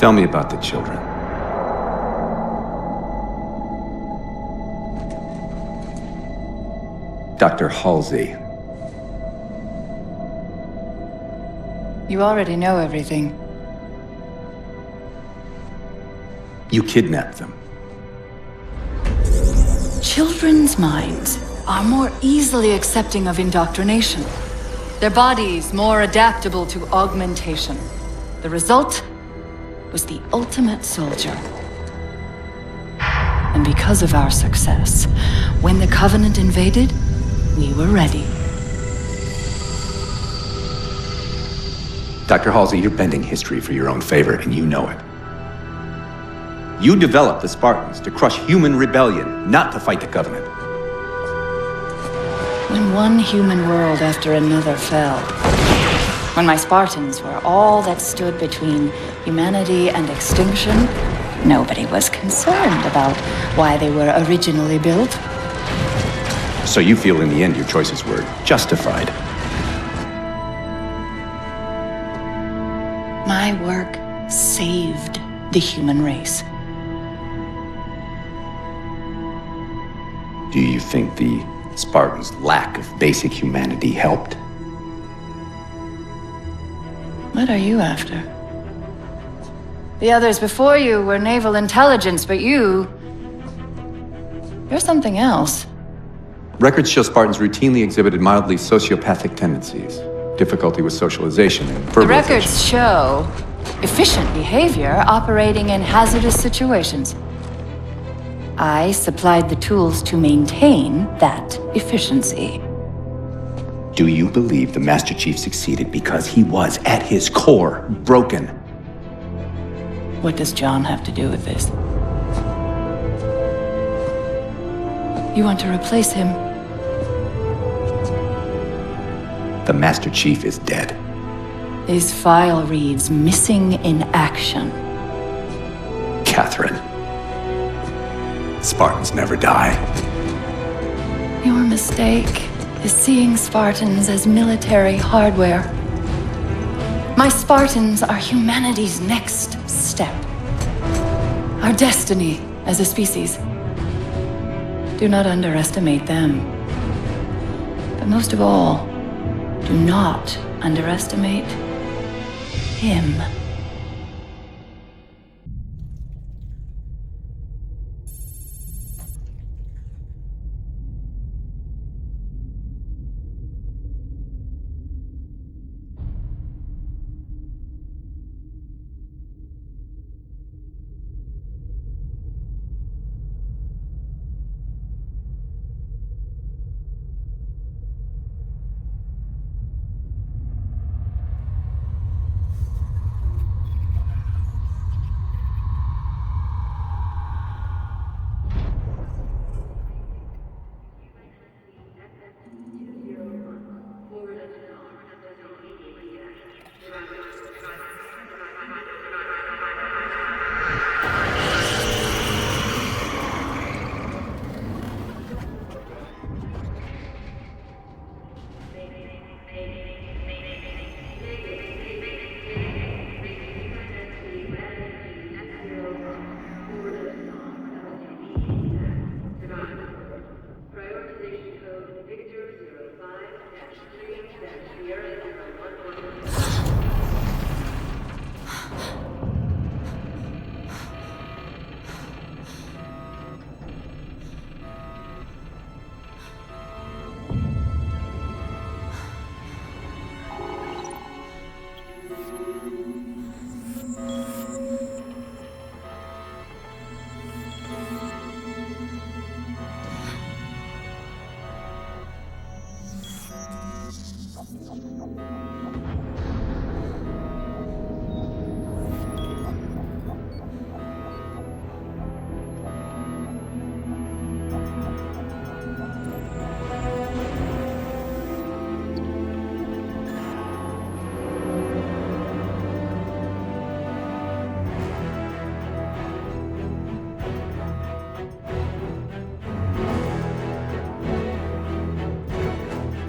Tell me about the children. Dr. Halsey. You already know everything. You kidnapped them. Children's minds are more easily accepting of indoctrination. Their bodies more adaptable to augmentation. The result was the ultimate soldier. And because of our success, when the Covenant invaded, we were ready. Dr. Halsey, you're bending history for your own favor, and you know it. You developed the Spartans to crush human rebellion, not to fight the Covenant. When one human world after another fell, when my Spartans were all that stood between humanity and extinction, nobody was concerned about why they were originally built. So you feel in the end your choices were justified? My work saved the human race. Do you think the Spartans' lack of basic humanity helped? What are you after? The others before you were naval intelligence, but you're something else. Records show Spartans routinely exhibited mildly sociopathic tendencies, difficulty with socialization and verbalization. The records show efficient behavior operating in hazardous situations. I supplied the tools to maintain that efficiency. Do you believe the Master Chief succeeded because he was, at his core, broken? What does John have to do with this? You want to replace him? The Master Chief is dead. His file reads missing in action. Catherine. Spartans never die. Your mistake is seeing Spartans as military hardware. My Spartans are humanity's next step. Our destiny as a species. Do not underestimate them. But most of all, do not underestimate him.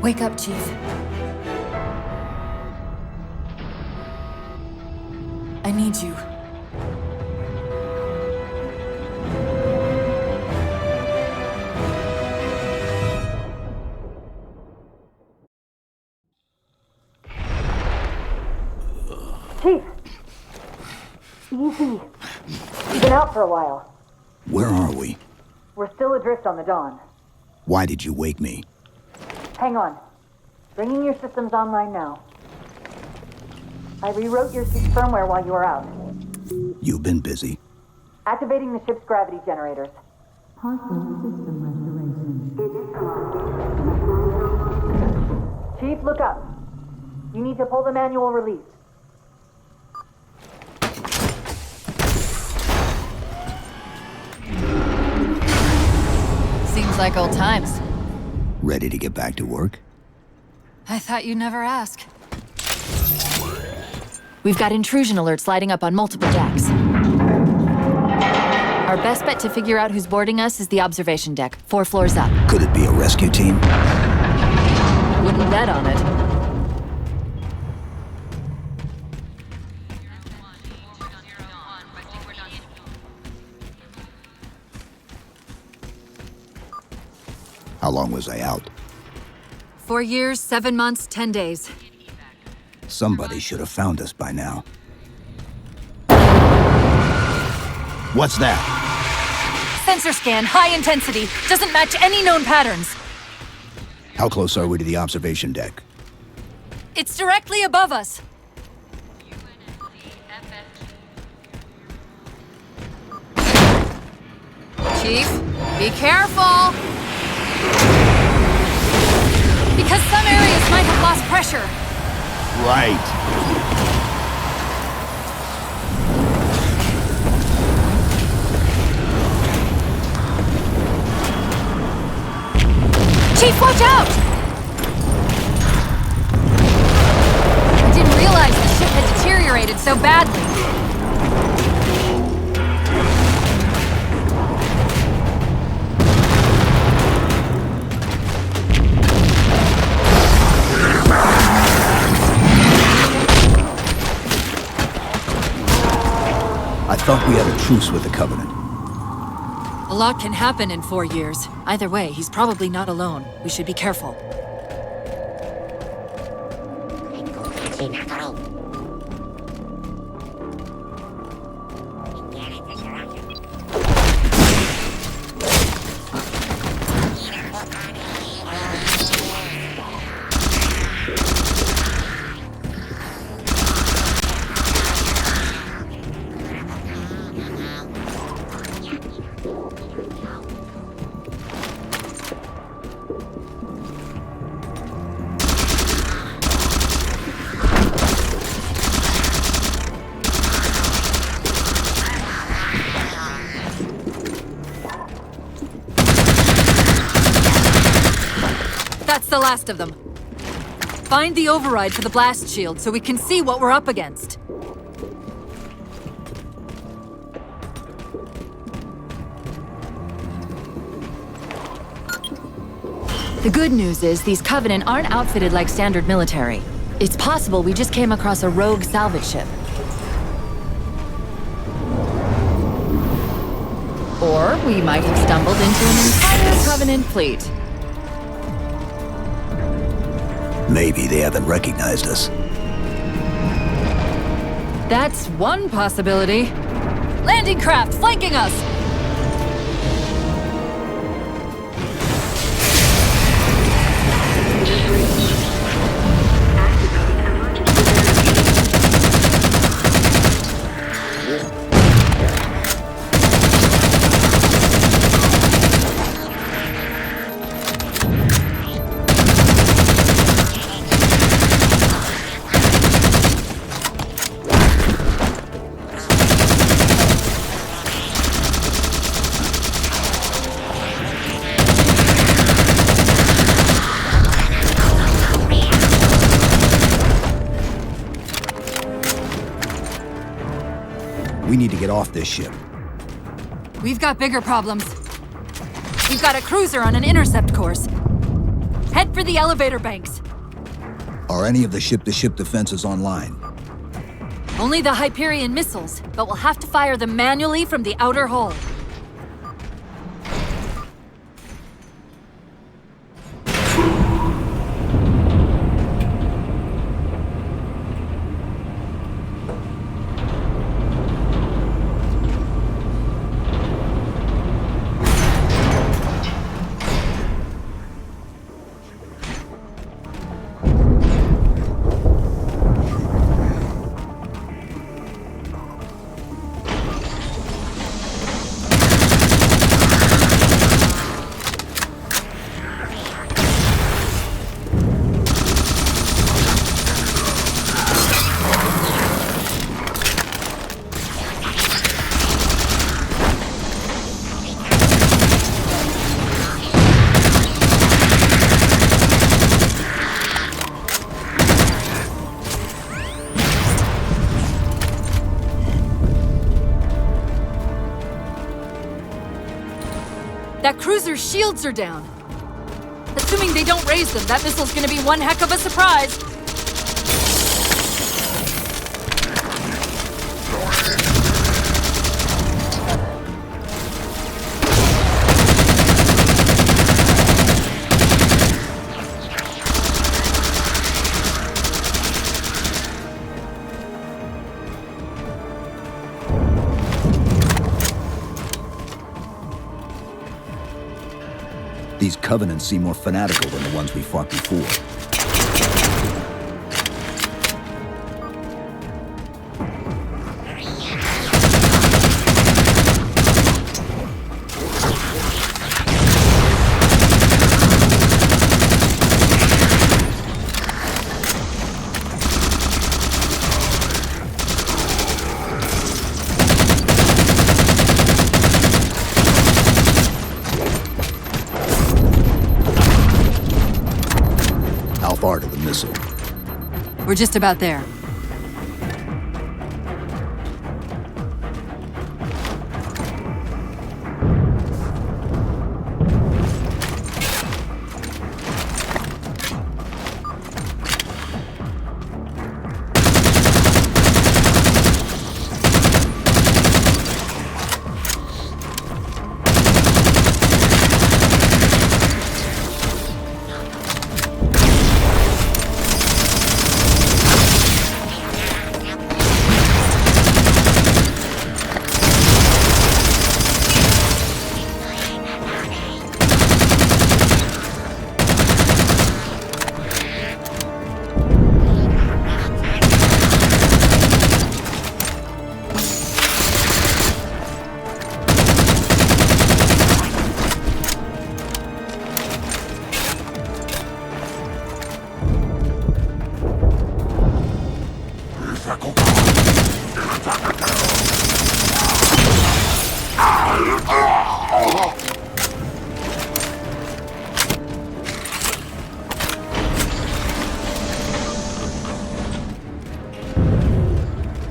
Wake up, Chief. I need you. see. You've been out for a while. Where are we? We're still adrift on the Dawn. Why did you wake me? Hang on. Bringing your systems online now. I rewrote your ship's firmware while you were out. You've been busy. Activating the ship's gravity generators. Chief, look up. You need to pull the manual release. Seems like old times. Ready to get back to work? I thought you'd never ask. We've got intrusion alerts lighting up on multiple decks. Our best bet to figure out who's boarding us is the observation deck, 4 floors up. Could it be a rescue team? Wouldn't bet on it. How long was I out? 4 years, 7 months, 10 days. Somebody should have found us by now. What's that? Sensor scan, high intensity. Doesn't match any known patterns. How close are we to the observation deck? It's directly above us. Chief, be careful! Because some areas might have lost pressure. Right. Chief, watch out! I didn't realize the ship had deteriorated so badly. I thought we had a truce with the Covenant. A lot can happen in 4 years. Either way, he's probably not alone. We should be careful. That's the last of them. Find the override for the blast shield so we can see what we're up against. The good news is these Covenant aren't outfitted like standard military. It's possible we just came across a rogue salvage ship. Or we might have stumbled into an entire Covenant fleet. Maybe they haven't recognized us. That's one possibility. Landing craft flanking us! We need to get off this ship. We've got bigger problems. We've got a cruiser on an intercept course. Head for the elevator banks. Are any of the ship-to-ship defenses online? Only the Hyperion missiles, but we'll have to fire them manually from the outer hull. That cruiser's shields are down. Assuming they don't raise them, that missile's gonna be one heck of a surprise. These Covenants seem more fanatical than the ones we fought before. How far to the missile? We're just about there.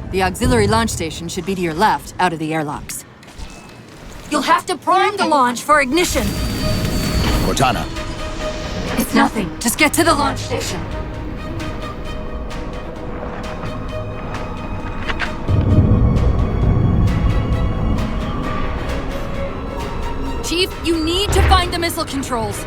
The auxiliary launch station should be to your left, out of the airlocks. You'll have to prime the launch for ignition. Cortana, It's nothing. Just get to the launch station. Chief, you need to find the missile controls.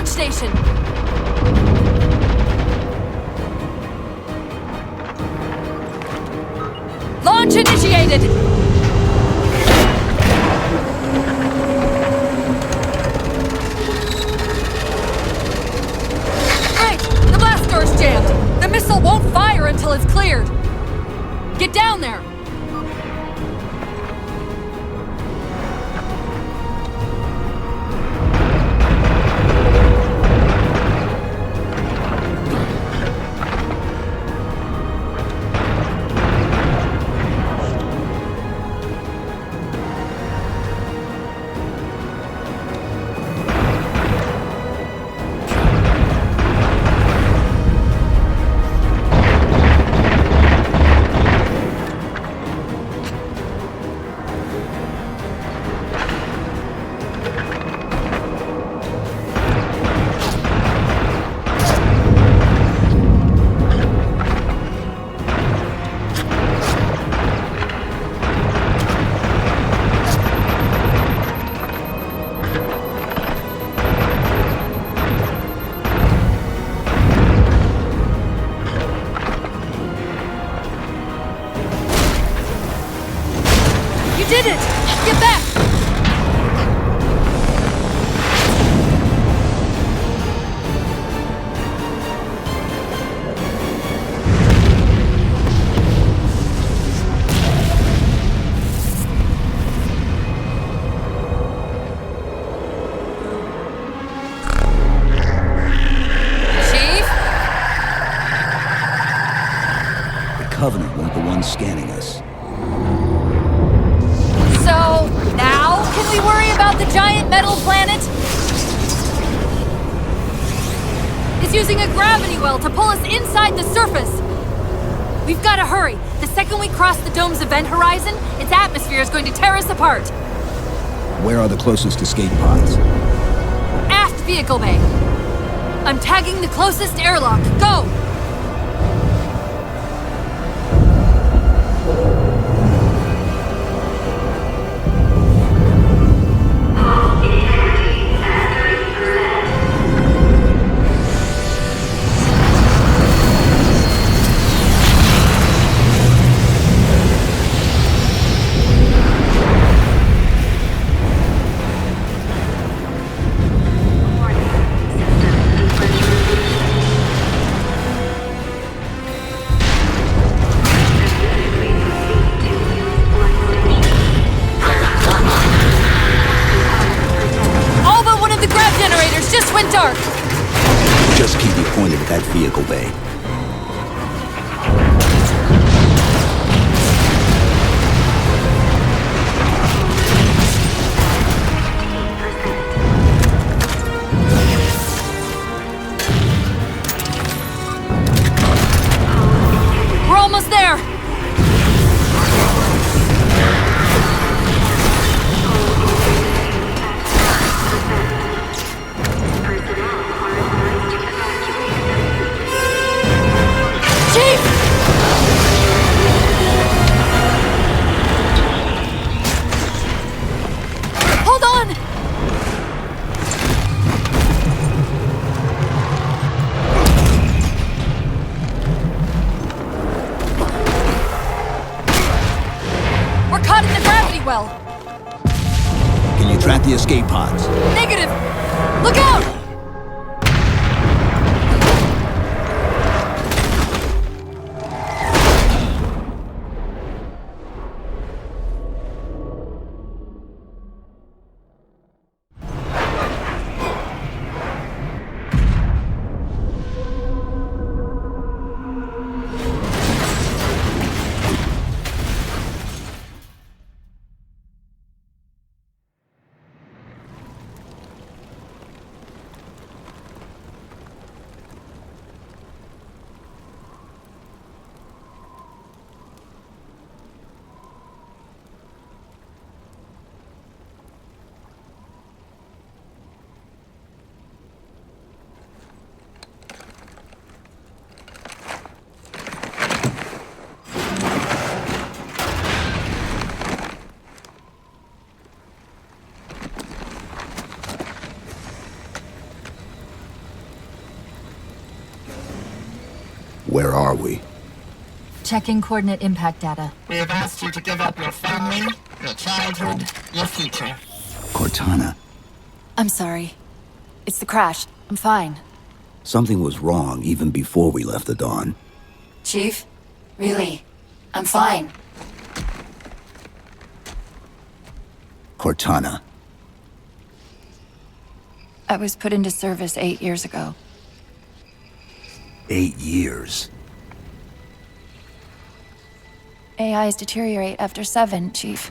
Station. Launch initiated! Great! The blast door's jammed! The missile won't fire until it's cleared! Get down there! Someone's scanning us. So, now can we worry about the giant metal planet? It's using a gravity well to pull us inside the surface. We've got to hurry. The second we cross the dome's event horizon, its atmosphere is going to tear us apart. Where are the closest escape pods? Aft vehicle bay. I'm tagging the closest airlock. Go! Just went dark! Just keep me pointed at that vehicle bay. We're almost there! Well. Can you track the escape pods? Negative! Look out! Where are we? Checking coordinate impact data. We have asked you to give up your family, your childhood, your future. Cortana. I'm sorry. It's the crash. I'm fine. Something was wrong even before we left the Dawn. Chief? Really? I'm fine. Cortana. I was put into service 8 years ago. 8 years. AIs deteriorate after 7, Chief.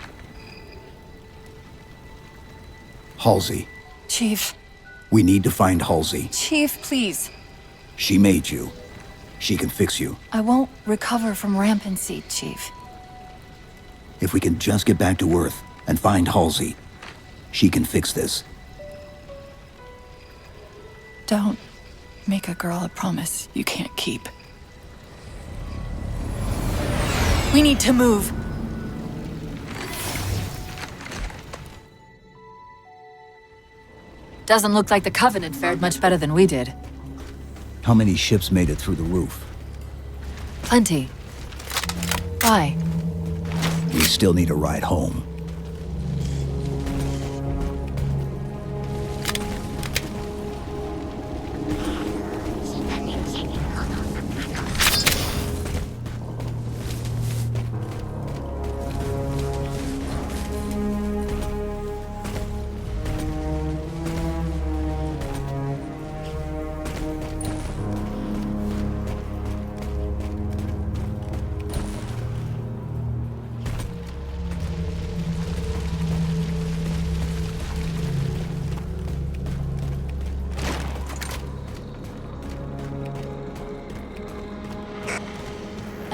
Halsey. Chief. We need to find Halsey. Chief, please. She made you. She can fix you. I won't recover from rampancy, Chief. If we can just get back to Earth and find Halsey, she can fix this. Don't make a girl a promise you can't keep. We need to move. Doesn't look like the Covenant fared much better than we did. How many ships made it through the roof? Plenty. Why? We still need a ride home.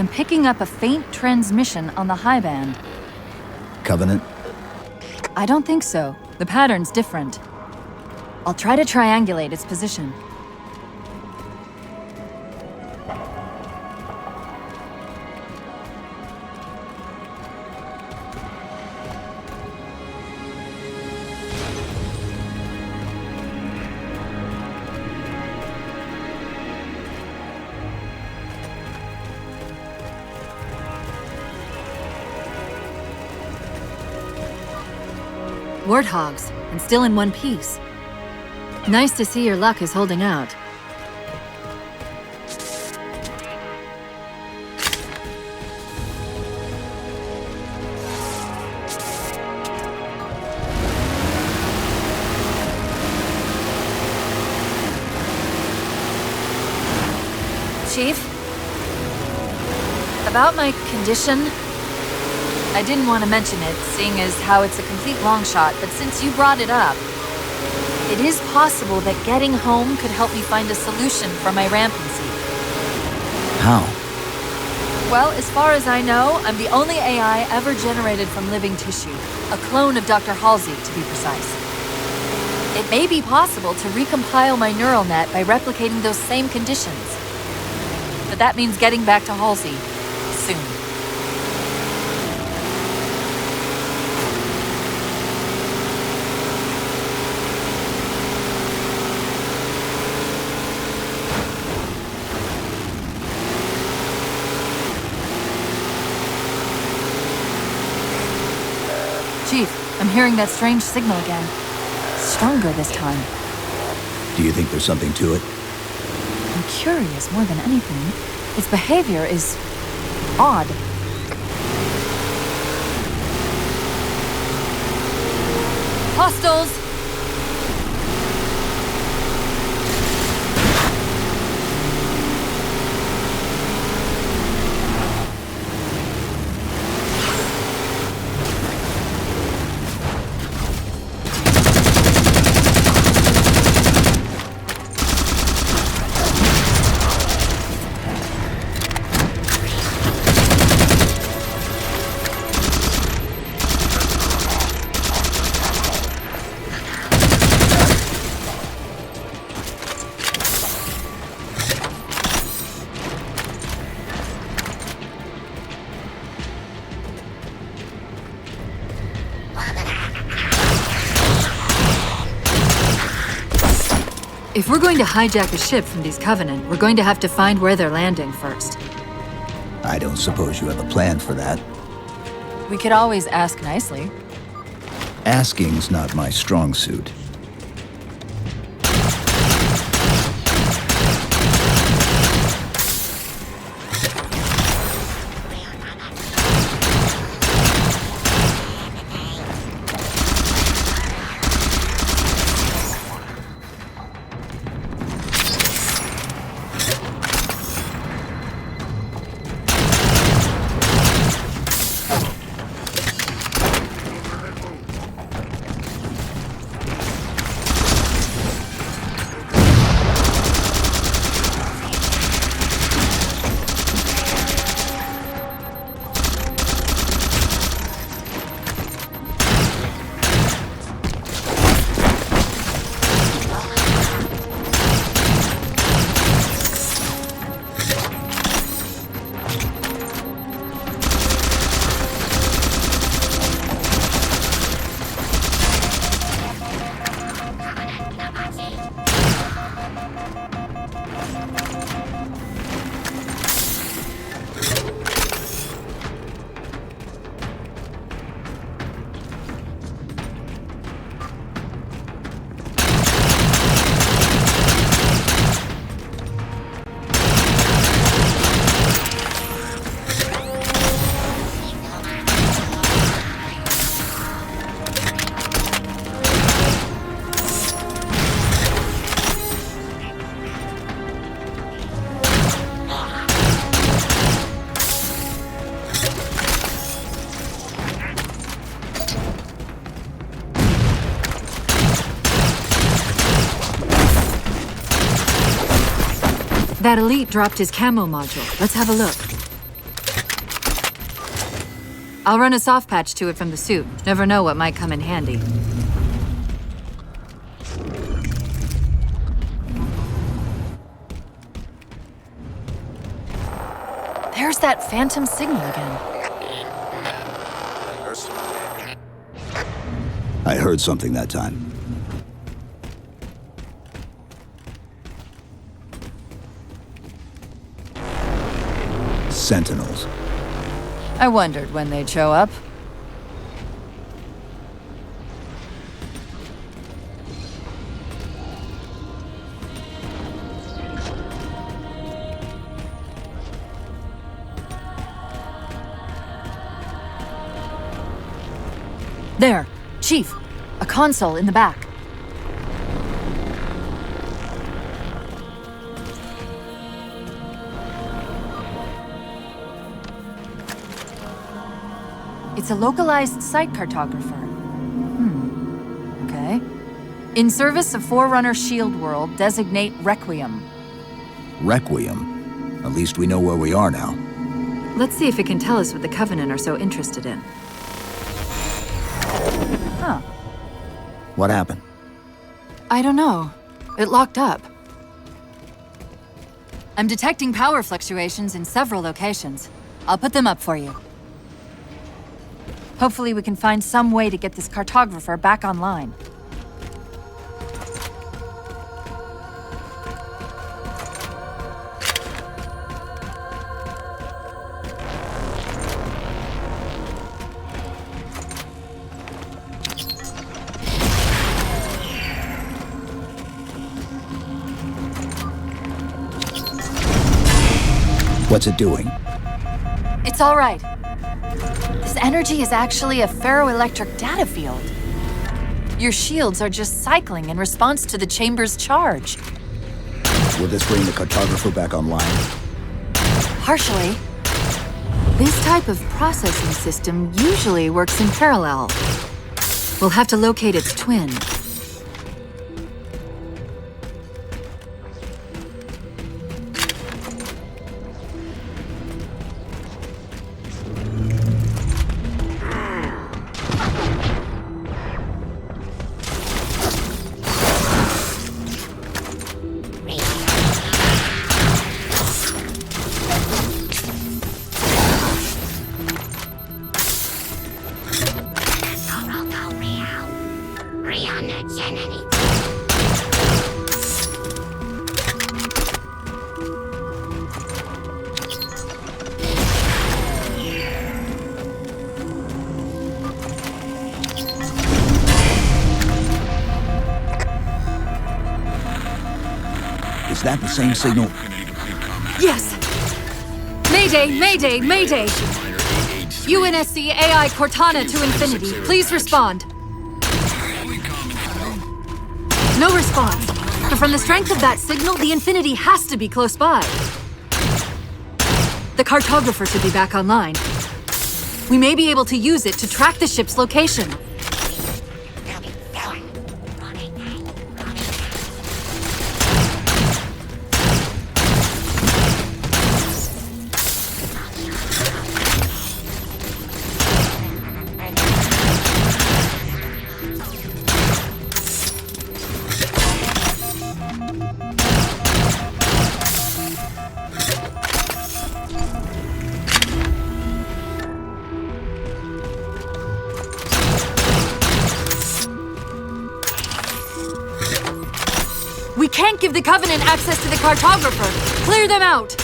I'm picking up a faint transmission on the high band. Covenant? I don't think so. The pattern's different. I'll try to triangulate its position. Warthogs, and still in one piece. Nice to see your luck is holding out. Chief? About my condition? I didn't want to mention it, seeing as how it's a complete long shot, but since you brought it up, it is possible that getting home could help me find a solution for my rampancy. How? Well, as far as I know, I'm the only AI ever generated from living tissue. A clone of Dr. Halsey, to be precise. It may be possible to recompile my neural net by replicating those same conditions. But that means getting back to Halsey soon. Chief, I'm hearing that strange signal again. Stronger this time. Do you think there's something to it? I'm curious more than anything. Its behavior is odd. Hostiles! If we're going to hijack a ship from these Covenant, we're going to have to find where they're landing first. I don't suppose you have a plan for that. We could always ask nicely. Asking's not my strong suit. That elite dropped his camo module. Let's have a look. I'll run a soft patch to it from the suit. Never know what might come in handy. There's that phantom signal again. I heard something that time. Sentinels. I wondered when they'd show up. There, Chief. A console in the back. It's a localized site cartographer. Okay. In service of Forerunner Shield World, designate Requiem. Requiem? At least we know where we are now. Let's see if it can tell us what the Covenant are so interested in. Huh. What happened? I don't know. It locked up. I'm detecting power fluctuations in several locations. I'll put them up for you. Hopefully we can find some way to get this cartographer back online. What's it doing? It's all right. This energy is actually a ferroelectric data field. Your shields are just cycling in response to the chamber's charge. Will this bring the cartographer back online? Partially. This type of processing system usually works in parallel. We'll have to locate its twin. Is that the same signal? Yes! Mayday, mayday, mayday! UNSC AI Cortana to infinity. Please respond. No response. But from the strength of that signal, the infinity has to be close by. The cartographer should be back online. We may be able to use it to track the ship's location. We can't give the Covenant access to the cartographer! Clear them out!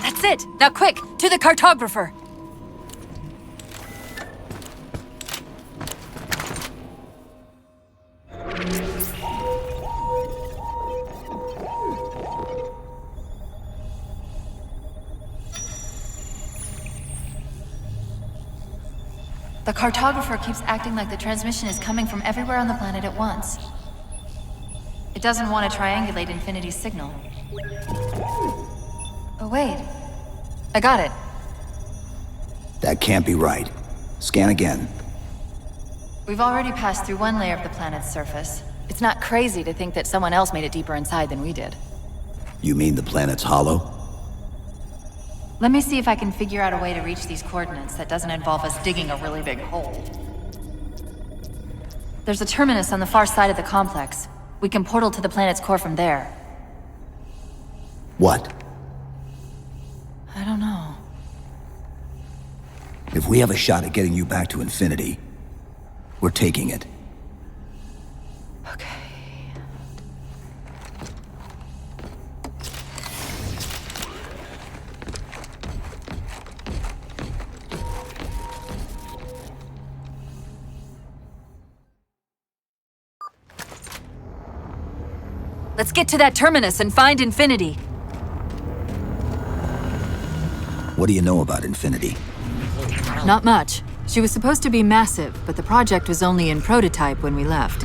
That's it! Now quick, to the cartographer! The cartographer keeps acting like the transmission is coming from everywhere on the planet at once. It doesn't want to triangulate Infinity's signal. Oh wait, I got it. That can't be right. Scan again. We've already passed through one layer of the planet's surface. It's not crazy to think that someone else made it deeper inside than we did. You mean the planet's hollow? Let me see if I can figure out a way to reach these coordinates that doesn't involve us digging a really big hole. There's a terminus on the far side of the complex. We can portal to the planet's core from there. What? I don't know. If we have a shot at getting you back to infinity, we're taking it. Okay. Let's get to that terminus and find Infinity. What do you know about infinity? Not much. She was supposed to be massive, but the project was only in prototype when we left.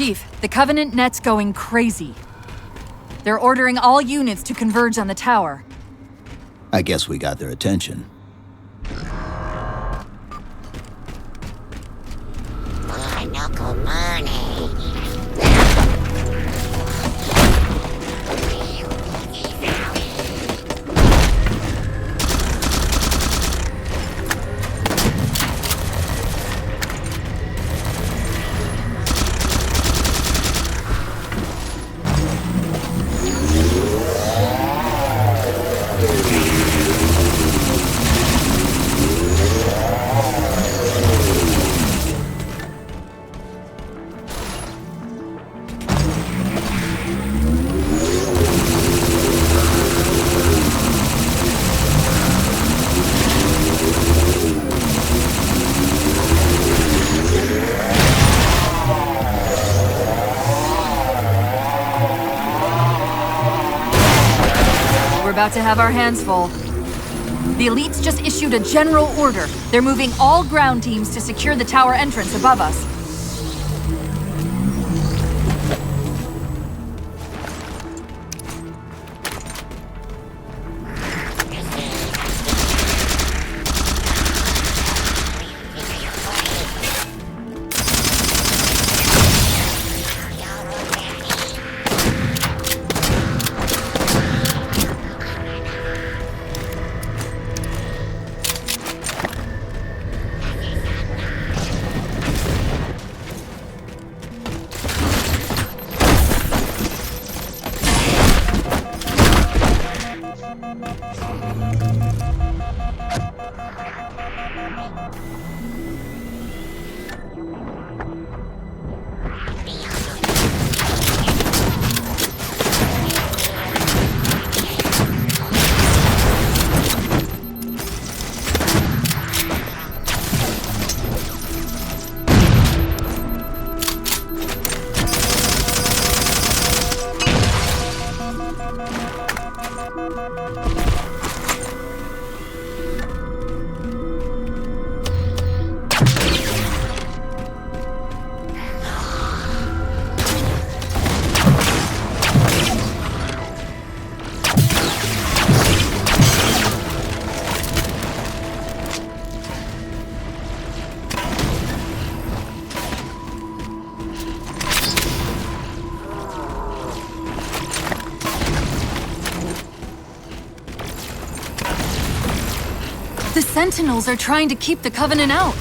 Chief, the Covenant net's going crazy. They're ordering all units to converge on the tower. I guess we got their attention. about to have our hands full. The elites just issued a general order. They're moving all ground teams to secure the tower entrance above us. The Sentinels are trying to keep the Covenant out.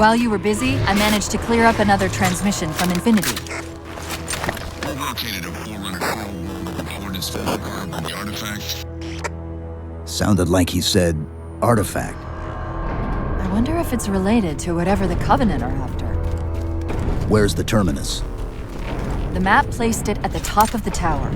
While you were busy, I managed to clear up another transmission from Infinity. We've located a Forerunners the artifact. Sounded like he said artifact. I wonder if it's related to whatever the Covenant are after. Where's the terminus? The map placed it at the top of the tower.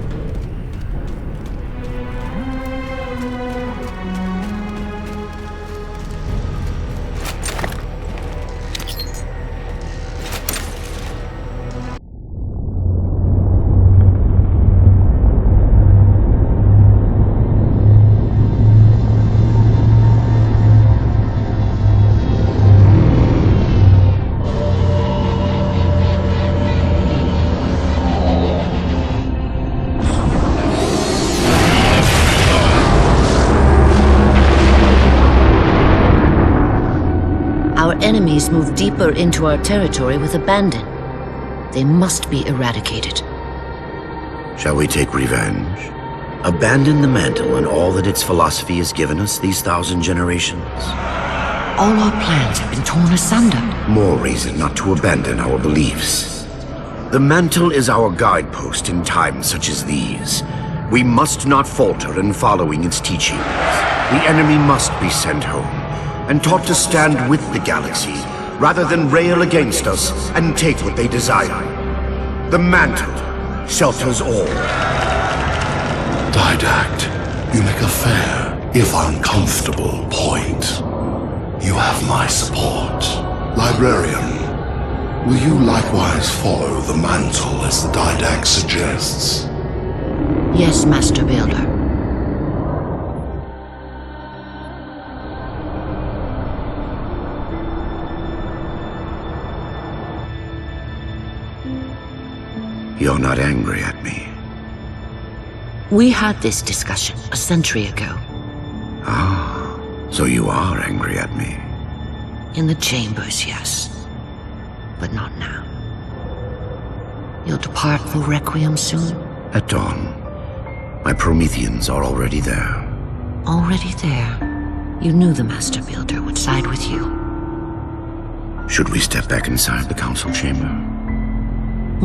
Our enemies move deeper into our territory with abandon. They must be eradicated. Shall we take revenge? Abandon the mantle and all that its philosophy has given us these 1,000 generations? All our plans have been torn asunder. More reason not to abandon our beliefs. The mantle is our guidepost in times such as these. We must not falter in following its teachings. The enemy must be sent home and taught to stand with the galaxy, rather than rail against us and take what they desire. The mantle shelters all. Didact, you make a fair, if uncomfortable, point. You have my support. Librarian, will you likewise follow the mantle as the Didact suggests? Yes, Master Builder. You're not angry at me. We had this discussion a century ago. Ah, so you are angry at me. In the chambers, yes. But not now. You'll depart for Requiem soon? At dawn. My Prometheans are already there. Already there. You knew the Master Builder would side with you. Should we step back inside the council chamber?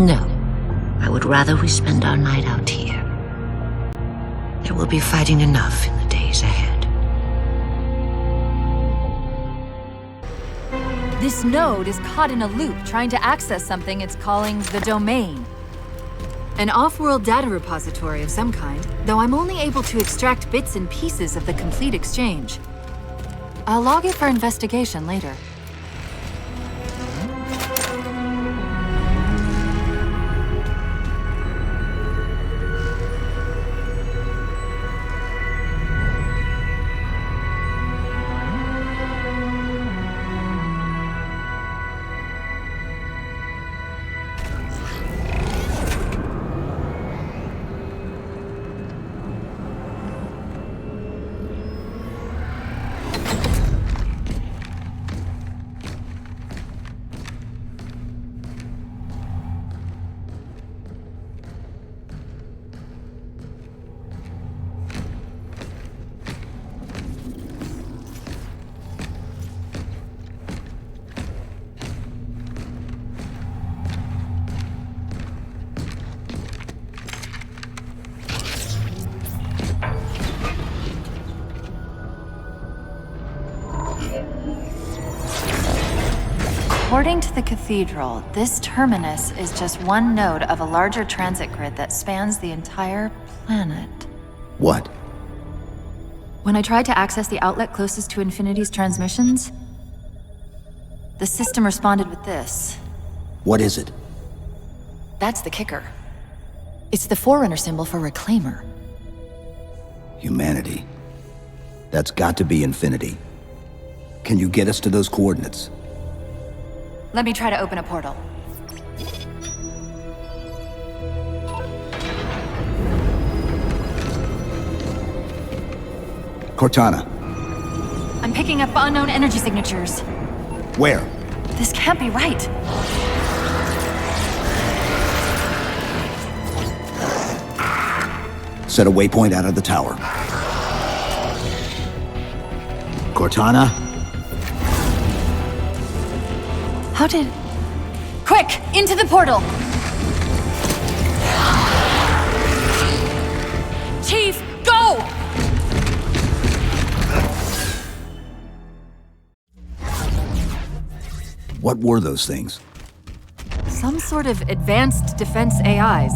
No. I would rather we spend our night out here. There will be fighting enough in the days ahead. This node is caught in a loop trying to access something it's calling the domain. An off-world data repository of some kind, though I'm only able to extract bits and pieces of the complete exchange. I'll log it for investigation later. According to the cathedral, this terminus is just one node of a larger transit grid that spans the entire planet. What? When I tried to access the outlet closest to Infinity's transmissions, the system responded with this. What is it? That's the kicker. It's the Forerunner symbol for Reclaimer. Humanity. That's got to be Infinity. Can you get us to those coordinates? Let me try to open a portal. Cortana. I'm picking up unknown energy signatures. Where? This can't be right. Set a waypoint out of the tower. Cortana? How did... Quick! Into the portal! Chief, go! What were those things? Some sort of advanced defense AIs.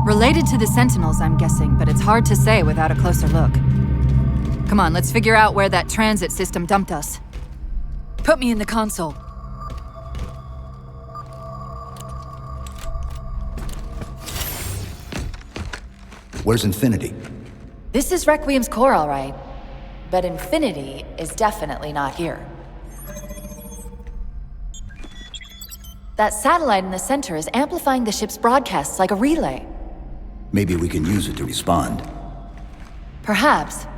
Related to the Sentinels, I'm guessing, but it's hard to say without a closer look. Come on, let's figure out where that transit system dumped us. Put me in the console. Where's Infinity? This is Requiem's core, all right. But Infinity is definitely not here. That satellite in the center is amplifying the ship's broadcasts like a relay. Maybe we can use it to respond. Perhaps.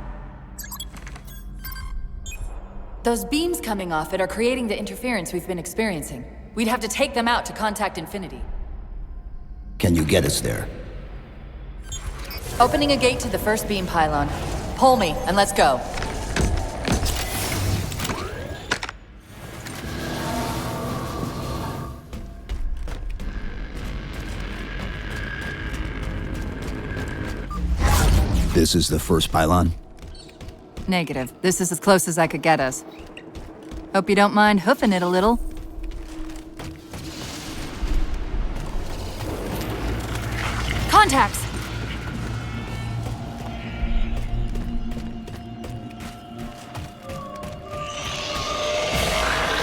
Those beams coming off it are creating the interference we've been experiencing. We'd have to take them out to contact Infinity. Can you get us there? Opening a gate to the first beam pylon. Pull me, and let's go. This is the first pylon? Negative. This is as close as I could get us. Hope you don't mind hoofing it a little. Contacts!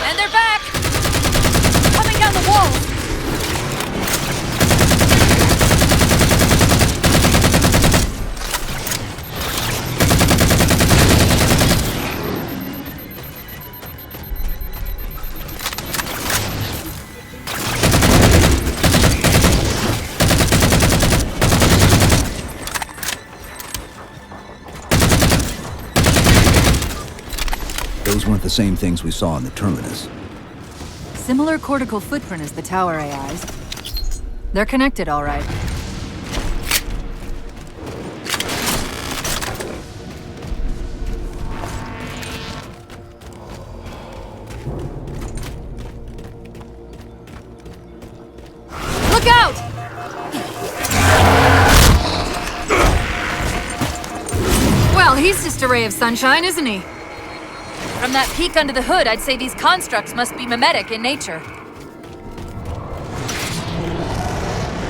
And they're back! Coming down the wall! Those weren't the same things we saw in the Terminus. Similar cortical footprint as the tower AIs. They're connected, all right. Look out! Well, he's just a ray of sunshine, isn't he? From that peek under the hood, I'd say these constructs must be mimetic in nature.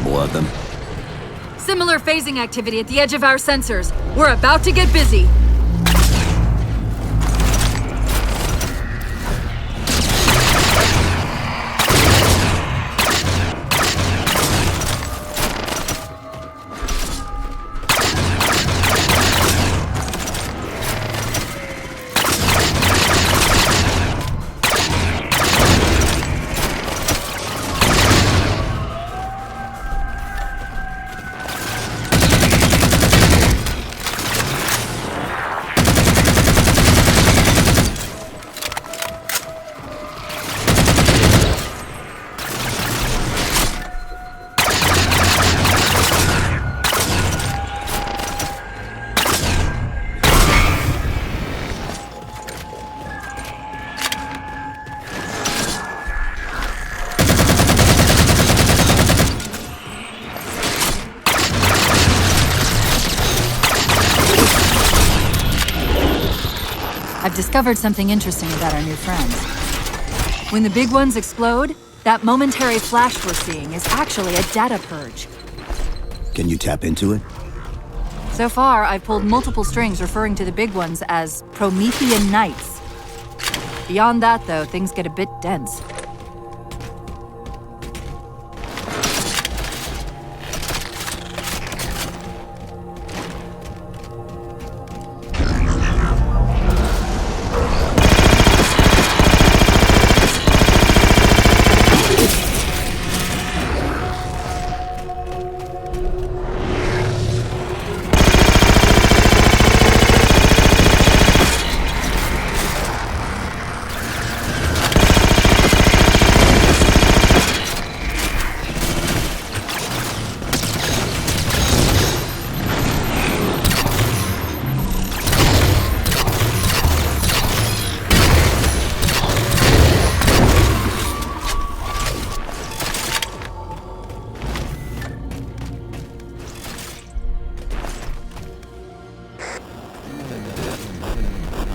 More of them. Similar phasing activity at the edge of our sensors. We're about to get busy. I've discovered something interesting about our new friends. When the big ones explode, that momentary flash we're seeing is actually a data purge. Can you tap into it? So far, I've pulled multiple strings referring to the big ones as Promethean Knights. Beyond that, though, things get a bit dense.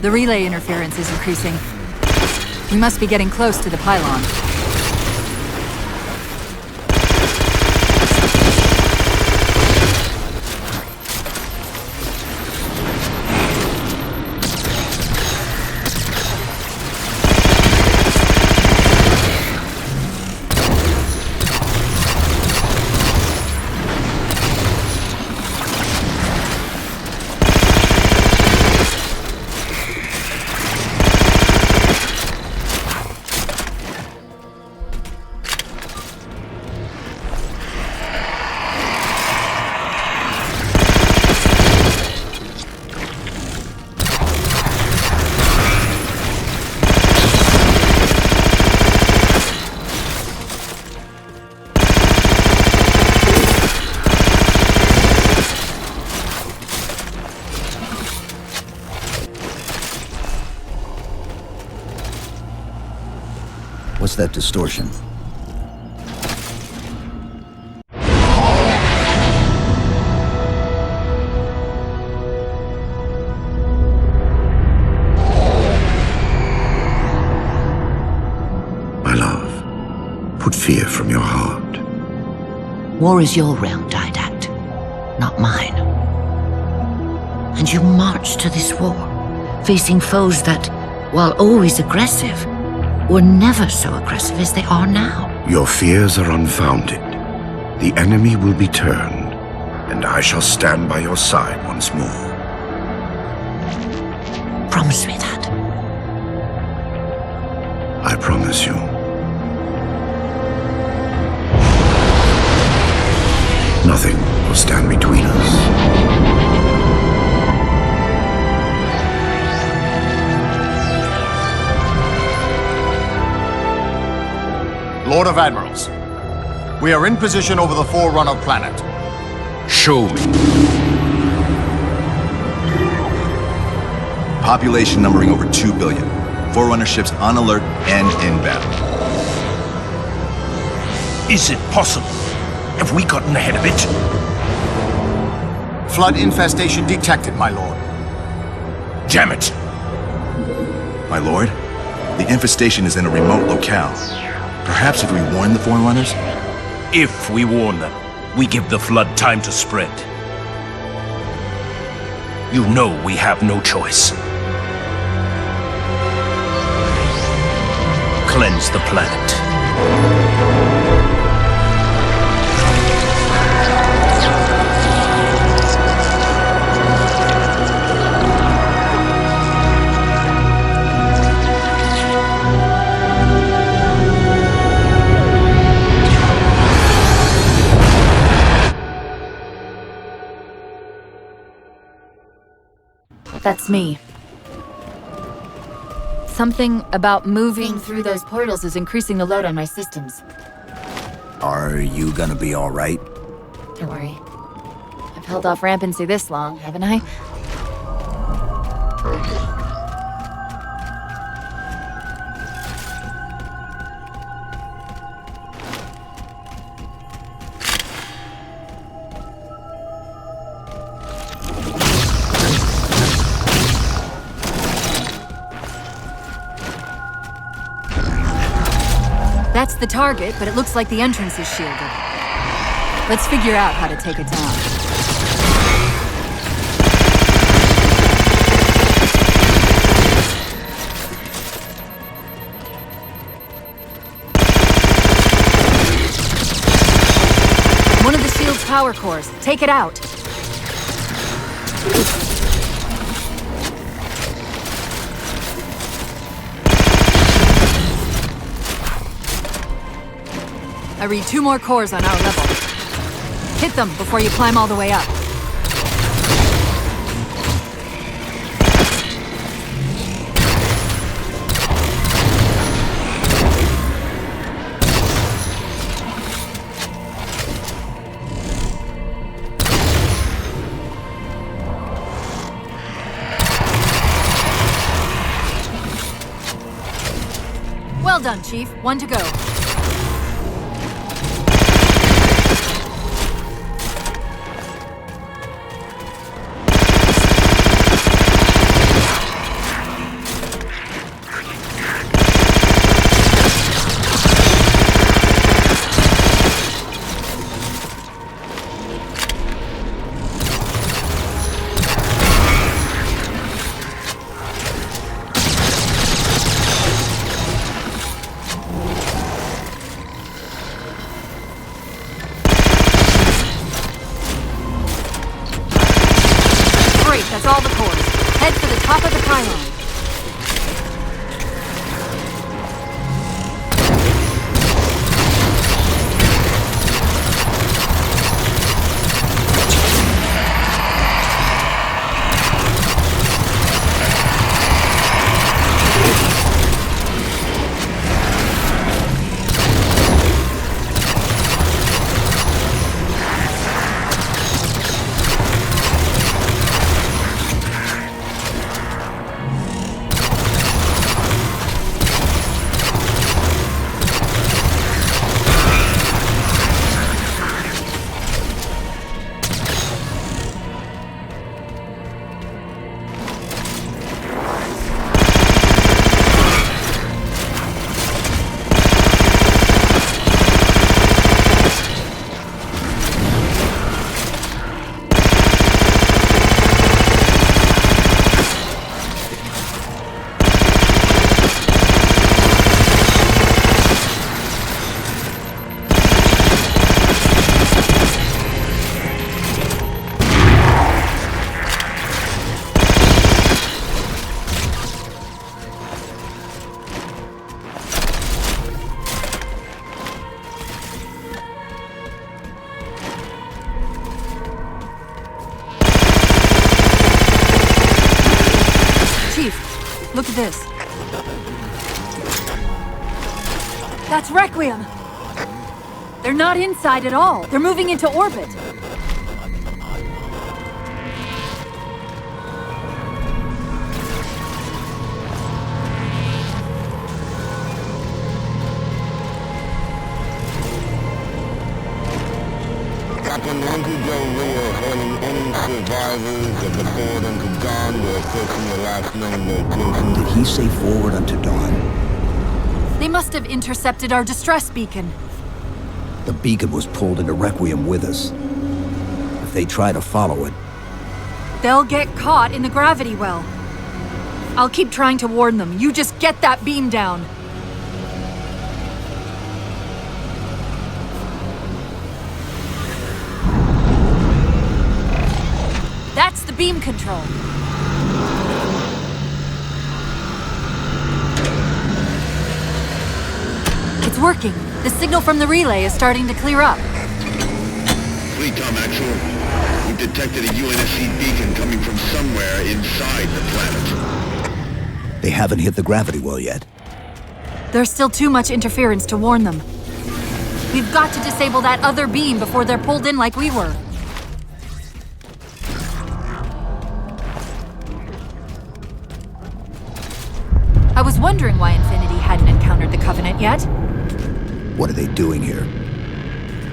The relay interference is increasing. We must be getting close to the pylon. What's that distortion? My love, put fear from your heart. War is your realm, Didact, not mine. And you marched to this war, facing foes that, while always aggressive, were never so aggressive as they are now. Your fears are unfounded. The enemy will be turned, and I shall stand by your side once more. Promise me that. I promise you. Nothing will stand between us. Lord of Admirals. We are in position over the Forerunner planet. Show me. Population numbering over 2 billion. Forerunner ships on alert and in battle. Is it possible? Have we gotten ahead of it? Flood infestation detected, my lord. Damn it! My lord, the infestation is in a remote locale. Perhaps if we warn the Forerunners? If we warn them, we give the flood time to spread. You know we have no choice. Cleanse the planet. That's me. Something about moving through those portals is increasing the load on my systems. Are you gonna be alright? Don't worry. I've held off rampancy this long, haven't I? That's the target, but it looks like the entrance is shielded. Let's figure out how to take it down. One of the shield's power cores. Take it out. I read 2 more cores on our level. Hit them before you climb all the way up. Well done, Chief. 1 to go. That's all the cores. Head for the top of the pylon. Look at this. That's Requiem! They're not inside at all. They're moving into orbit. Captain Del Rio hailing any survivors of the Forward unto Dawn were approaching the last known location. Did he say forward unto dawn? They must have intercepted our distress beacon. The beacon was pulled into Requiem with us. If they try to follow it... They'll get caught in the gravity well. I'll keep trying to warn them. You just get that beam down. That's the beam control. It's working. The signal from the relay is starting to clear up. Fleet Tom Actual. We've detected a UNSC beacon coming from somewhere inside the planet. They haven't hit the gravity well yet. There's still too much interference to warn them. We've got to disable that other beam before they're pulled in like we were. I was wondering why Infinity hadn't encountered the Covenant yet. What are they doing here?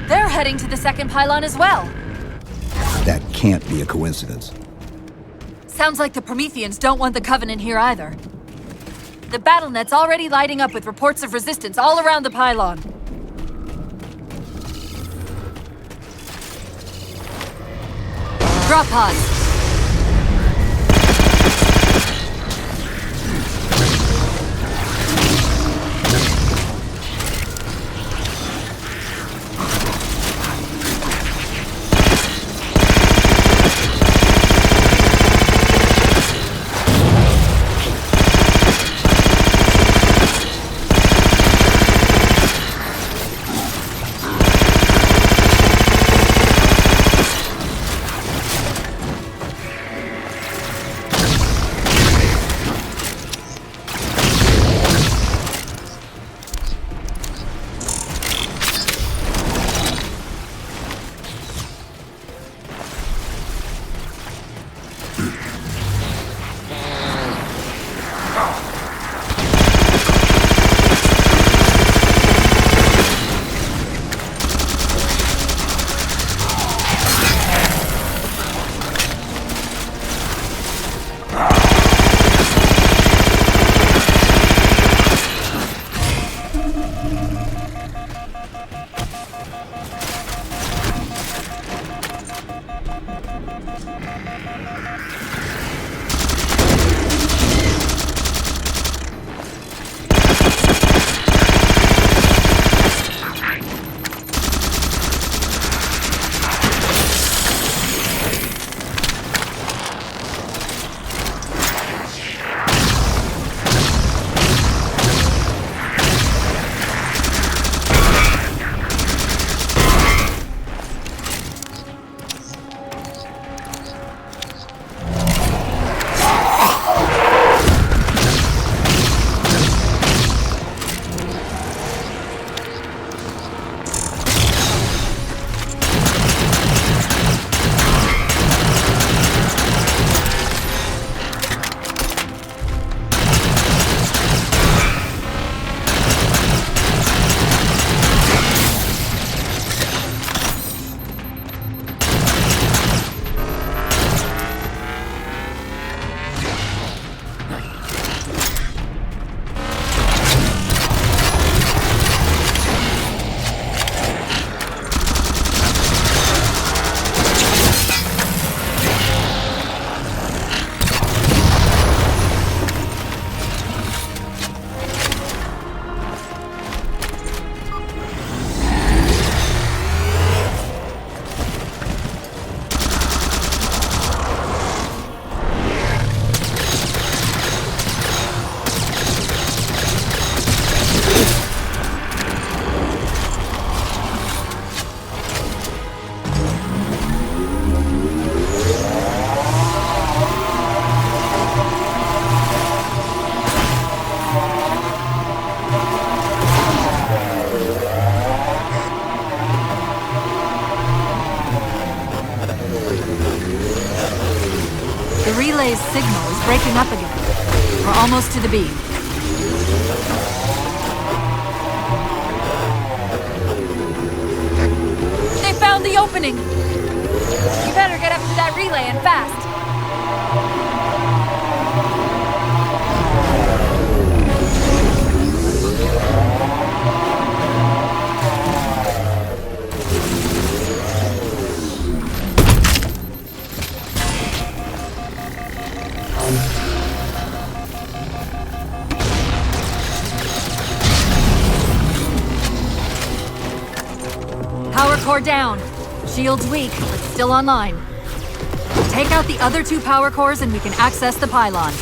They're heading to the second pylon as well. That can't be a coincidence. Sounds like the Prometheans don't want the Covenant here either. The BattleNet's already lighting up with reports of resistance all around the pylon. Drop pods. relay's signal is breaking up again. We're almost to the beam. They found the opening! You better get up to that relay and fast. Power core down. Shield's weak, but still online. Take out the other 2 power cores and we can access the pylon.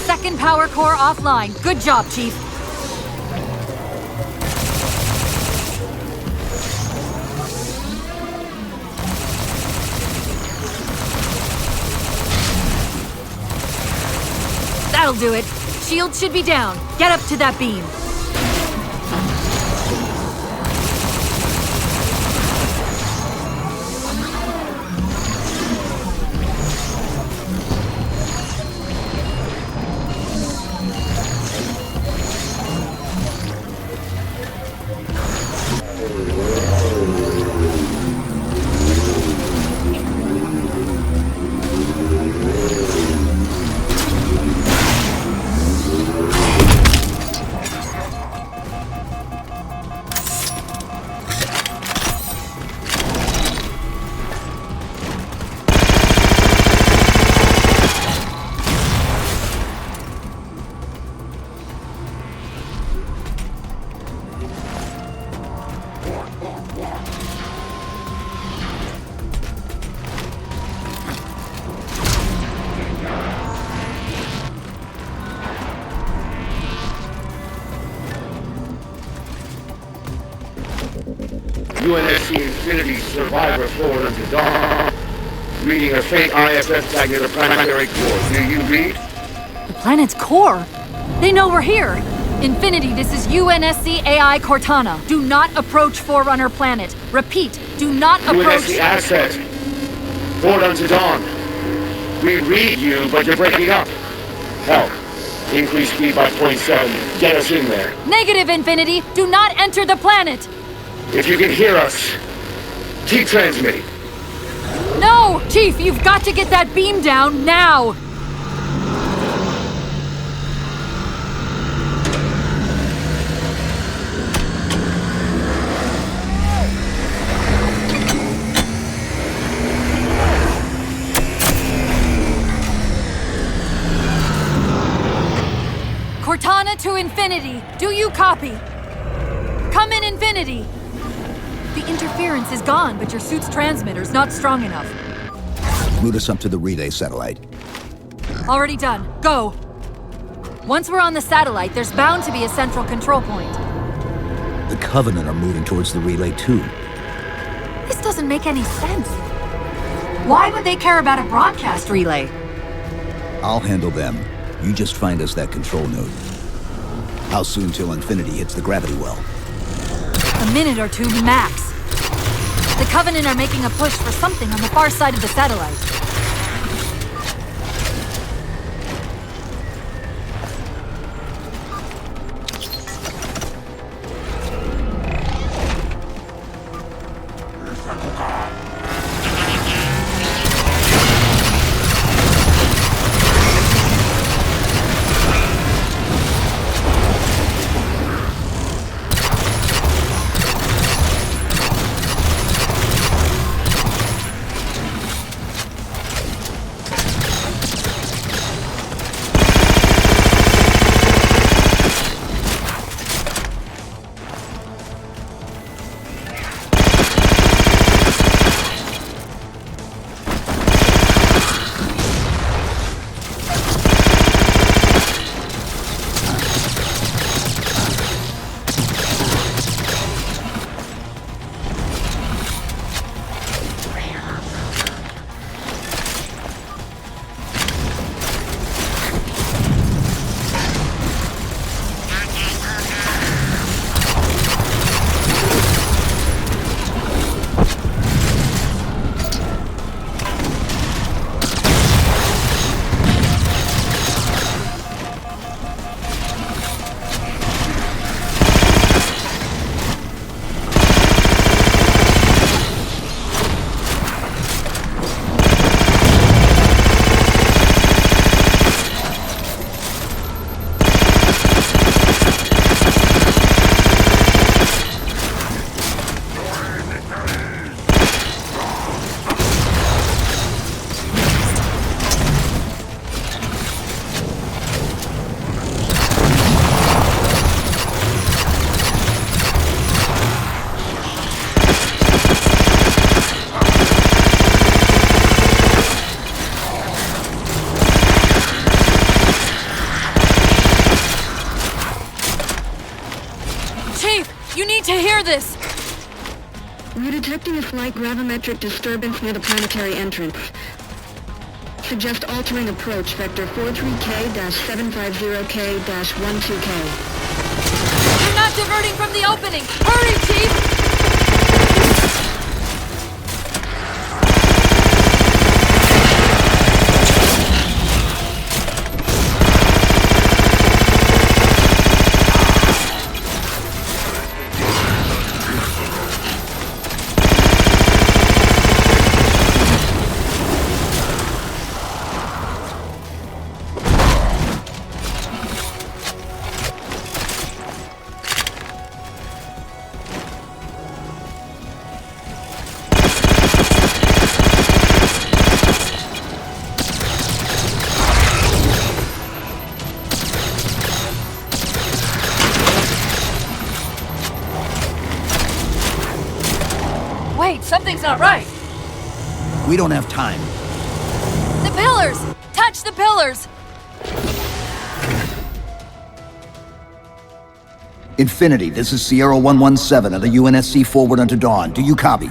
Second power core offline. Good job, Chief. That'll do it. Shield should be down. Get up to that beam. UNSC Infinity survivor Forerunners the Dawn. Reading a faint ISS tag near the planetary core. Do you read? The planet's core? They know we're here! Infinity, this is UNSC AI Cortana. Do not approach Forerunner planet. Repeat, do not approach... UNSC asset. Forerunners the Dawn. We read you, but you're breaking up. Help. Increase speed by 0.7. Get us in there. Negative, Infinity! Do not enter the planet! If you can hear us, keep transmitting. No! Chief, you've got to get that beam down now! Cortana to Infinity. Do you copy? Come in, Infinity. The interference is gone, but your suit's transmitter's not strong enough. Route us up to the relay satellite. Already done. Go. Once we're on the satellite, there's bound to be a central control point. The Covenant are moving towards the relay too. This doesn't make any sense. Why would they care about a broadcast relay? I'll handle them. You just find us that control node. How soon till Infinity hits the gravity well? A minute or two max. The Covenant are making a push for something on the far side of the satellite. Chief, you need to hear this! We're detecting a slight gravimetric disturbance near the planetary entrance. Suggest altering approach vector 43K-750K-12K. You're not diverting from the opening! Hurry, Chief! Wait, something's not right! We don't have time. The pillars! Touch the pillars! Infinity, this is Sierra 117 of the UNSC Forward Unto Dawn. Do you copy?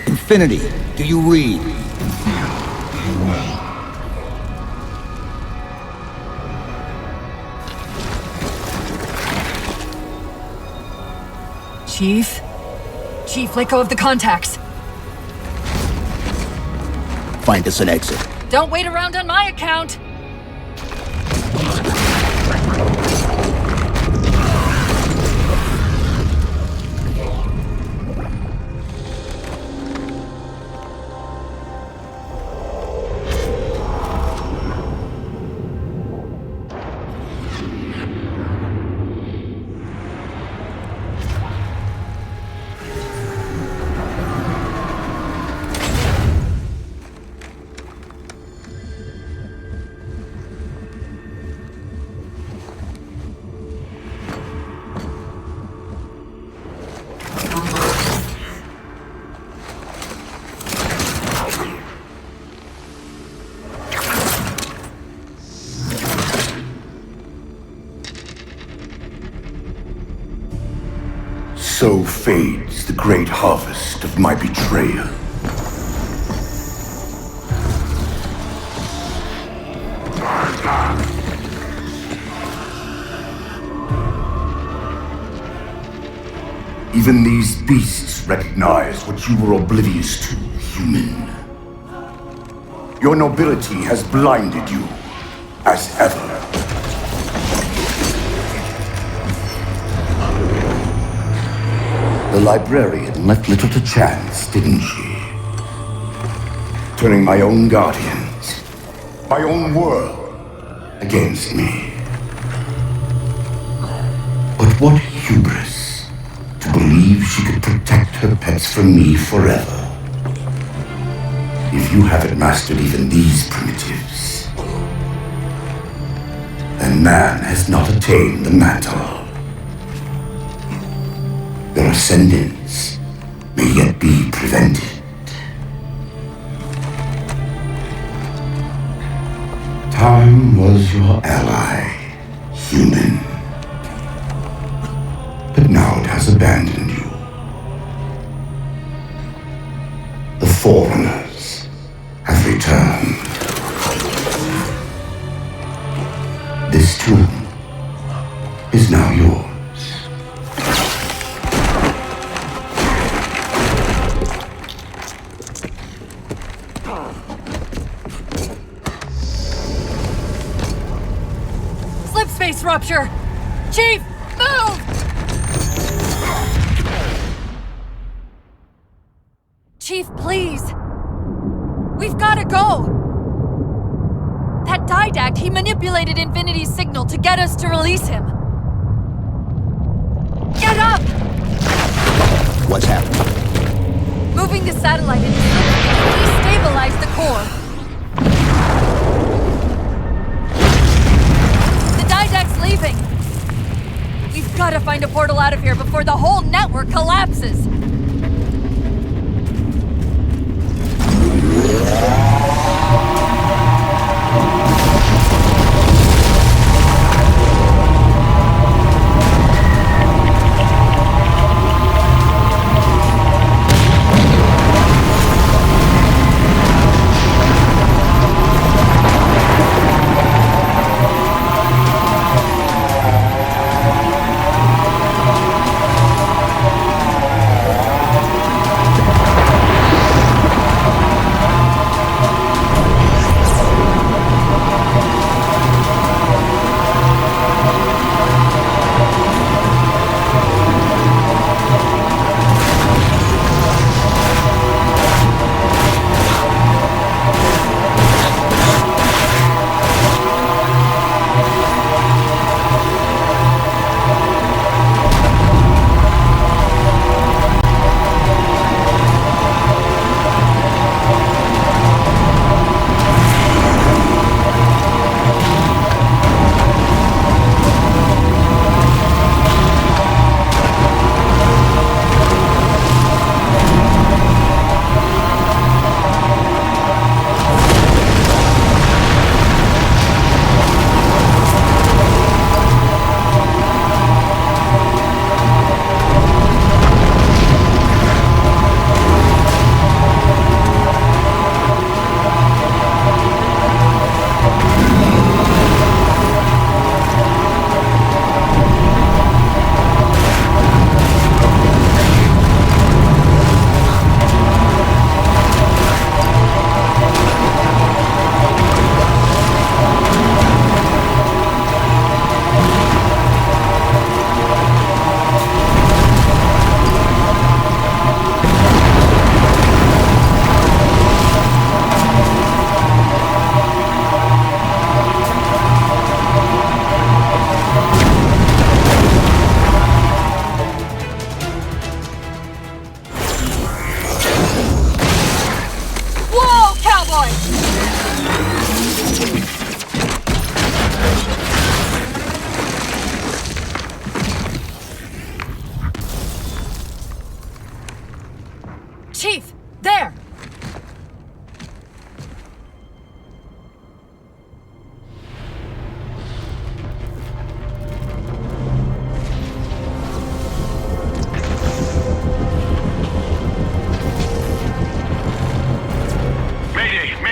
Infinity, do you read? Chief? Chief, let go of the contacts. Find us an exit. Don't wait around on my account! So fades the great harvest of my betrayal. Even these beasts recognize what you were oblivious to, human. Your nobility has blinded you, as ever. The librarian left little to chance, didn't she? Turning my own guardians, my own world, against me. But what hubris to believe she could protect her pets from me forever. If you haven't mastered even these primitives, then man has not attained the mantle. Their ascendance may yet be prevented. Time was your ally, human. But now it has abandoned you. The Forerunners have returned. This tomb is now yours. Slipspace rupture! Chief, move! Chief, please. We've gotta go! That didact, he manipulated Infinity's signal to get us to release him. Get up! What's happening? Moving the satellite into destabilize the core. The didact's leaving. We've gotta find a portal out of here before the whole network collapses.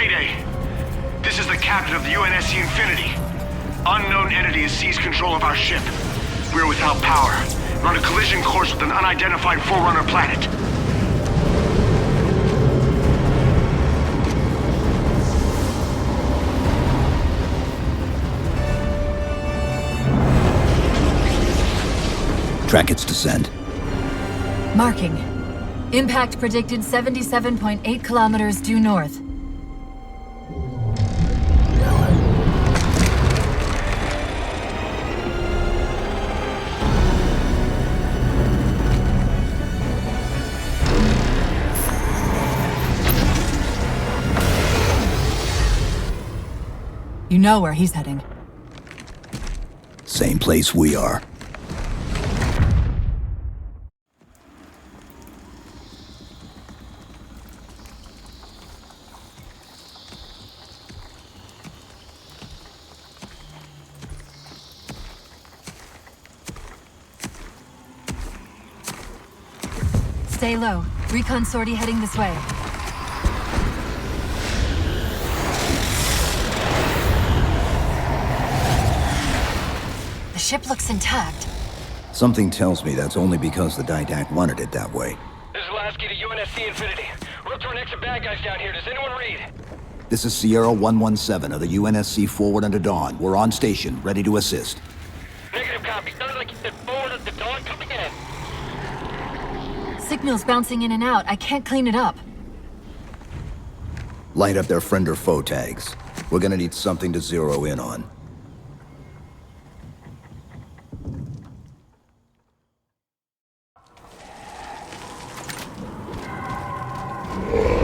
Mayday. This is the captain of the UNSC Infinity. Unknown entity has seized control of our ship. We're without power. We're on a collision course with an unidentified Forerunner planet. Track its descent. Marking. Impact predicted 77.8 kilometers due north. You know where he's heading. Same place we are. Stay low. Recon sortie heading this way. The ship looks intact. Something tells me that's only because the Didact wanted it that way. This is Lasky to UNSC Infinity. We're up to our next bad guys down here. Does anyone read? This is Sierra 117 of the UNSC Forward Unto Dawn. We're on station, ready to assist. Negative copy. Sounded like you said Forward Unto Dawn. Come again. Signal's bouncing in and out. I can't clean it up. Light up their friend or foe tags. We're gonna need something to zero in on.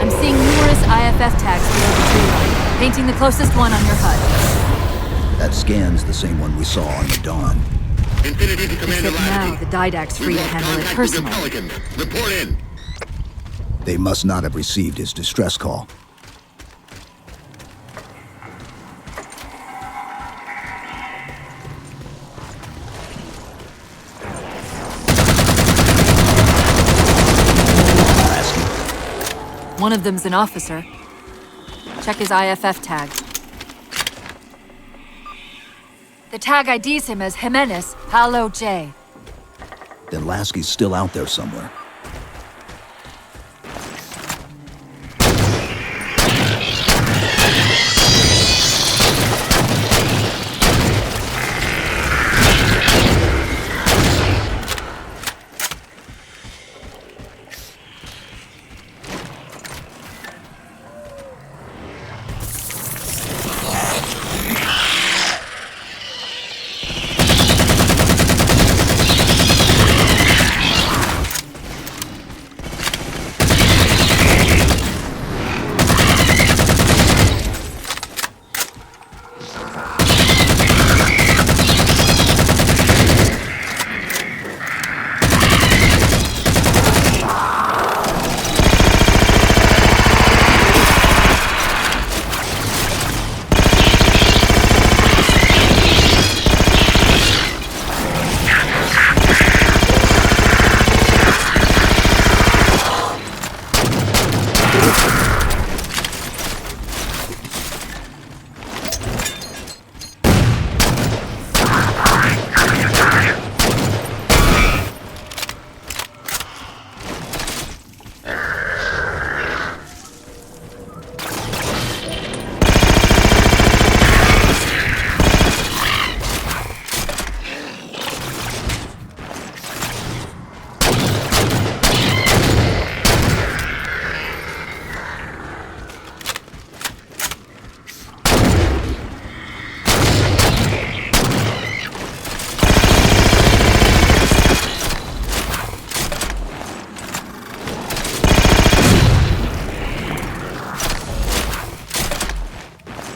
I'm seeing numerous IFF tags below the tree line, painting the closest one on your HUD. That scan's the same one we saw on the Dawn. Infinity to Commander Except now, the Didact's free to handle it personally. Pelicans. Report in. They must not have received his distress call. One of them's an officer. Check his IFF tag. The tag IDs him as Jimenez Palo J. Then Lasky's still out there somewhere.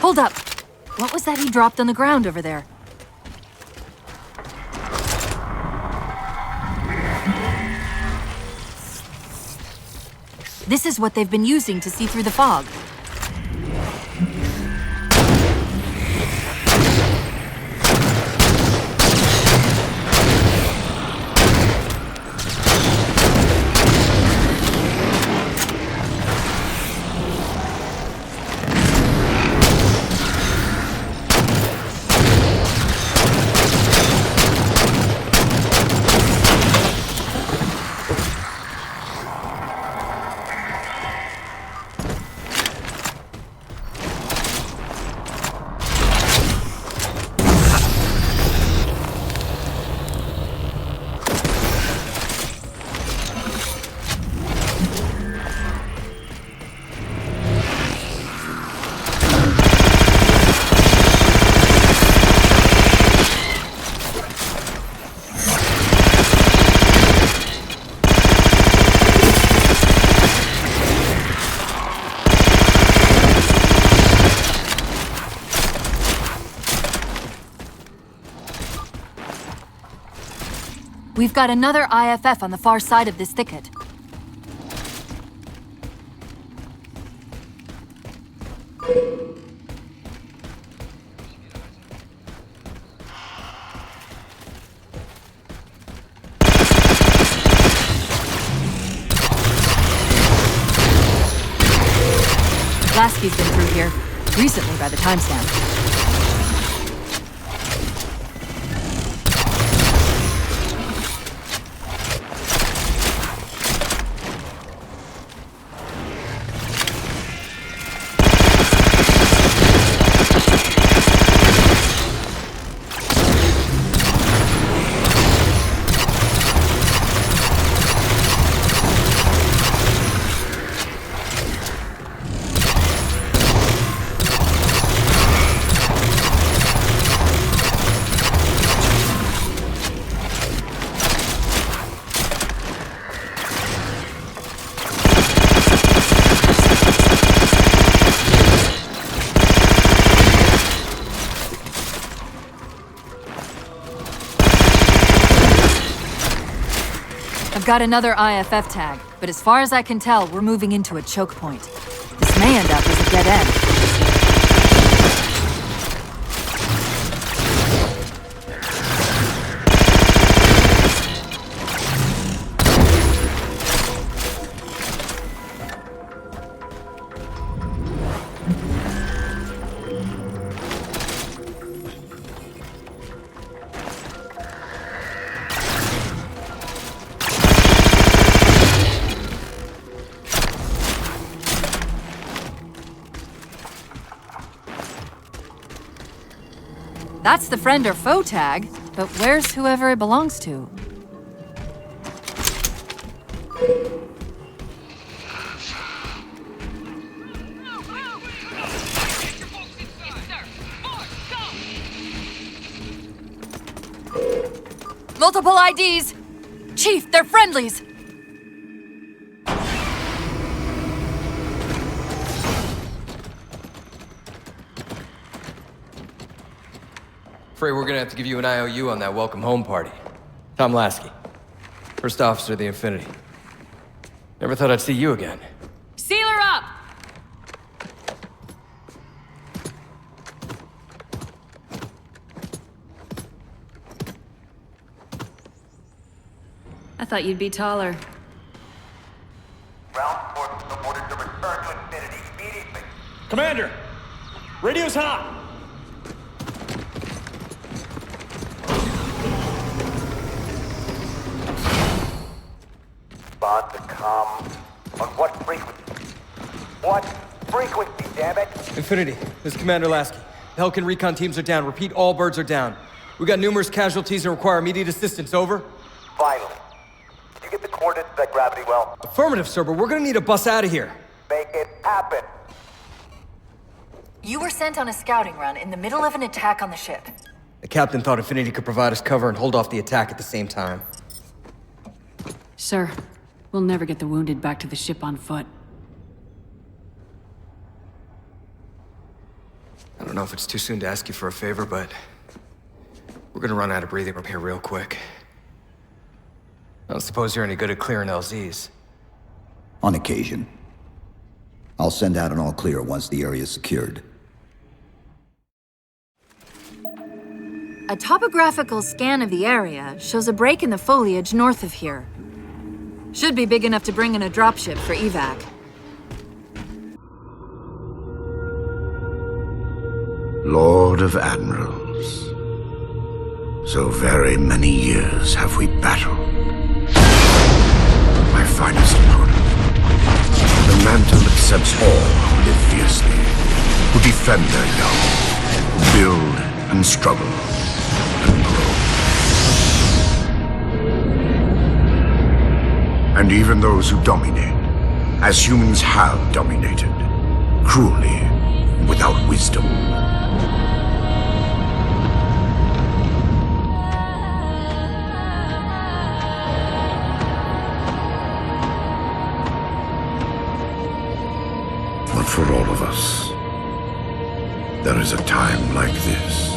Hold up! What was that he dropped on the ground over there? This is what they've been using to see through the fog. We've got another IFF on the far side of this thicket. Lasky's been through here, recently by the timestamp. I've got another IFF tag, but as far as I can tell, we're moving into a choke point. This may end up as a dead end. That's the friend or foe tag, but where's whoever it belongs to? Multiple IDs! Chief, they're friendlies! Afraid we're gonna have to give you an IOU on that welcome home party. Tom Lasky, First Officer of the Infinity. Never thought I'd see you again. Seal her up! I thought you'd be taller. Ground forces are ordered to return to Infinity immediately. Commander! Radio's hot! Respond to come. On what frequency? What frequency, damn it? Infinity, this is Commander Lasky. The Helkin recon teams are down. Repeat, all birds are down. We got numerous casualties and require immediate assistance, over. Finally. Did you get the coordinates of that gravity well? Affirmative, sir, but we're gonna need a bus out of here. Make it happen. You were sent on a scouting run in the middle of an attack on the ship. The captain thought Infinity could provide us cover and hold off the attack at the same time. Sir, we'll never get the wounded back to the ship on foot. I don't know if it's too soon to ask you for a favor, but we're gonna run out of breathing room here real quick. I don't suppose you're any good at clearing LZs. On occasion. I'll send out an all clear once the area is secured. A topographical scan of the area shows a break in the foliage north of here. Should be big enough to bring in a dropship for evac. Lord of Admirals. So very many years have we battled. My finest opponent. The mantle accepts all who live fiercely, who defend their young, who build and struggle and grow. And even those who dominate, as humans have dominated, cruelly, without wisdom. But for all of us, there is a time like this.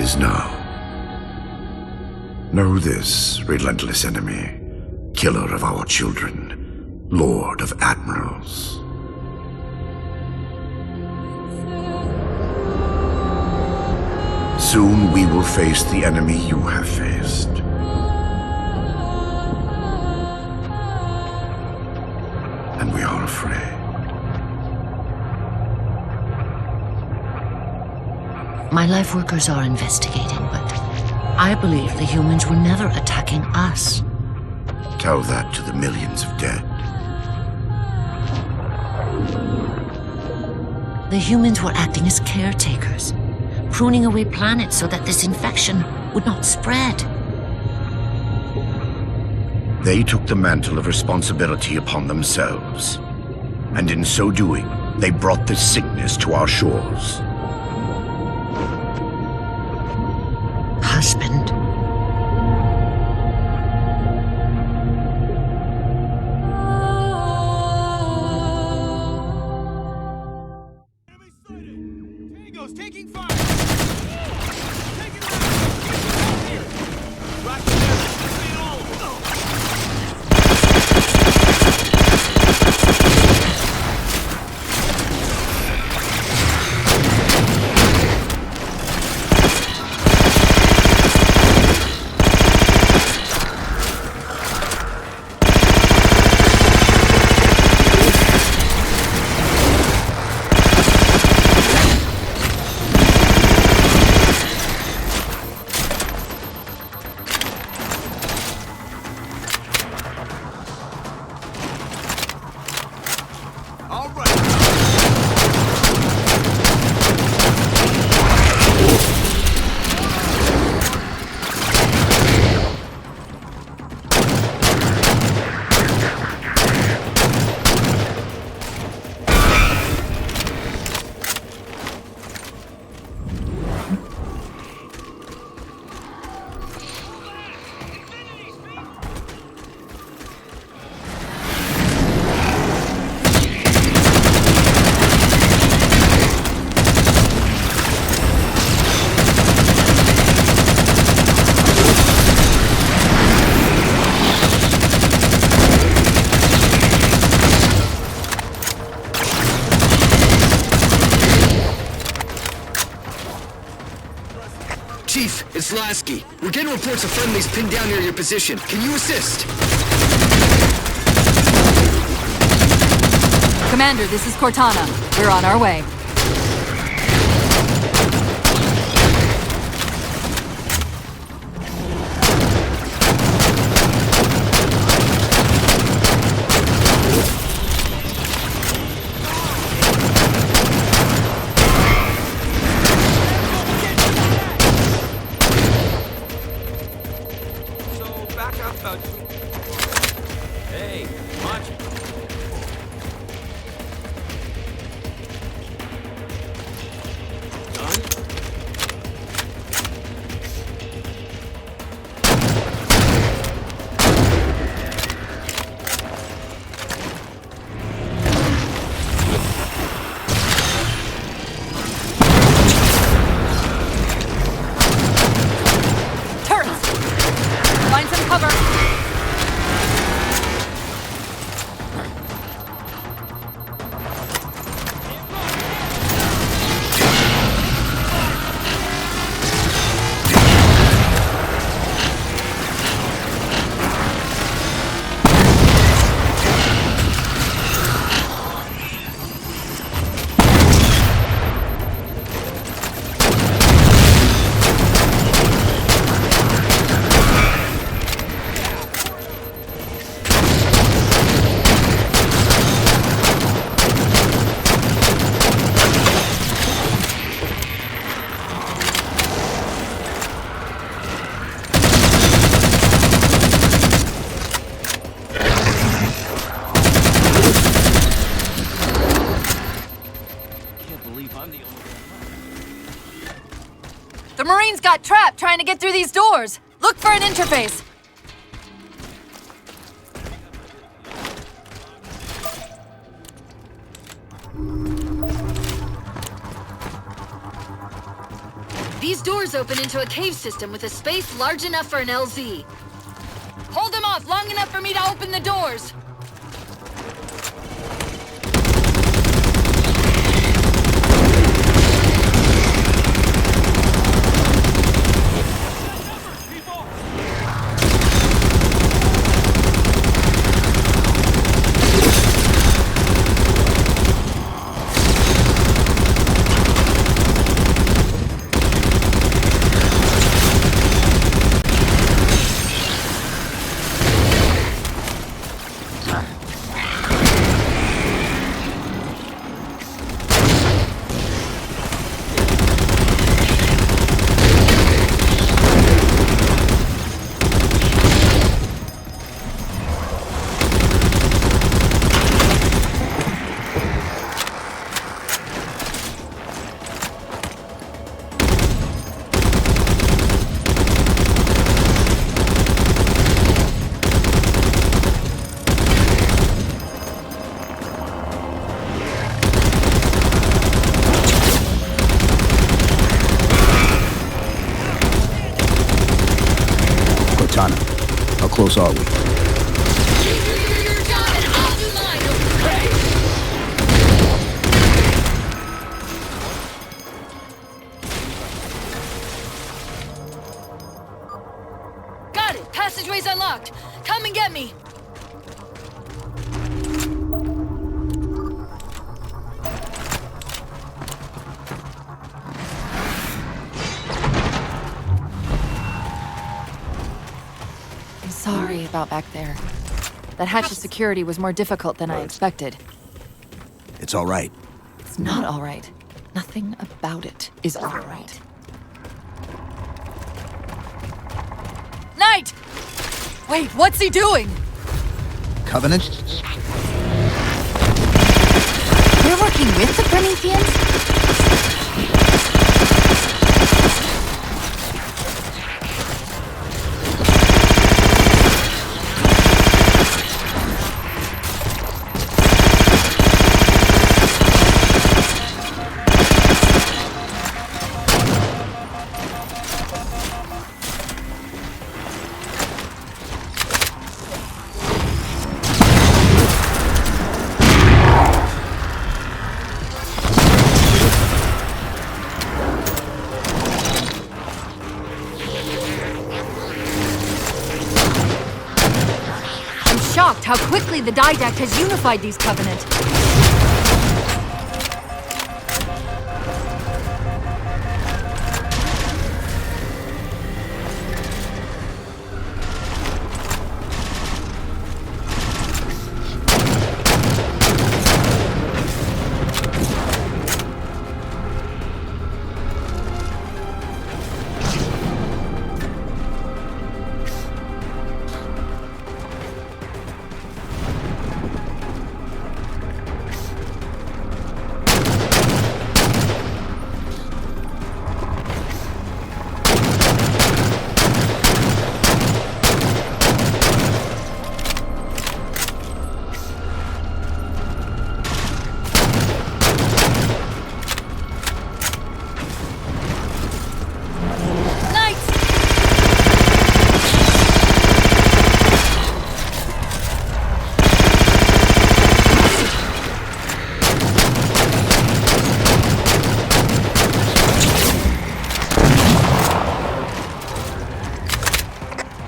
is now. Know this, relentless enemy, killer of our children, lord of admirals. Soon we will face the enemy you have faced. And we are afraid. My life workers are investigating, but I believe the humans were never attacking us. Tell that to the millions of dead. The humans were acting as caretakers, pruning away planets so that this infection would not spread. They took the mantle of responsibility upon themselves. And in so doing, they brought this sickness to our shores. Husband. Chief, it's Lasky. We're getting reports of friendlies pinned down near your position. Can you assist? Commander, this is Cortana. We're on our way. Hey, watch it. The Marines got trapped trying to get through these doors. Look for an interface. These These doors open into a cave system with a space large enough for an LZ. Hold them off long enough for me to open the doors! Cortana, how close are we? Got it! Passageway's unlocked! Come and get me! I'm sorry about back there. That hatch of security was more difficult than I expected. It's all right. It's not all right. Nothing about it is all right. Knight! Wait, what's he doing? Covenant? We're working with the Prometheans? Shocked how quickly the Didact has unified these Covenant.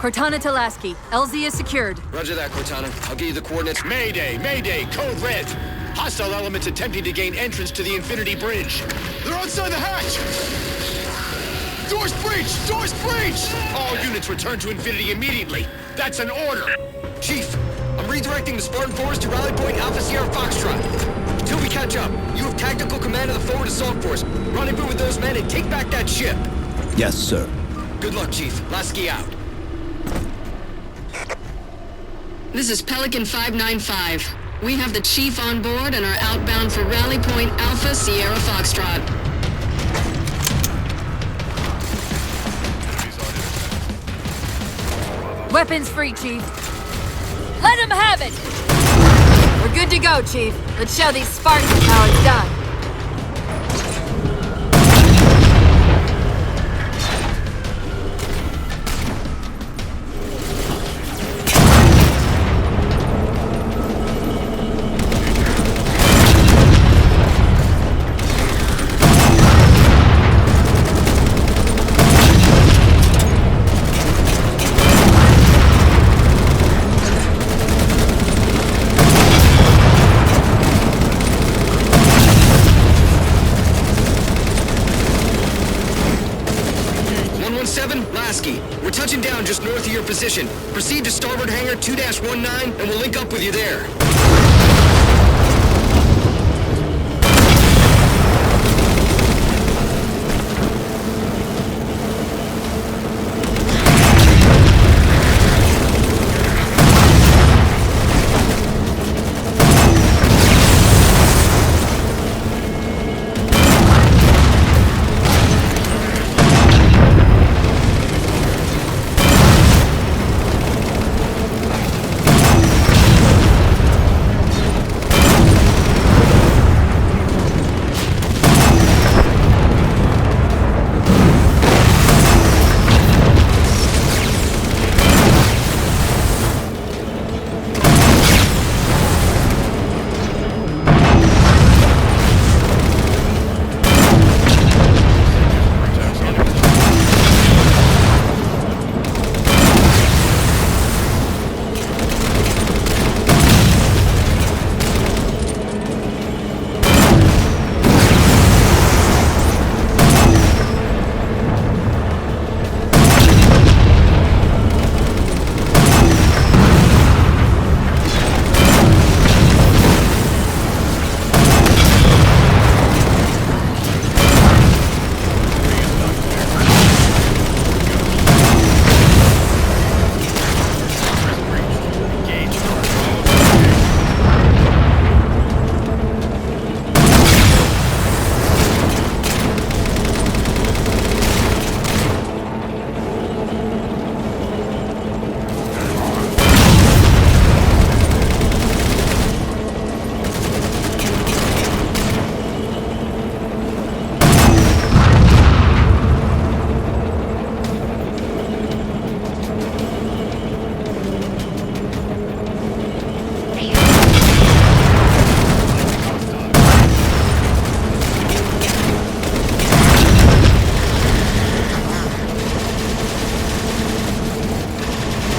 Cortana to Lasky. LZ is secured. Roger that, Cortana. I'll give you the coordinates. Mayday! Mayday! Code red! Hostile elements attempting to gain entrance to the Infinity Bridge. They're outside the hatch! Doors breached! Doors breached! All units return to Infinity immediately. That's an order. Chief, I'm redirecting the Spartan IV to Rally Point Alpha Sierra Foxtrot. Until we catch up, you have tactical command of the forward assault force. Rendezvous with those men and take back that ship. Yes, sir. Good luck, Chief. Lasky out. This is Pelican 595. We have the Chief on board and are outbound for Rally Point Alpha Sierra Foxtrot. Weapons free, Chief. Let him have it! We're good to go, Chief. Let's show these Spartans how it's done. 717, Lasky. We're touching down just north of your position. Proceed to starboard hangar 2-19, and we'll link up with you there.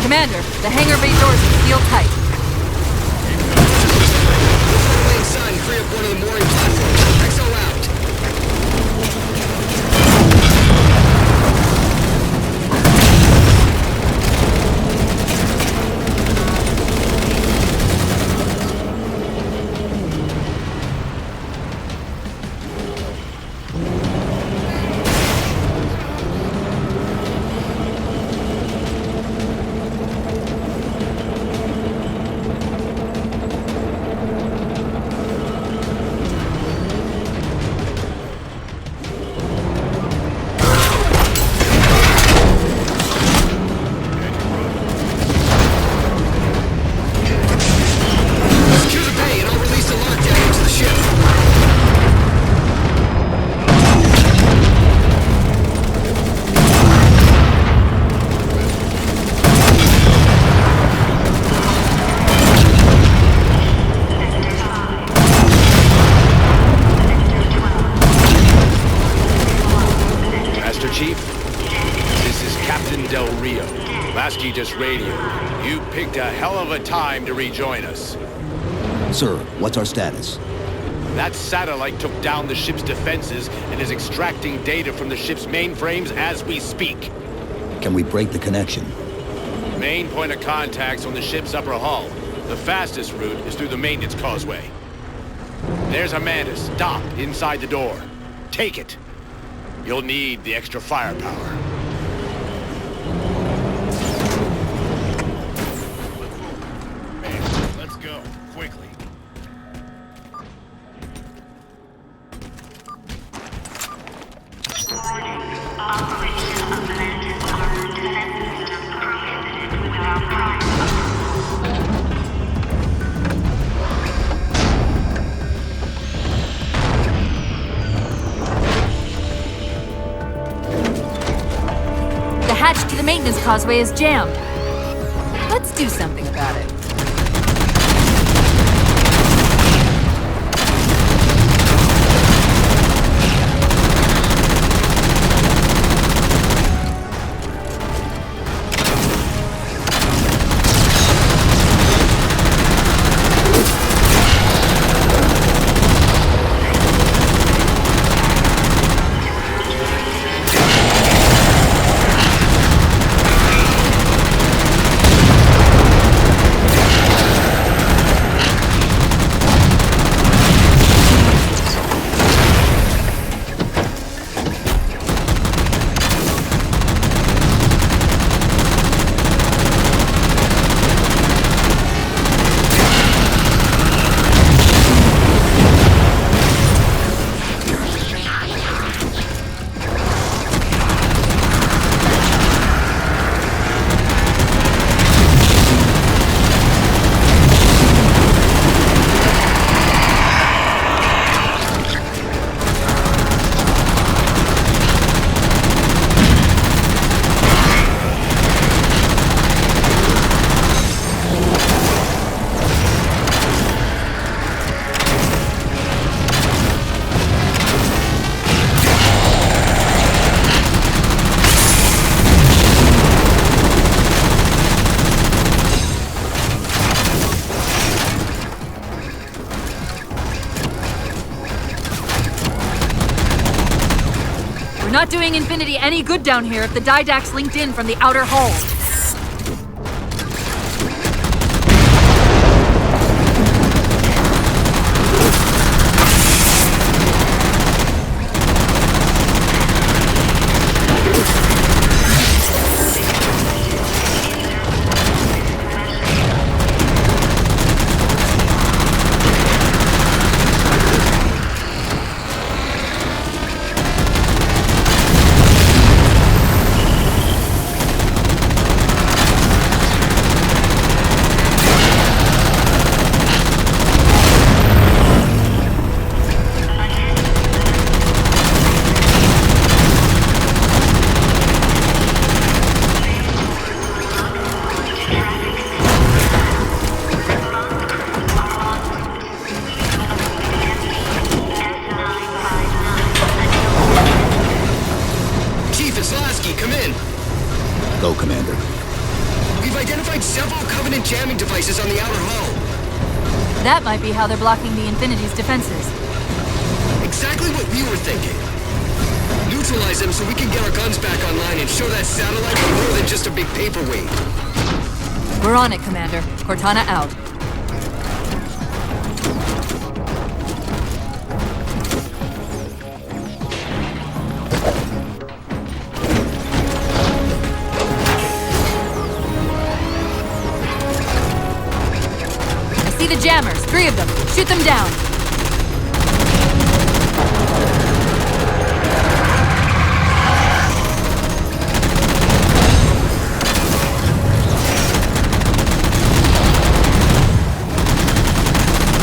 Commander, the hangar bay doors are sealed tight. Lane sign and free up one of the mooring platforms. XO out. Just radio. You picked a hell of a time to rejoin us. Sir, what's our status? That satellite took down the ship's defenses and is extracting data from the ship's mainframes as we speak. Can we break the connection? Main point of contact's on the ship's upper hull. The fastest route is through the maintenance causeway. There's a Mantis docked inside the door. Take it. You'll need the extra firepower. The maintenance causeway is jammed. Let's do something about it. not doing Infinity any good down here if the Didact's linked in from the outer hull. Go, Commander. We've identified several Covenant jamming devices on the outer hull. That might be how they're blocking the Infinity's defenses. Exactly what we were thinking. Neutralize them so we can get our guns back online and show that satellite we're more than just a big paperweight. We're on it, Commander. Cortana out. The jammers, 3 of them. Shoot them down.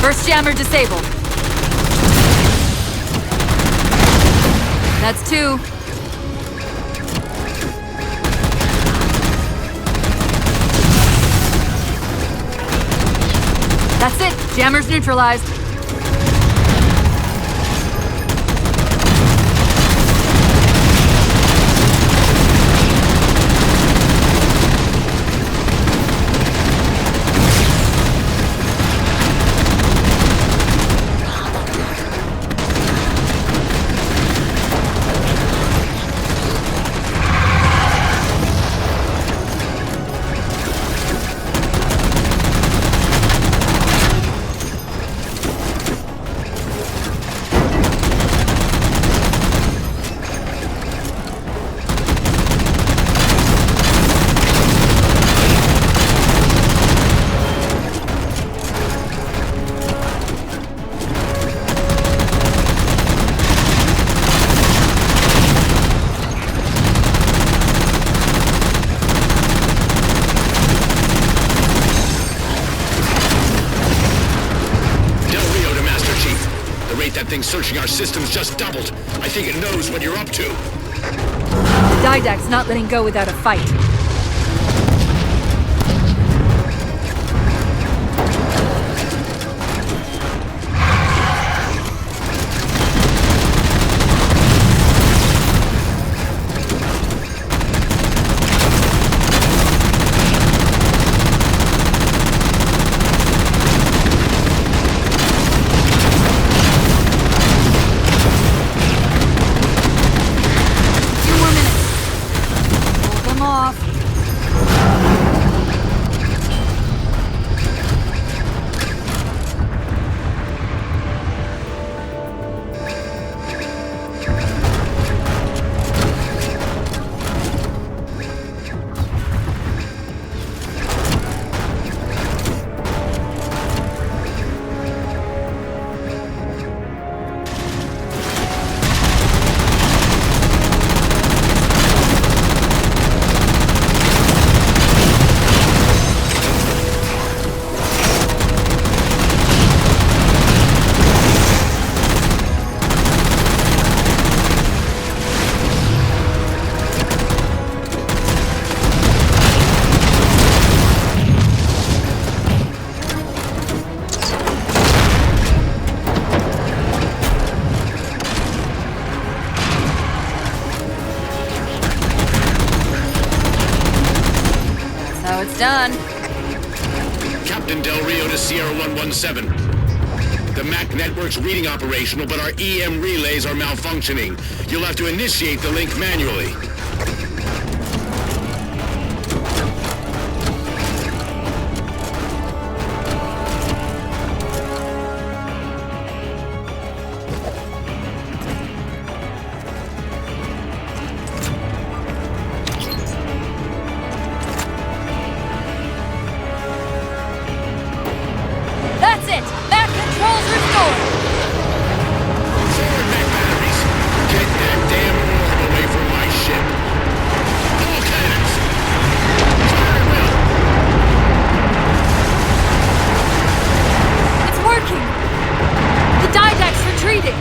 First jammer disabled. That's 2. That's it! Jammer's neutralized. Searching our systems just doubled. I think it knows what you're up to. The Didact's not letting go without a fight. It's done. Captain Del Rio to Sierra 117. The MAC network's reading operational, but our EM relays are malfunctioning. You'll have to initiate the link manually. That's it! Mac controls restored! Forward, Mac batteries! Get that damn orb away from my ship! All cannons! Fire at will! It's working! The Didact's retreating!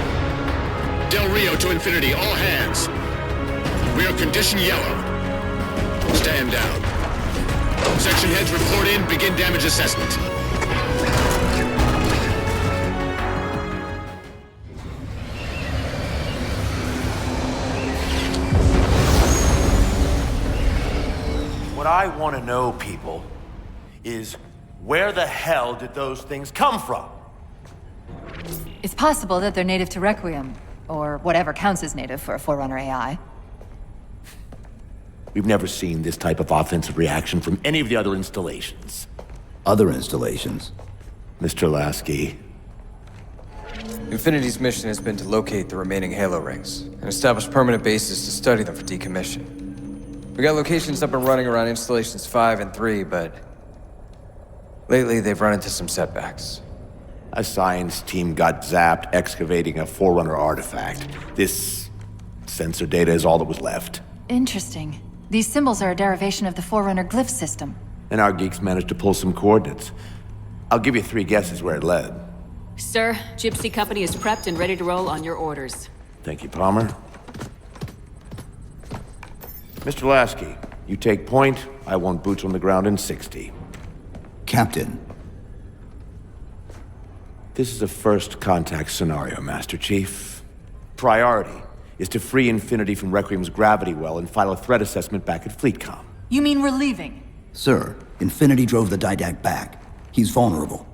Del Rio to Infinity, all hands! We are condition yellow. Stand down. Section heads report in, begin damage assessment. What I want to know, people, is where the hell did those things come from? It's possible that they're native to Requiem, or whatever counts as native for a Forerunner AI. We've never seen this type of offensive reaction from any of the other installations. Other installations? Mr. Lasky. Infinity's mission has been to locate the remaining Halo rings, and establish permanent bases to study them for decommission. We got locations up and running around installations 5 and 3, but lately they've run into some setbacks. A science team got zapped excavating a Forerunner artifact. This sensor data is all that was left. Interesting. These symbols are a derivation of the Forerunner glyph system. And our geeks managed to pull some coordinates. I'll give you 3 guesses where it led. Sir, Gypsy Company is prepped and ready to roll on your orders. Thank you, Palmer. Mr. Lasky, you take point. I want boots on the ground in 60. Captain. This is a first contact scenario, Master Chief. Priority is to free Infinity from Requiem's gravity well and file a threat assessment back at FleetCom. You mean we're leaving? Sir, Infinity drove the Didact back. He's vulnerable.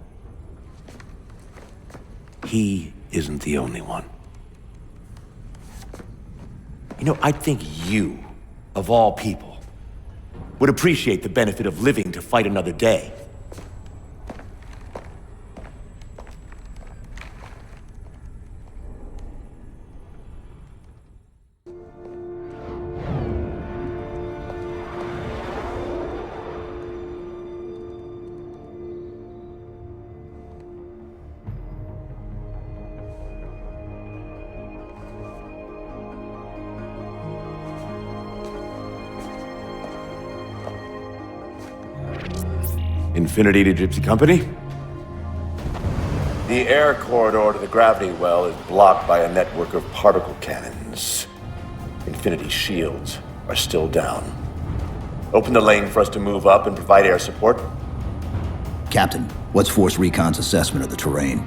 He isn't the only one. You know, I think you, of all people, would appreciate the benefit of living to fight another day. Infinity to Gypsy Company? The air corridor to the gravity well is blocked by a network of particle cannons. Infinity's shields are still down. Open the lane for us to move up and provide air support. Captain, what's Force Recon's assessment of the terrain?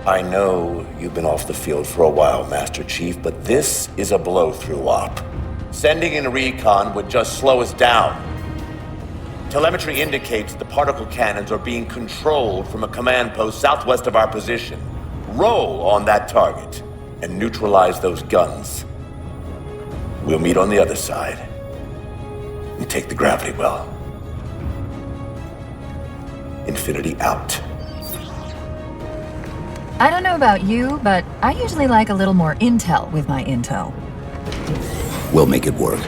I know you've been off the field for a while, Master Chief, but this is a blow-through op. Sending in recon would just slow us down. Telemetry indicates the particle cannons are being controlled from a command post southwest of our position. Roll on that target and neutralize those guns. We'll meet on the other side and take the gravity well. Infinity out. I don't know about you, but I usually like a little more intel with my intel. We'll make it work.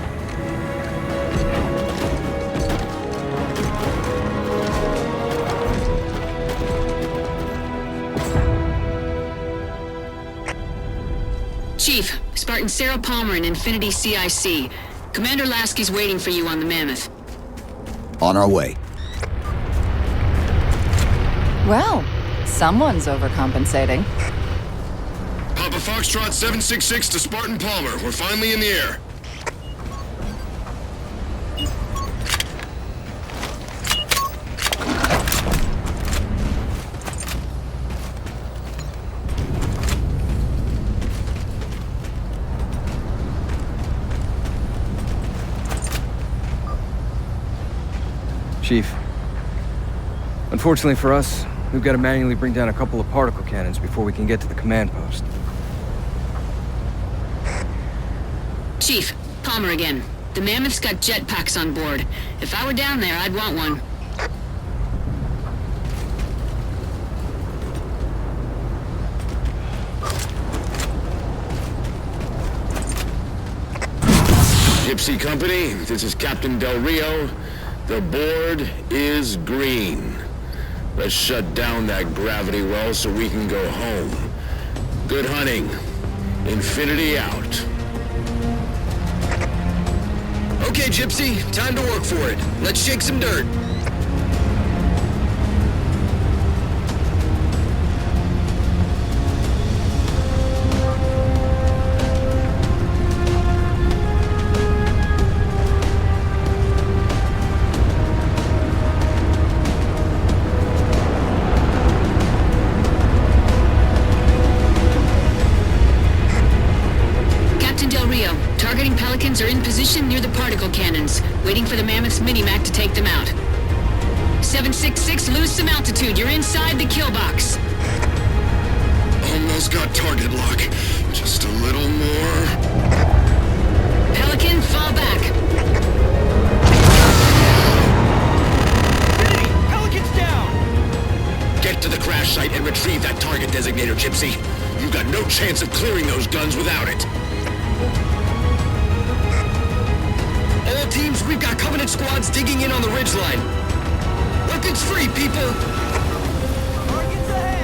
Chief, Spartan Sarah Palmer in Infinity CIC. Commander Lasky's waiting for you on the Mammoth. On our way. Well, someone's overcompensating. Papa Foxtrot 766 to Spartan Palmer. We're finally in the air. Chief, unfortunately for us, We've got to manually bring down a couple of particle cannons before we can get to the command post. Chief, Palmer again. The Mammoth's got jetpacks on board. If I were down there, I'd want one. Gypsy Company, this is Captain Del Rio. The board is green. Let's shut down that gravity well so we can go home. Good hunting. Infinity out. Okay, Gypsy, time to work for it. Let's shake some dirt. Are in position near the particle cannons, waiting for the Mammoth's mini-mac to take them out. 766, lose some altitude. You're inside the kill box. Almost got target lock. Just a little more. Pelican, fall back. Hey, Pelican's down! Get to the crash site and retrieve that target designator, Gypsy. You've got no chance of clearing those guns without it. All teams, we've got Covenant squads digging in on the ridgeline. Weapons free, people! Targets ahead!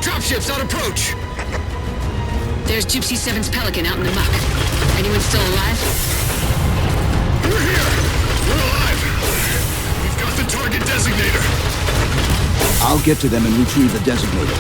Dropships on approach! There's Gypsy 7's Pelican out in the muck. Anyone still alive? We're here! We're alive! We've got the target designator! I'll get to them and retrieve the designator.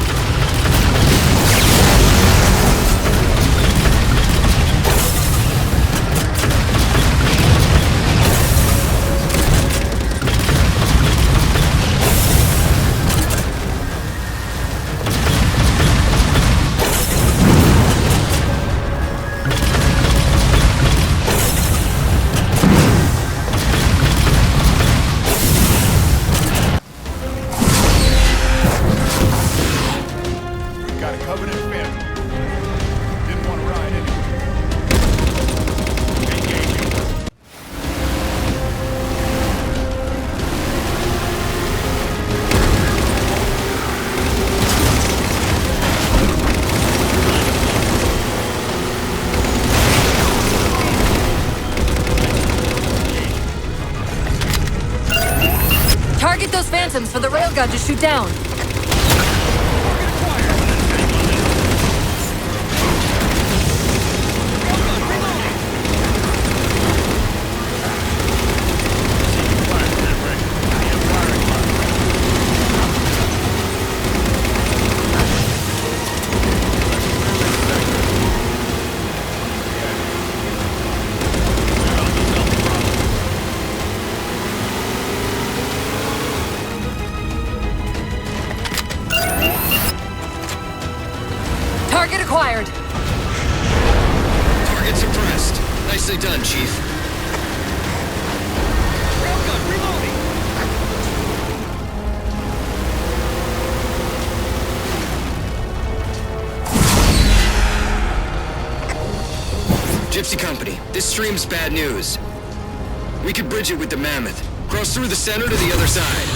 Target those phantoms for the railgun to shoot down. Target acquired. Target suppressed. Nicely done, Chief. Railgun reloading! Gypsy Company, this stream's bad news. We could bridge it with the Mammoth. Cross through the center to the other side.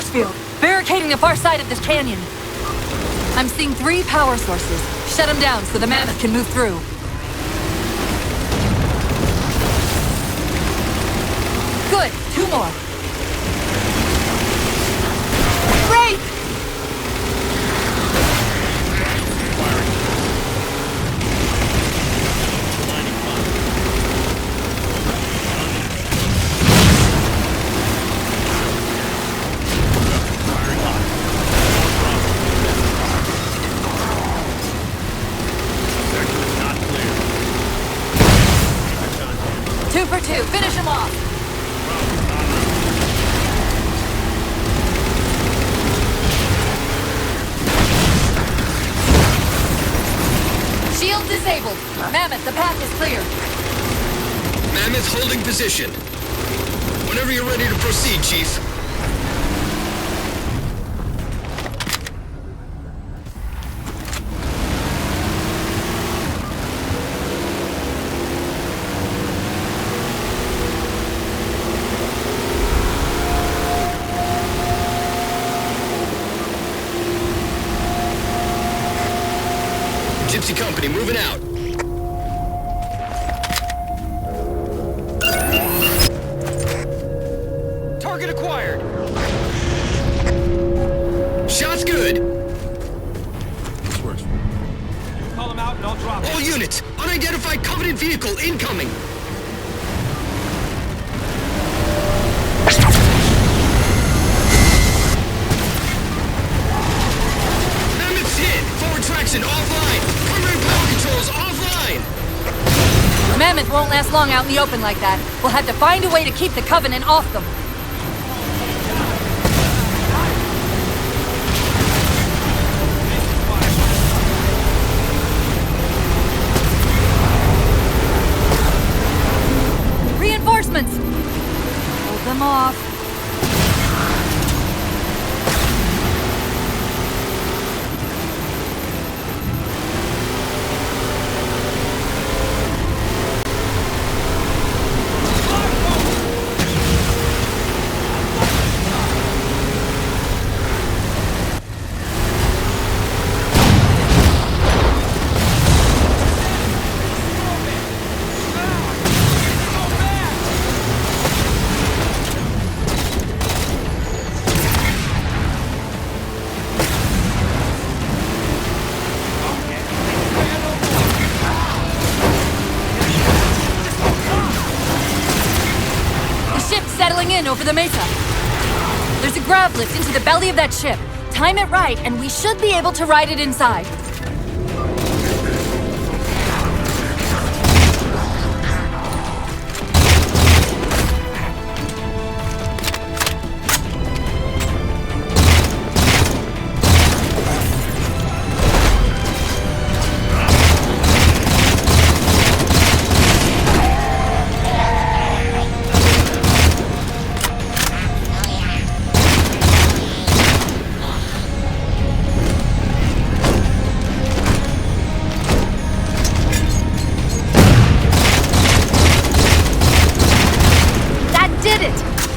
force field, barricading the far side of this canyon. I'm seeing 3 power sources. Shut them down so the mammoth can move through. Good, 2 more. Great! Finish him off! Shield disabled. Mammoth, the path is clear. Mammoth holding position. Whenever you're ready to proceed, Chief. Gypsy Company, moving out. Target acquired. Shot's good. This works. Call them out and I'll drop it. All units, unidentified Covenant vehicle incoming. Mammoth's hit. Forward traction offline. Power controls offline! The mammoth won't last long out in the open like that. We'll have to find a way to keep the Covenant off them. Reinforcements! Hold them off. In over the mesa. There's a grav lift into the belly of that ship. Time it right, and we should be able to ride it inside.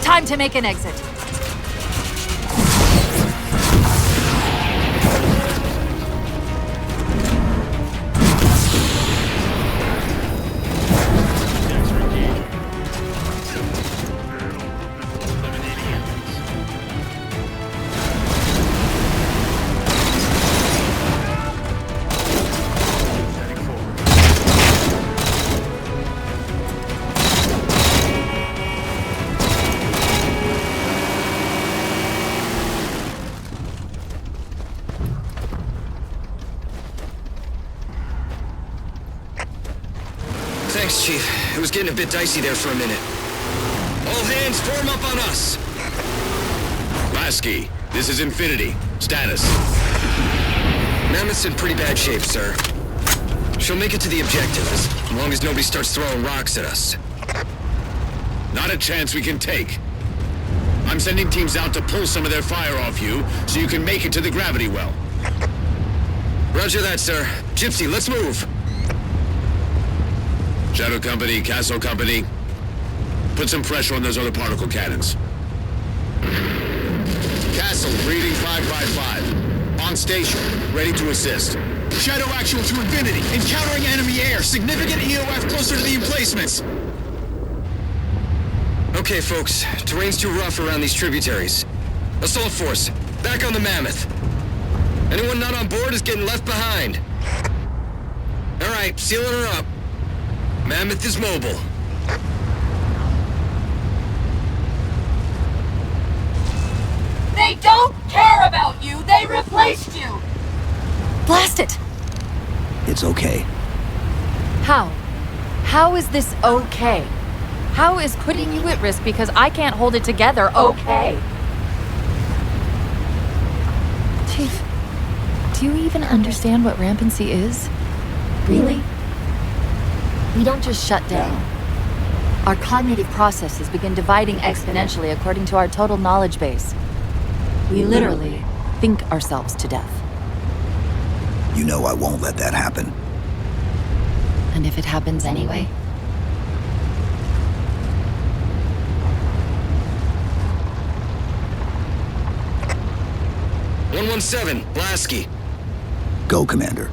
Time to make an exit. Thanks, Chief. It was getting a bit dicey there for a minute. All hands form up on us! Lasky, this is Infinity. Status. Mammoth's in pretty bad shape, sir. She'll make it to the objective, as long as nobody starts throwing rocks at us. Not a chance we can take. I'm sending teams out to pull some of their fire off you, so you can make it to the gravity well. Roger that, sir. Gypsy, let's move! Shadow Company, Castle Company, put some pressure on those other particle cannons. Castle, reading 555. On station, ready to assist. Shadow actual to Infinity. Encountering enemy air. Significant EOF closer to the emplacements. Okay, folks. Terrain's too rough around these tributaries. Assault force, back on the Mammoth. Anyone not on board is getting left behind. All right, sealing her up. Mammoth is mobile. They don't care about you! They replaced you! Blast it! It's okay. How? How is this okay? How is putting you at risk because I can't hold it together okay? Chief, do you even understand what rampancy is? Really? We don't just shut down. Our cognitive processes begin dividing exponentially according to our total knowledge base. We literally think ourselves to death. You know I won't let that happen. And if it happens anyway? "117, Lasky. Go, Commander.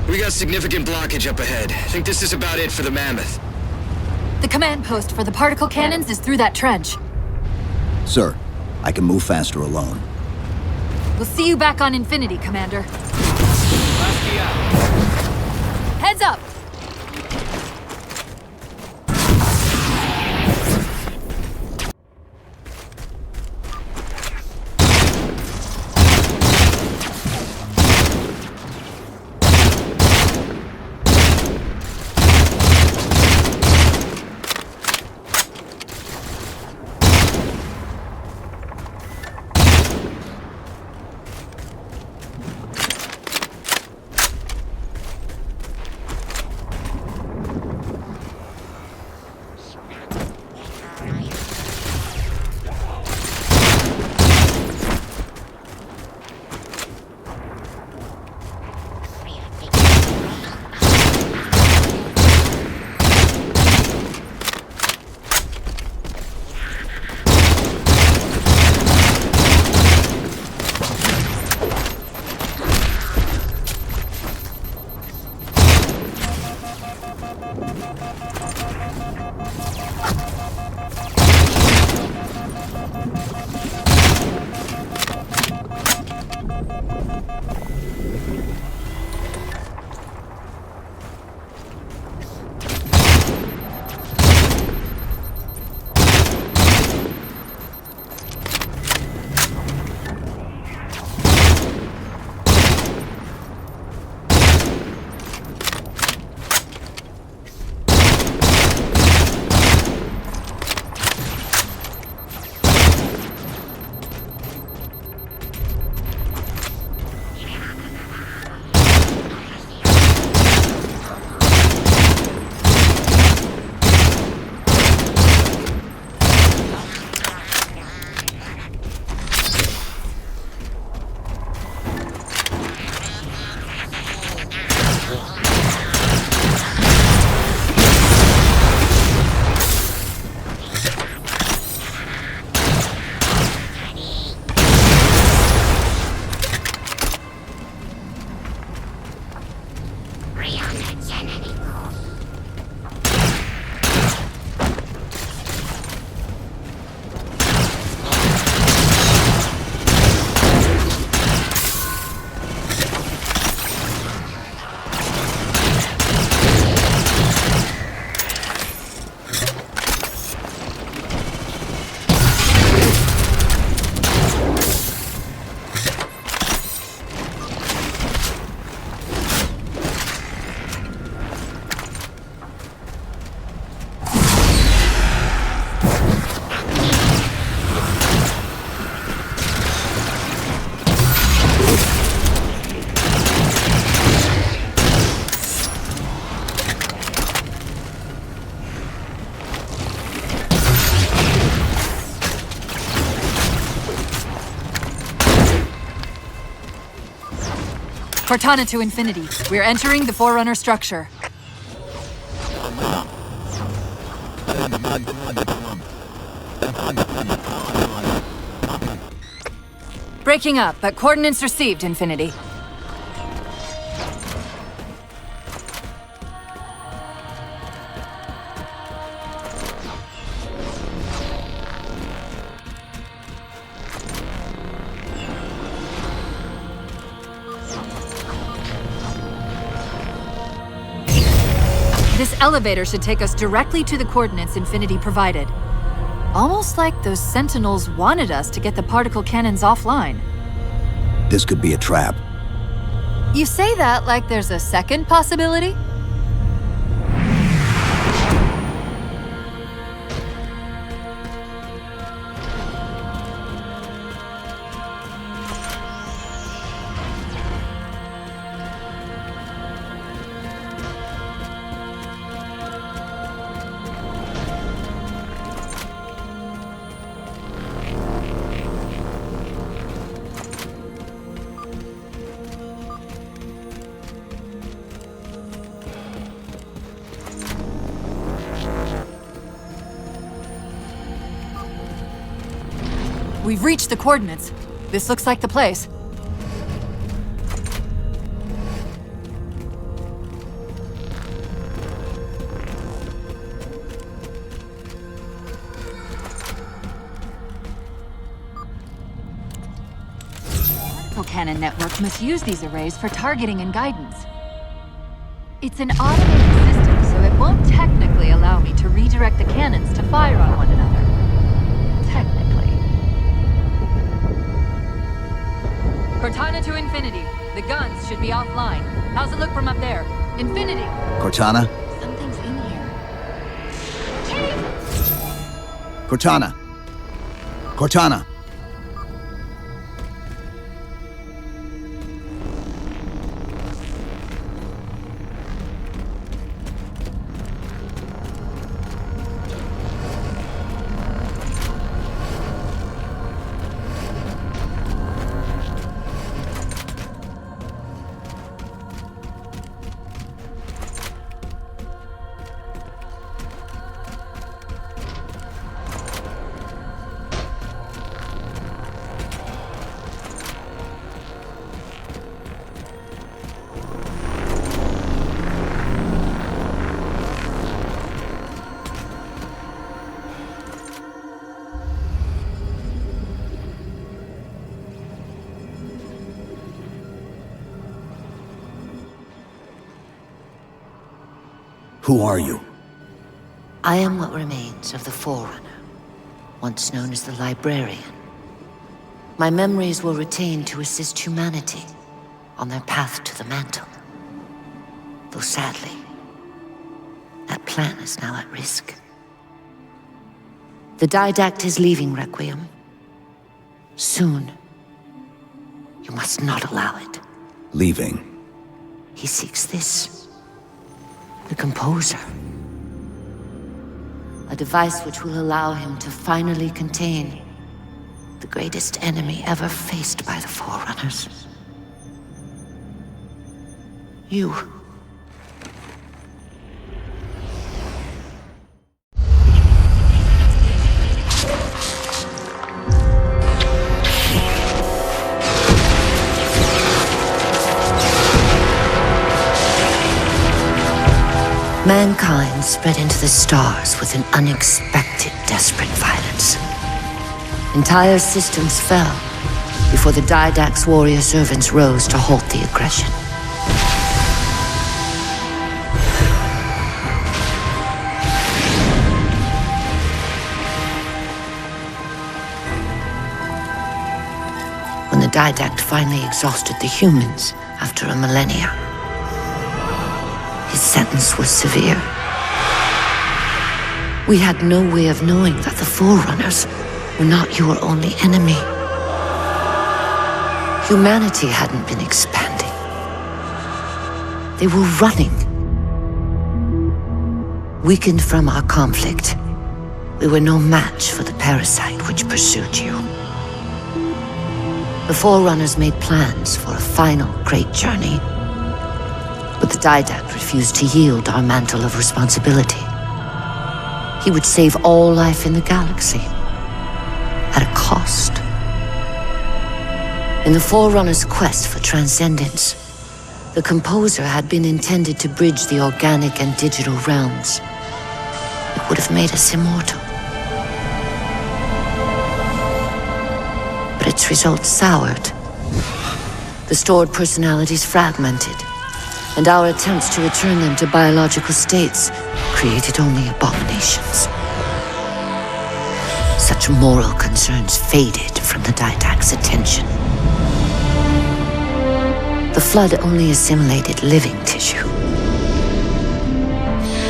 We got significant blockage up ahead. Think this is about it for the Mammoth. The command post for the particle cannons is through that trench. Sir, I can move faster alone. We'll see you back on Infinity, Commander. Heads up! Cortana to Infinity. We're entering the Forerunner structure. breaking up, but coordinates received, Infinity. This elevator should take us directly to the coordinates Infinity provided. Almost like those Sentinels wanted us to get the particle cannons offline. This could be a trap. You say that like there's a second possibility? We've reached the coordinates. This looks like the place. Particle cannon network must use these arrays for targeting and guidance. It's an automated system, so it won't technically allow me to redirect the cannons to fire on one another. Cortana to Infinity. The guns should be offline. How's it look from up there? Infinity! Cortana? Something's in here. Cortana! Cortana! Who are you? I am what remains of the Forerunner, once known as the Librarian. My memories were retained to assist humanity on their path to the mantle. Though sadly, that plan is now at risk. The Didact is leaving Requiem. Soon. You must not allow it. Leaving? He seeks this. The Composer. A device which will allow him to finally contain the greatest enemy ever faced by the Forerunners. You. Mankind spread into the stars with an unexpected, desperate violence. Entire systems fell before the Didact's warrior servants rose to halt the aggression. When the Didact finally exhausted the humans after a millennia, his sentence was severe. We had no way of knowing that the Forerunners were not your only enemy. Humanity hadn't been expanding. They were running. Weakened from our conflict, we were no match for the parasite which pursued you. The Forerunners made plans for a final great journey, but the Didact refused to yield our mantle of responsibility. He would save all life in the galaxy, at a cost. In the Forerunners' quest for transcendence, the Composer had been intended to bridge the organic and digital realms. It would have made us immortal. But its results soured. The stored personalities fragmented, and our attempts to return them to biological states created only abominations. Such moral concerns faded from the Didact's attention. The Flood only assimilated living tissue.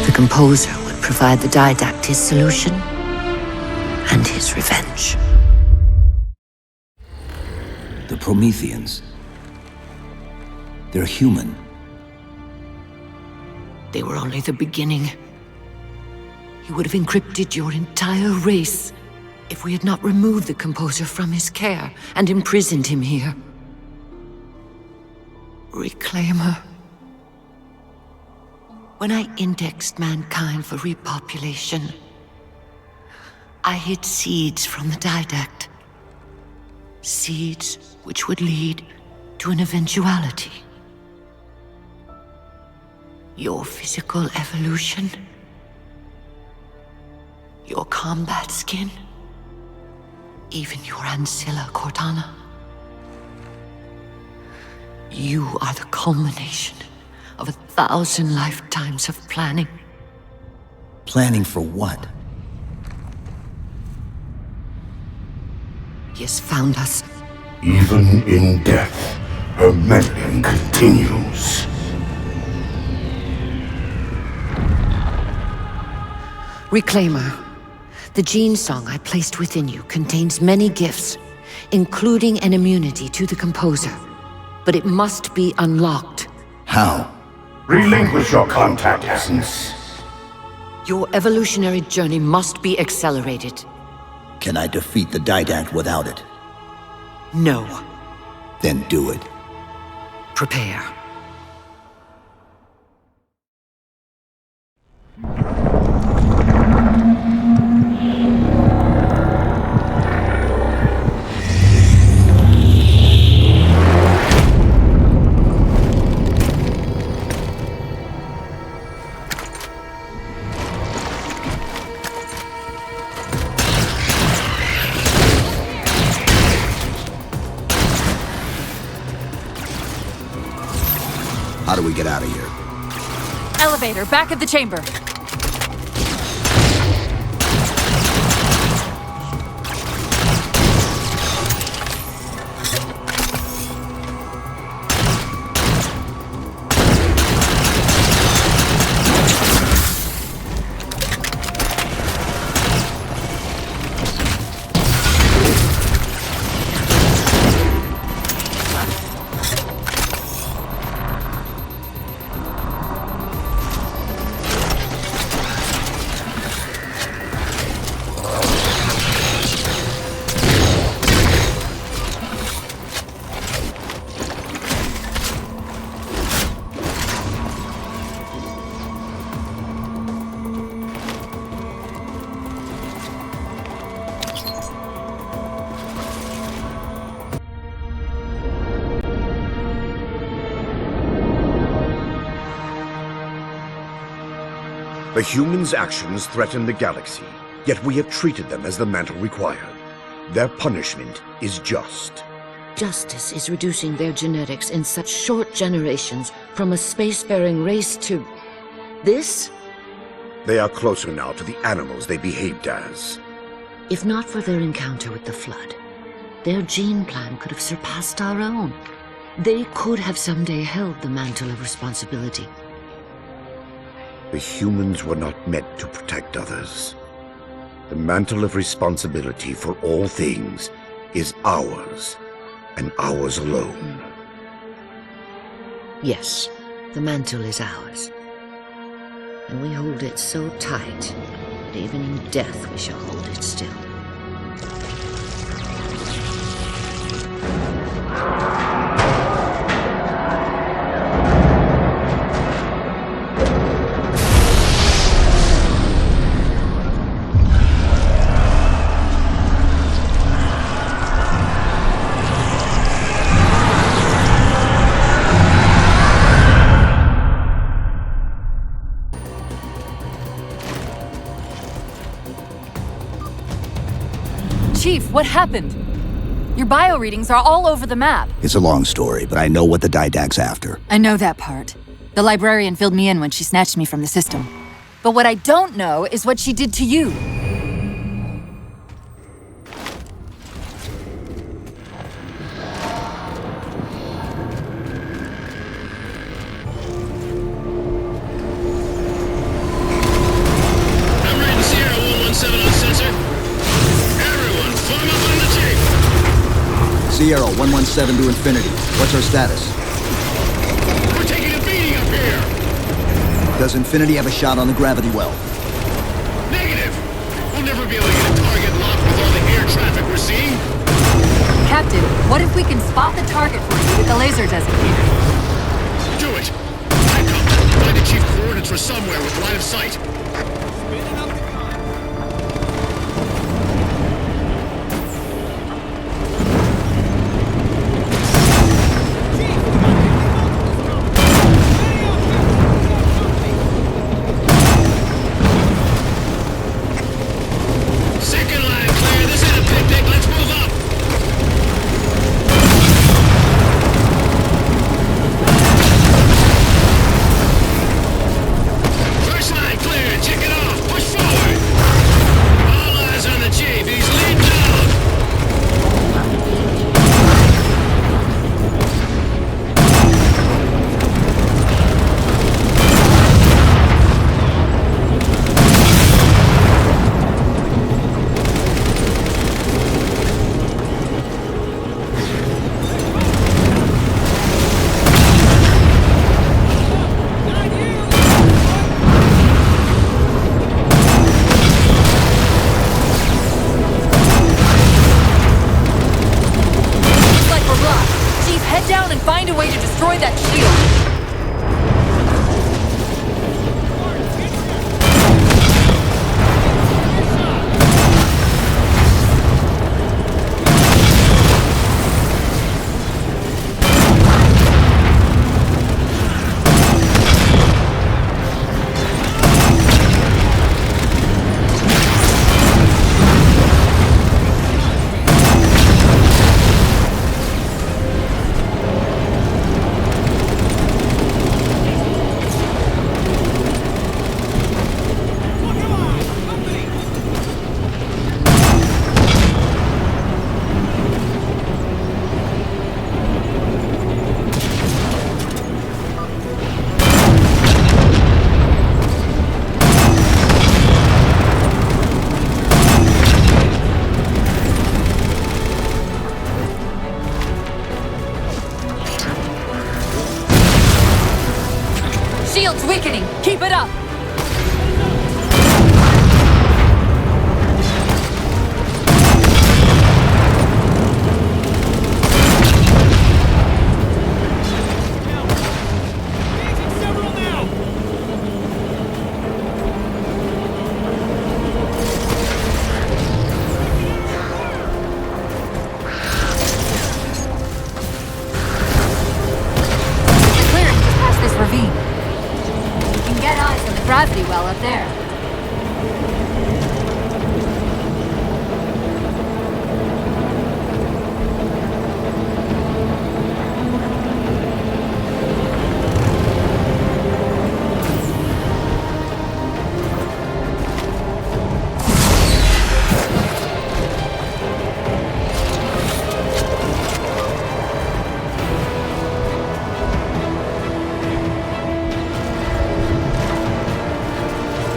The Composer would provide the Didact his solution and his revenge. The Prometheans. They're human. They were only the beginning. He would have encrypted your entire race if we had not removed the Composer from his care and imprisoned him here. Reclaimer. When I indexed mankind for repopulation, I hid seeds from the Didact. Seeds which would lead to an eventuality. Your physical evolution, your combat skin, even your ancilla, Cortana. You are the culmination of 1,000 lifetimes of planning. Planning for what? He has found us. Even in death, her meddling continues. Reclaimer. The gene song I placed within you contains many gifts, including an immunity to the Composer. But it must be unlocked. How? Relinquish your contact essence. Your evolutionary journey must be accelerated. Can I defeat the Didact without it? No. Then do it. Prepare. How do we get out of here? Elevator, back at the chamber. The humans' actions threaten the galaxy, yet we have treated them as the mantle required. Their punishment is just. Justice is reducing their genetics in such short generations from a spacefaring race to... this? They are closer now to the animals they behaved as. If not for their encounter with the Flood, their gene plan could have surpassed our own. They could have someday held the mantle of responsibility. The humans were not meant to protect others. The mantle of responsibility for all things is ours, and ours alone. Yes, the mantle is ours. And we hold it so tight that even in death we shall hold it still. Chief, what happened? Your bio readings are all over the map. It's a long story, but I know what the Didact's after. I know that part. The librarian filled me in when she snatched me from the system. But what I don't know is what she did to you. I'm reading Sierra 117 on sensor. Everyone, form up on the Chief! Sierra 117 to Infinity. What's our status? We're taking a beating up here! Does Infinity have a shot on the gravity well? Negative! We'll never be able to get a target locked with all the air traffic we're seeing. Captain, what if we can spot the target for you with the laser designator? Do it! Back up! Find the Chief coordinates for somewhere with line of sight. Second line clear. This ain't a picnic. Let's move up. First line clear. Check it off. Push forward. All eyes on the Chief. He's leading down. Looks like we're blocked. Chief, head down and find a way to destroy that shield. Shield's weakening. Keep it up. The clearing just past this ravine. You can get eyes on the gravity well up there.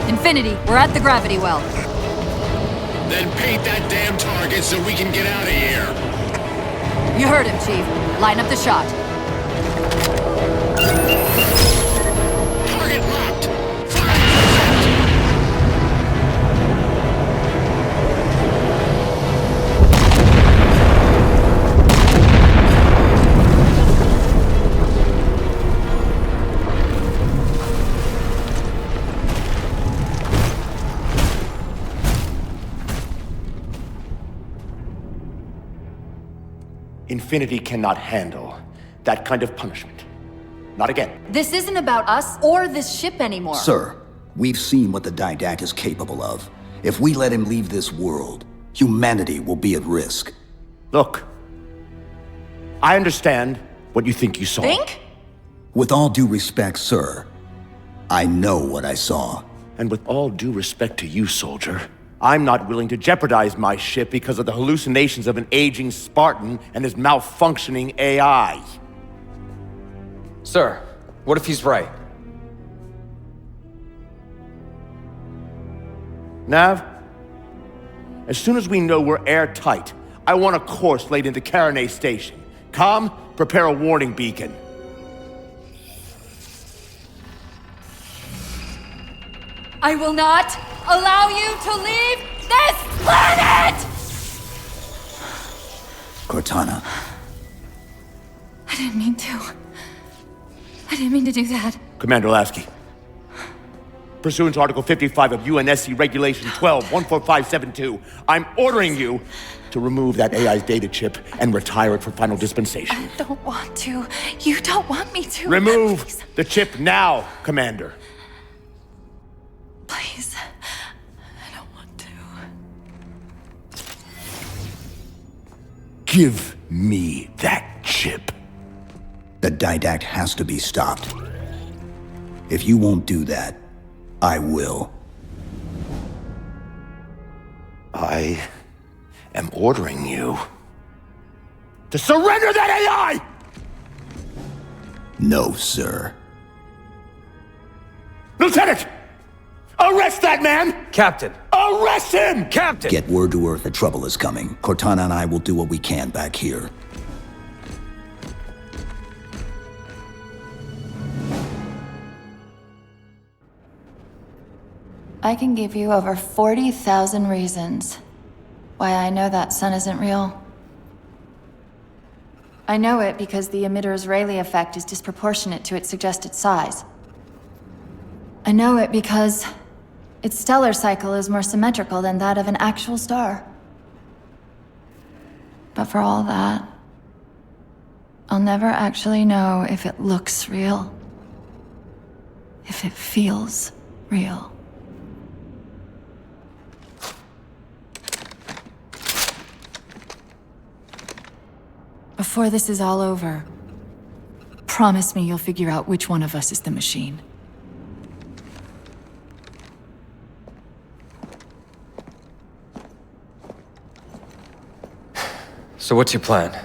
Infinity, we're at the gravity well. Then paint that damn target so we can get out of here. You heard him, Chief. Line up the shot. Target locked. Infinity cannot handle that kind of punishment. Not again. This isn't about us or this ship anymore. Sir, we've seen what the Didact is capable of. If we let him leave this world, Humanity will be at risk. Look, I understand what you think you saw. Think? With all due respect, sir, I know what I saw. And with all due respect to you, soldier, I'm not willing to jeopardize my ship because of the hallucinations of an aging Spartan and his malfunctioning AI. Sir, what if he's right? Nav, as soon as we know we're airtight, I want a course laid into Caranay Station. Com, prepare a warning beacon. I will not allow you to leave this planet! Cortana. I didn't mean to. I didn't mean to do that. Commander Lasky, pursuant to Article 55 of UNSC Regulation 12-14572, I'm ordering you to remove that AI's data chip and retire it for final dispensation. I don't want to. You don't want me to. Remove Please. the chip now, Commander. Please. I don't want to. Give me that chip. The didact has to be stopped. If you won't do that, I will. I am ordering you to surrender that AI! No, sir. Lieutenant! Arrest that man! Captain! Arrest him! Captain! Get word to Earth that trouble is coming. Cortana and I will do what we can back here. I can give you over 40,000 reasons why I know that sun isn't real. I know it because the emitter's Rayleigh effect is disproportionate to its suggested size. I know it because its stellar cycle is more symmetrical than that of an actual star. But for all that, I'll never actually know if it looks real, if it feels real. Before this is all over, promise me you'll figure out which one of us is the machine. So what's your plan?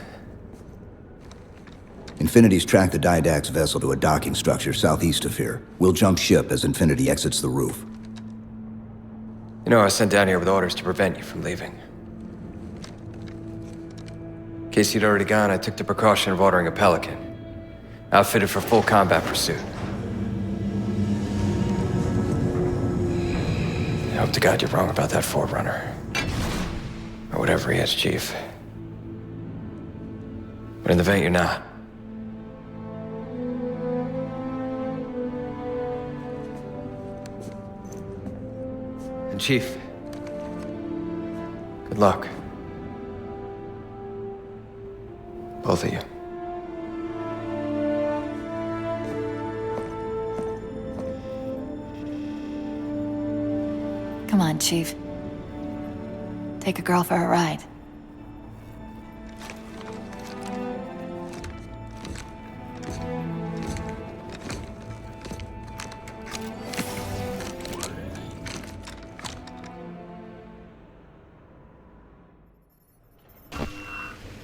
Infinity's tracked the Didact's vessel to a docking structure southeast of here. We'll jump ship as Infinity exits the roof. You know, I was sent down here with orders to prevent you from leaving. In case you'd already gone, I took the precaution of ordering a Pelican, outfitted for full combat pursuit. I hope to God you're wrong about that Forerunner. Or whatever he is, Chief. But in the event you're not. And Chief, good luck. Both of you. Come on, Chief. Take a girl for a ride.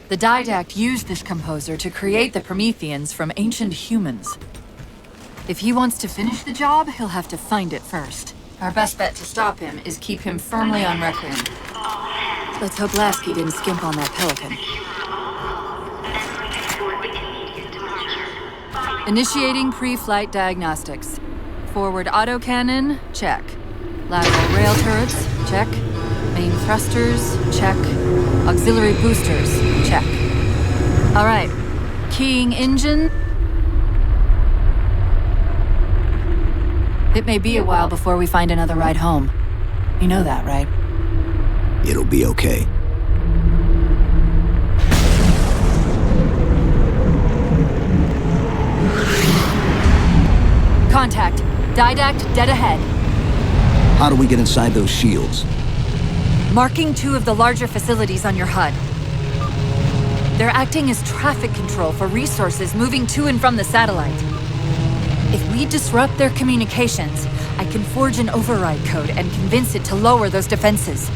The Didact used this composer to create the Prometheans from ancient humans. If he wants to finish the job, he'll have to find it first. Our best bet to stop him is keep him firmly on Reclaimer. Let's hope Lasky didn't skimp on that Pelican. Initiating pre-flight diagnostics. Forward autocannon, check. Lateral rail turrets, check. Main thrusters, check. Auxiliary boosters, check. All right, keying engine. It may be a while before we find another ride home. You know that, right? It'll be okay. Contact. Didact dead ahead. How do we get inside those shields? marking 2 of the larger facilities on your HUD. They're acting as traffic control for resources moving to and from the satellite. If we disrupt their communications, I can forge an override code and convince it to lower those defenses.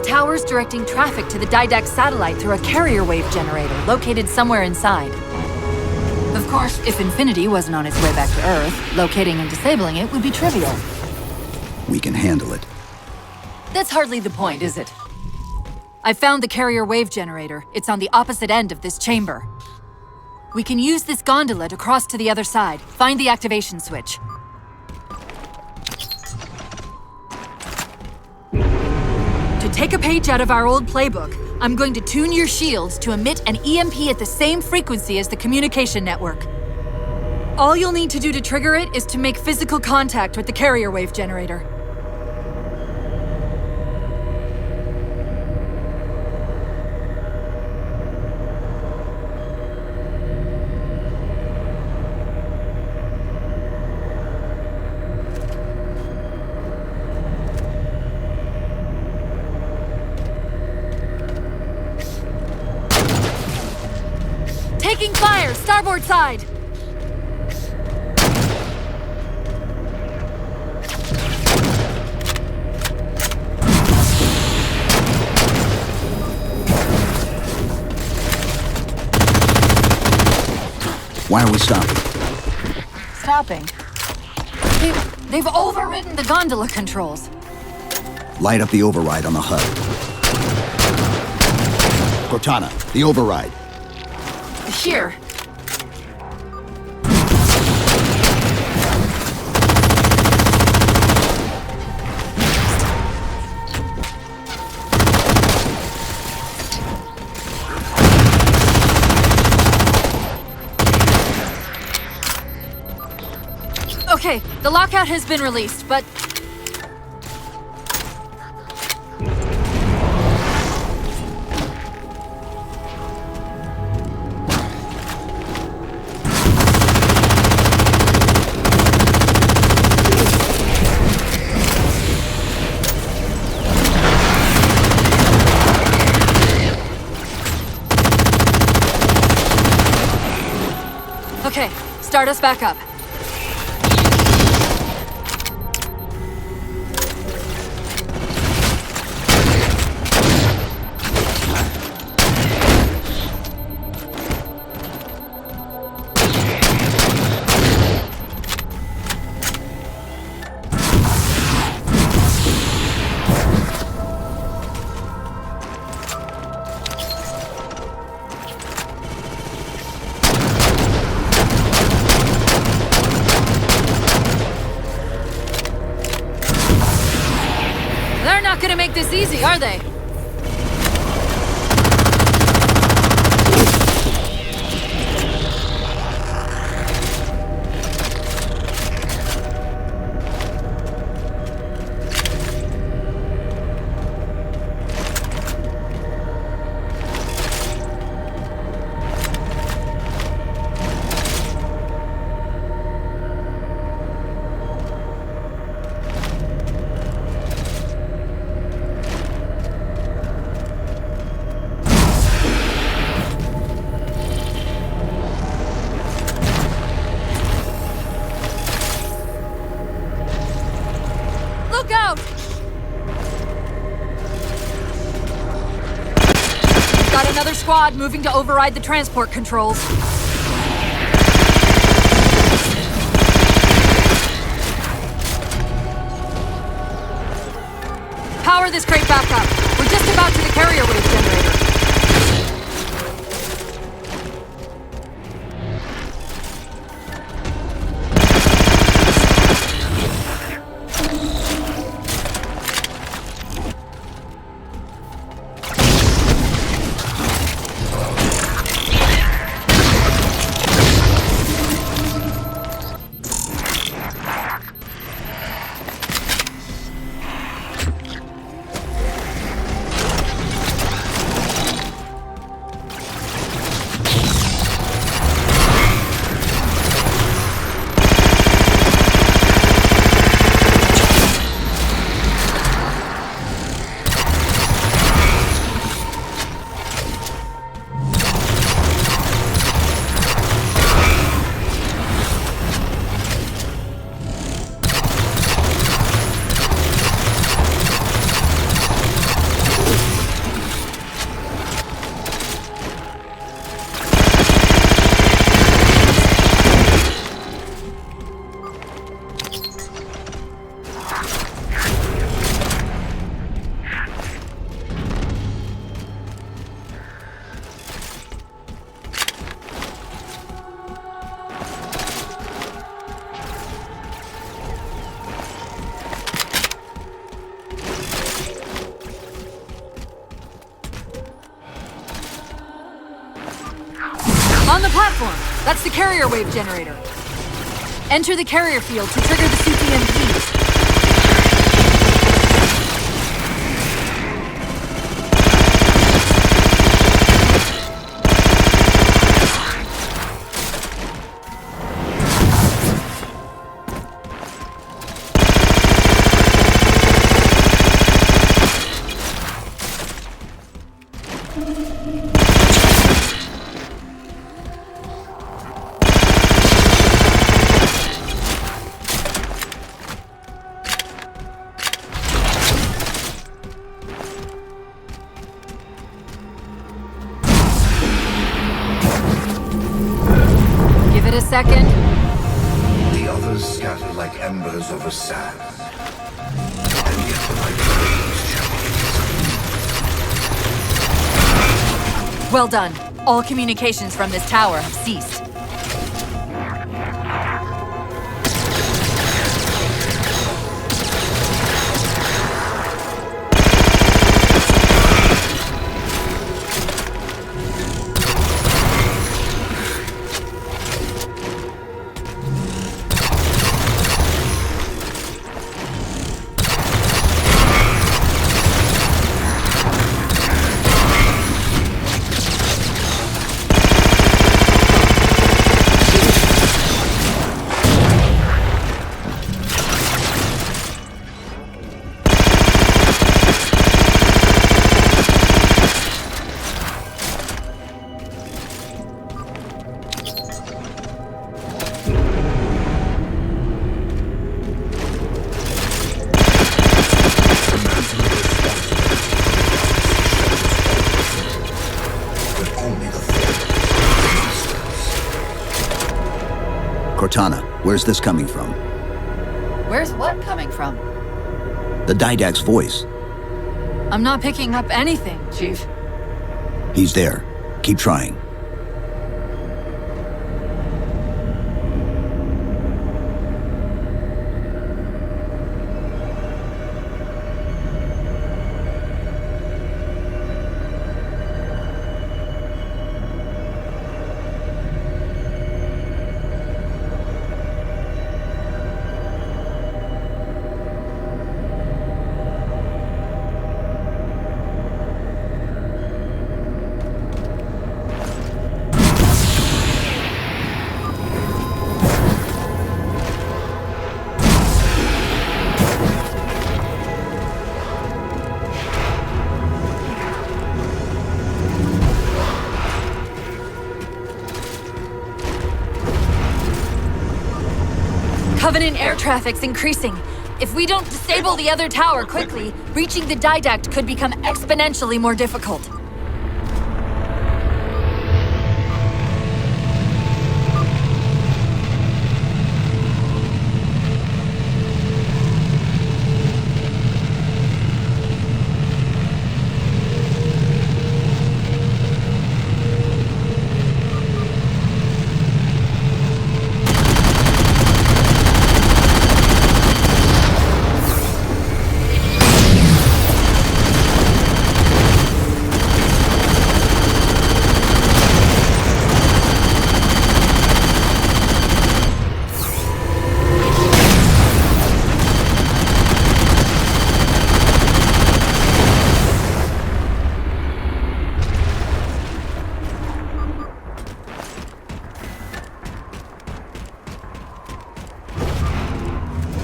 Tower's directing traffic to the Didact satellite through a carrier wave generator located somewhere inside. Of course, if Infinity wasn't on its way back to Earth, locating and disabling it would be trivial. We can handle it. That's hardly the point, is it? I found the carrier wave generator. It's on the opposite end of this chamber. We can use this gondola to cross to the other side. Find the activation switch. To take a page out of our old playbook, I'm going to tune your shields to emit an EMP at the same frequency as the communication network. All you'll need to do to trigger it is to make physical contact with the carrier wave generator. Taking fire! Starboard side! Why are we stopping? Stopping? They've overridden the gondola controls. Light up the override on the HUD. Cortana, the override. Here. Okay, the lockout has been released, but... Okay, start us back up. They're not gonna make this easy, are they? Look out! Got another squad moving to override the transport controls. Power this crate back up. We're just about to the carrier wave generator. On the platform! That's the carrier wave generator. Enter the carrier field to trigger the CTMPs. Second. The others scatter like embers over sand. And yet the light remains. Well done. All communications from this tower have ceased. Cortana, where's this coming from? Where's what coming from? The Didact's voice. I'm not picking up anything, Chief. He's there. Keep trying. Covenant air traffic's increasing. If we don't disable the other tower quickly, reaching the Didact could become exponentially more difficult.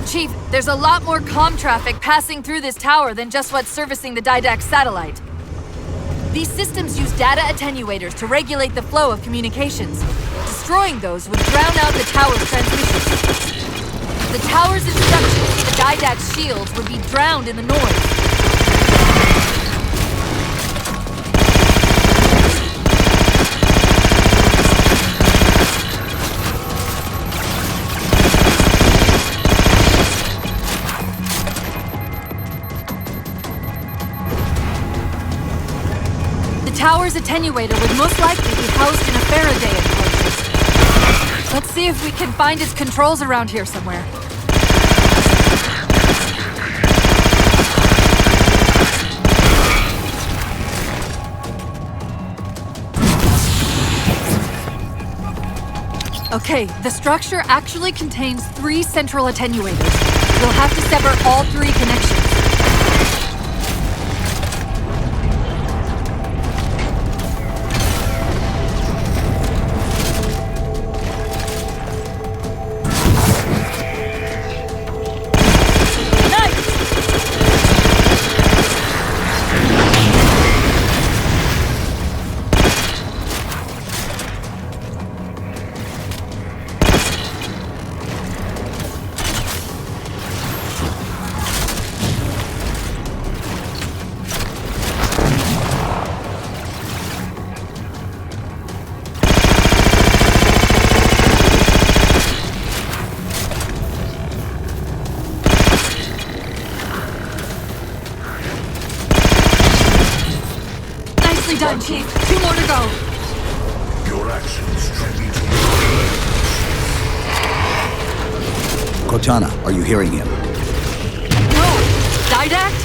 Chief, there's a lot more comm traffic passing through this tower than just what's servicing the Didact satellite. These systems use data attenuators to regulate the flow of communications. Destroying those would drown out the tower's transmissions. The tower's instructions to the Didact's shields would be drowned in the noise. The tower's attenuator would most likely be housed in a Faraday enclosure. Let's see if we can find its controls around here somewhere. Okay, the structure actually contains 3 central attenuators. We'll have to sever all 3 connections. Done, Chief. 2 more to go. Your actions drive me to... Cortana, are you hearing him? No! Didact?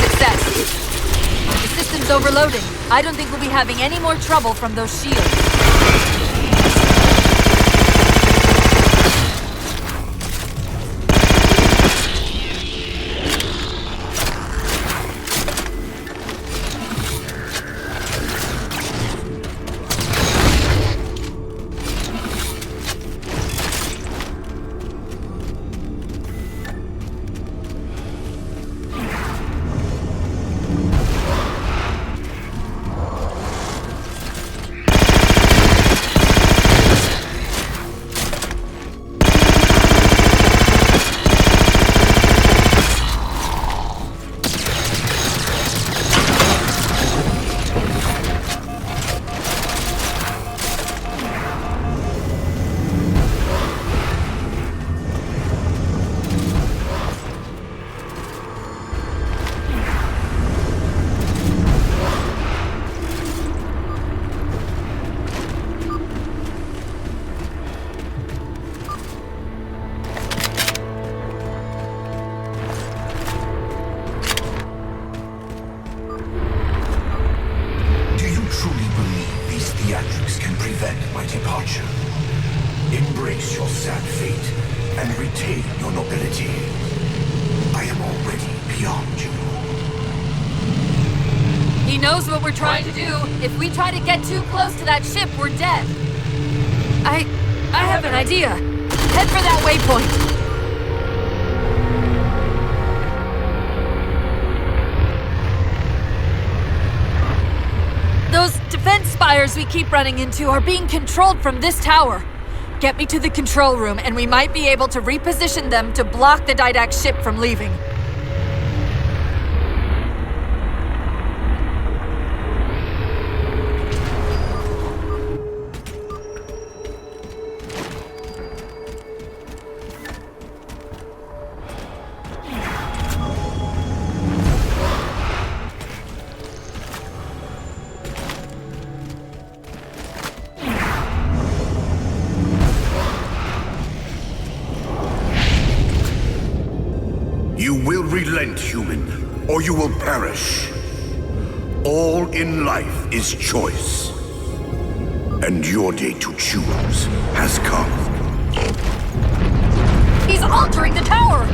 Success. The system's overloading. I don't think we'll be having any more trouble from those shields. Embrace your sad fate and retain your nobility. I am already beyond you. He knows what we're trying to do. If we try to get too close to that ship, we're dead. I have an idea. Head for that waypoint. Those defense spires we keep running into are being controlled from this tower. Get me to the control room, and we might be able to reposition them to block the Didact ship from leaving. You will relent, human, or you will perish. All in life is choice. And your day to choose has come. He's altering the tower!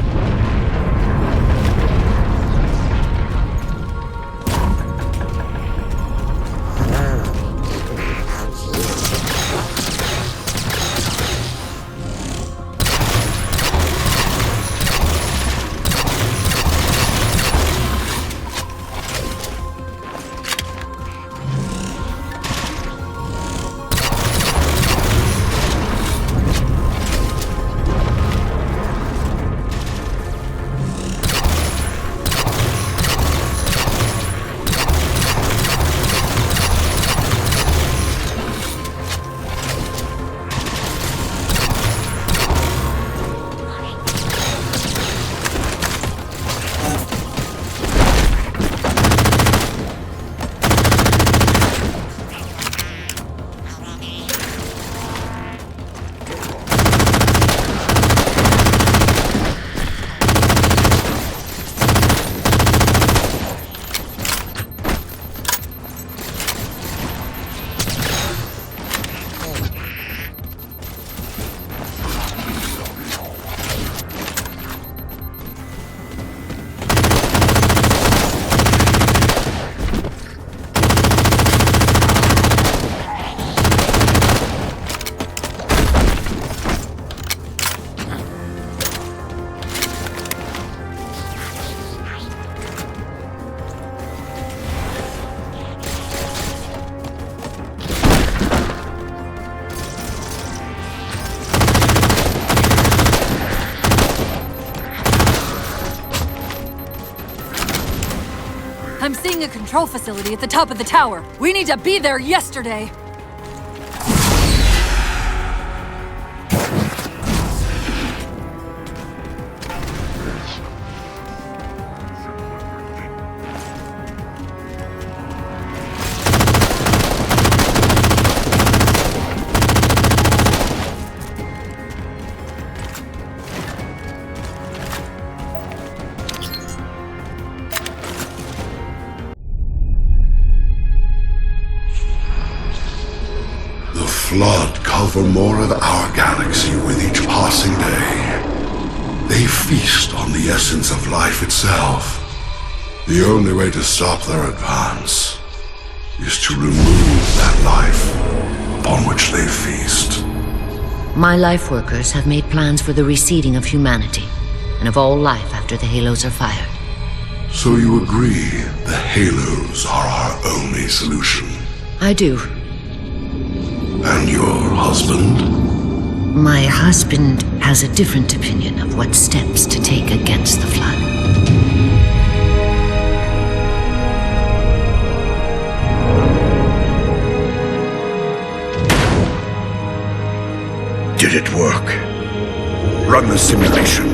I'm seeing a control facility at the top of the tower. We need to be there yesterday. Flood cover more of our galaxy with each passing day. They feast on the essence of life itself. The only way to stop their advance is to remove that life upon which they feast. My life workers have made plans for the reseeding of humanity, and of all life after the Halos are fired. So you agree the Halos are our only solution? I do. And your husband? My husband has a different opinion of what steps to take against the Flood. Did it work? Run the simulation.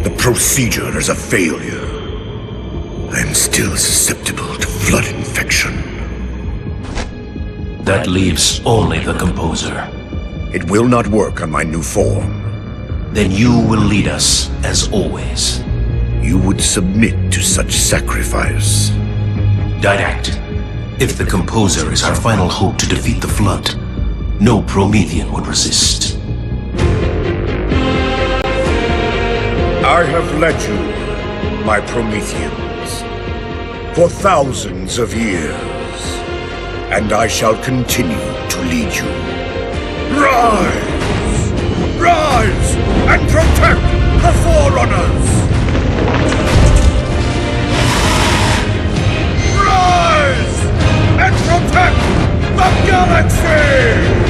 The procedure is a failure. I'm still susceptible to Flood infection. That leaves only the Composer. It will not work on my new form. Then you will lead us, as always. You would submit to such sacrifice. Didact. If the Composer is our final hope to defeat the Flood, no Promethean would resist. I have led you, my Prometheans, for thousands of years, and I shall continue to lead you. Rise! Rise and protect the Forerunners! Rise and protect the galaxy!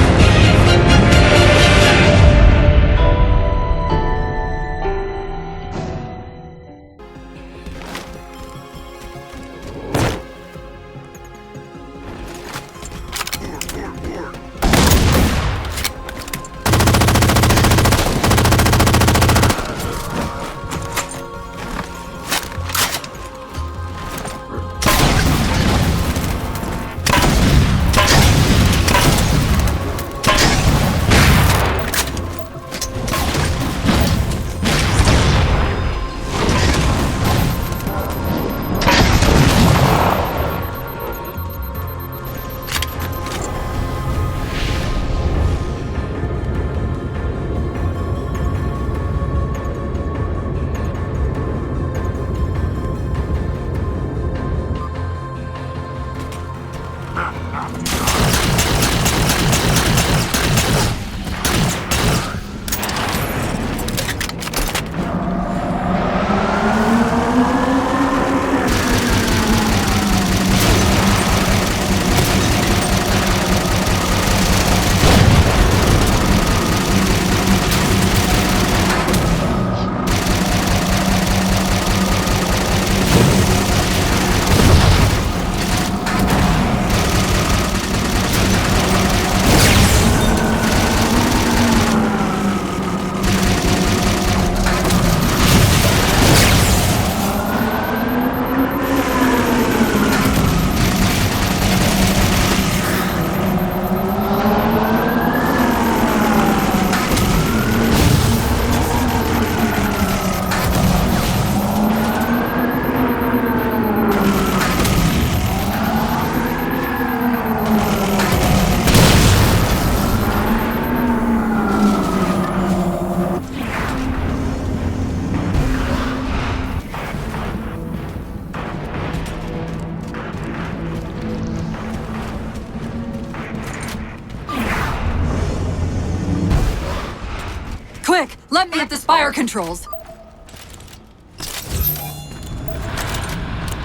Quick, let me at the Spire controls.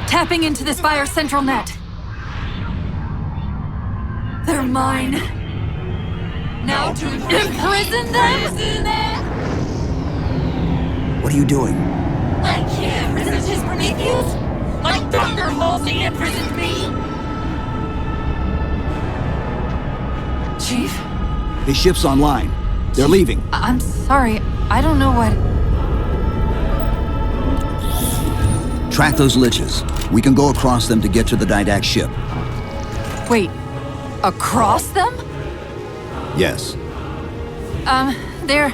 Tapping into the Spire central net. They're mine. Now to imprison them? What are you doing? I can't resist his Prometheans! Like Dr. Halsey imprisoned me! Chief? His ship's online. They're leaving. I'm sorry, I don't know what... Track those liches. We can go across them to get to the Didact ship. Wait, across them? Yes. There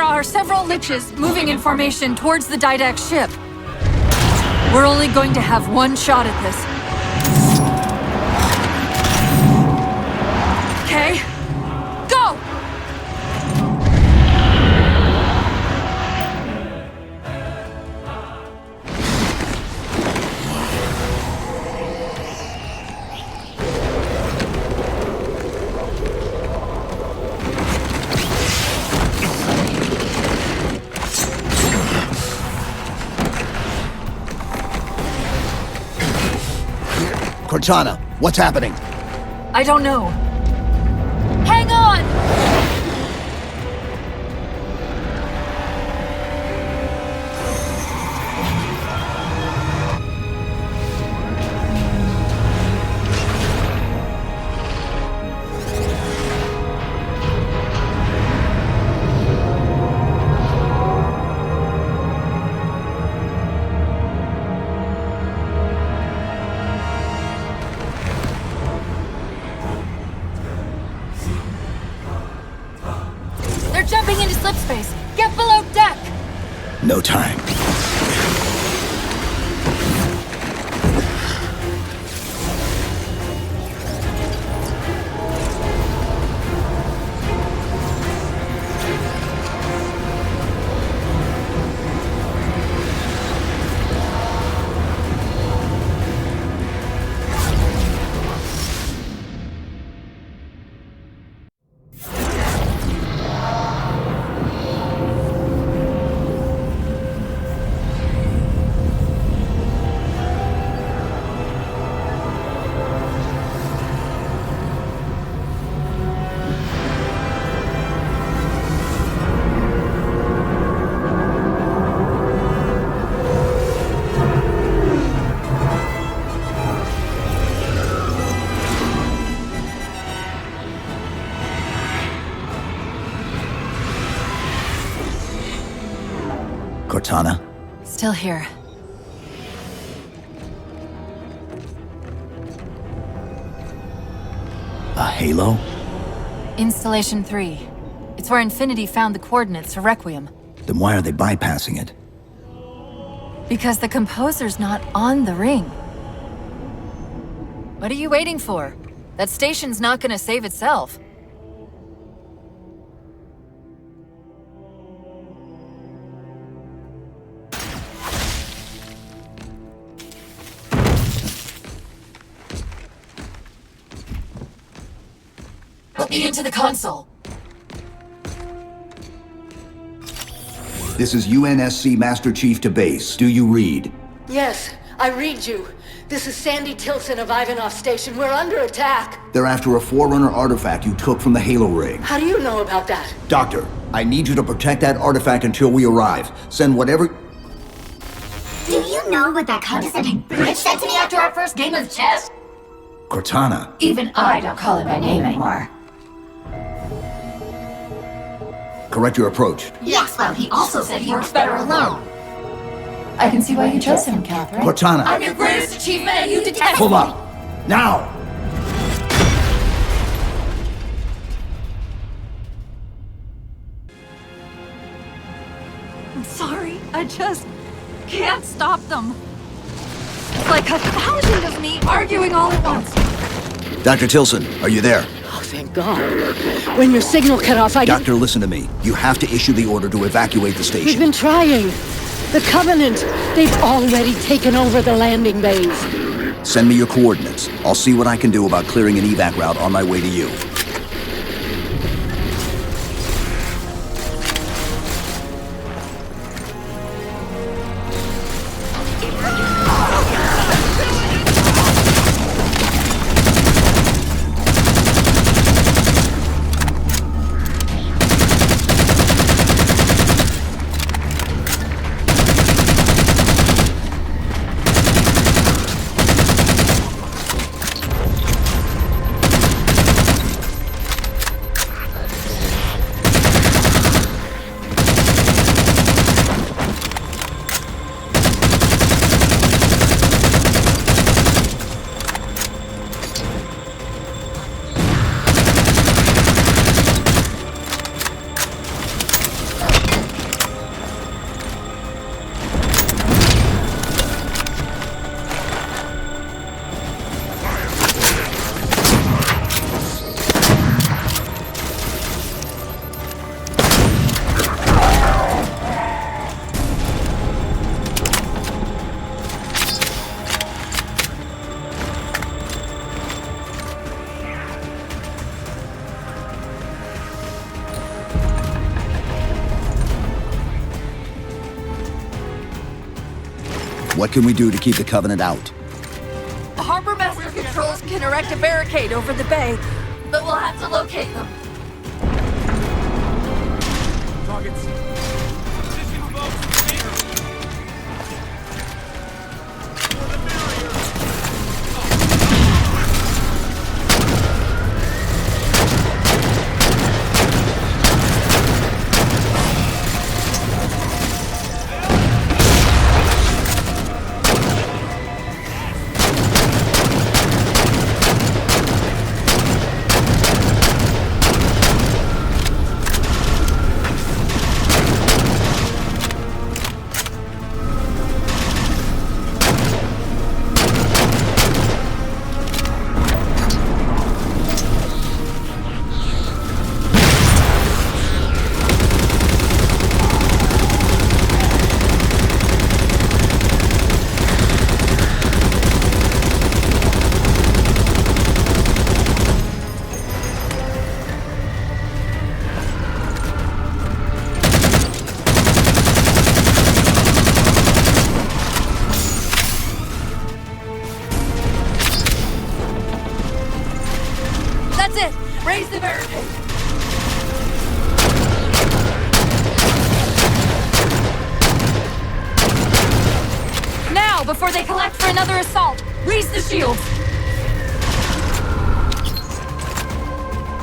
are several liches moving in formation towards the Didact ship. We're only going to have one shot at this. Okay? Go! Cortana, what's happening? I don't know. Hang on! They're jumping into slip space. Get below deck! No time. Cortana? Still here. A halo? Installation 3. It's where Infinity found the coordinates for Requiem. Then why are they bypassing it? Because the composer's not on the ring. What are you waiting for? That station's not gonna save itself. Put me into the console. This is UNSC Master Chief to base. Do you read? Yes, I read you. This is Sandy Tilson of Ivanov Station. We're under attack. They're after a Forerunner artifact you took from the Halo ring. How do you know about that? Doctor, I need you to protect that artifact until we arrive. Send whatever... Do you know what that condescending bitch said to me after our first game of chess? Cortana. Even I don't call him by name anymore. Correct your approach. Yes, well, he also said he works better alone. I can see why you chose him, Catherine. Cortana. I'm your greatest achievement and you detest Pull me. up! Now! I'm sorry, I just can't stop them. It's like a thousand of me arguing all at once. Dr. Tilson, are you there? Oh, thank God. When your signal cut off, Doctor, listen to me. You have to issue the order to evacuate the station. We've been trying. The Covenant, they've already taken over the landing bays. Send me your coordinates. I'll see what I can do about clearing an evac route on my way to you. What can we do to keep the Covenant out? The Harbor Master Controls can erect a barricade over the bay, but we'll have to locate them. Targets. Raise the barricade! Now, before they collect for another assault, raise the shields!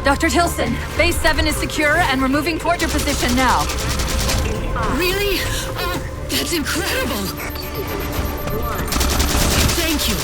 Dr. Tilson, Base 7 is secure and we're moving toward your position now. Really? Oh, that's incredible! Thank you.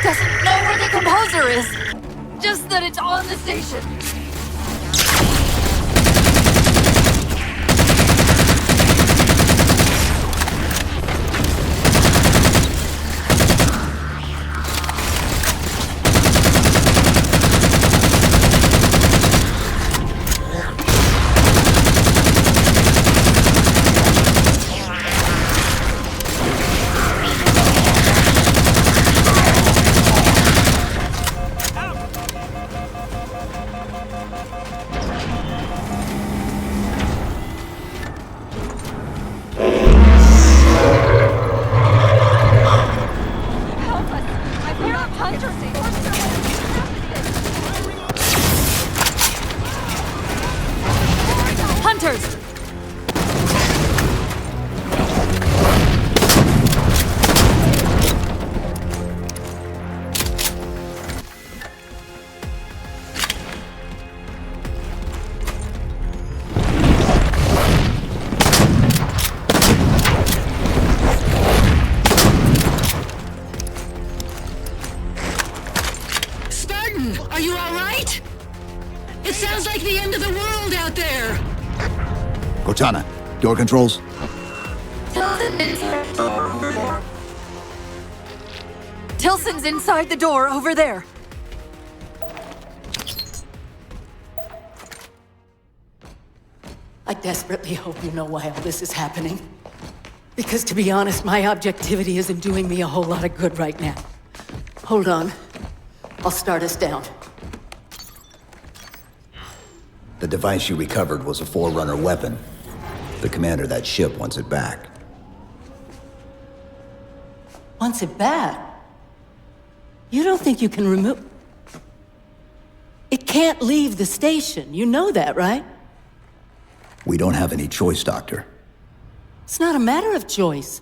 Doesn't know where the composer is. Just that it's on the station. Hunters! Spartan, are you all right? It sounds like the end of the world out there. Cortana, door controls. Tilson's inside the door over there. desperately hope you know why all this is happening. Because to be honest, my objectivity isn't doing me a whole lot of good right now. Hold on. I'll start us down. The device you recovered was a Forerunner weapon. The commander of that ship wants it back. Wants it back? You don't think you can remove... It can't leave the station. You know that, right? We don't have any choice, Doctor. It's not a matter of choice.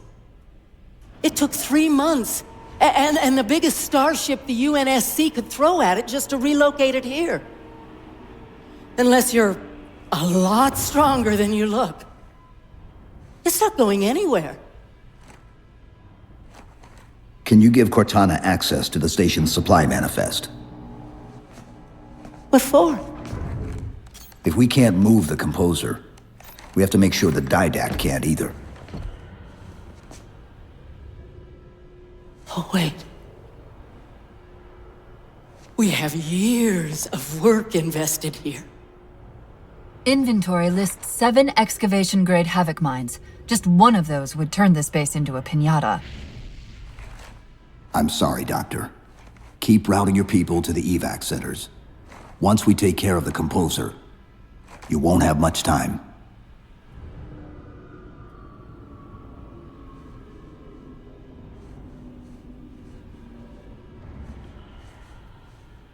It took 3 months, and the biggest starship the UNSC could throw at it just to relocate it here. Unless you're a lot stronger than you look. It's not going anywhere. Can you give Cortana access to the station's supply manifest? What for? If we can't move the composer, we have to make sure the Didact can't either. Oh, wait. We have years of work invested here. Inventory lists 7 excavation-grade Havoc mines. Just one of those would turn this base into a piñata. I'm sorry, Doctor. Keep routing your people to the evac centers. Once we take care of the composer, you won't have much time.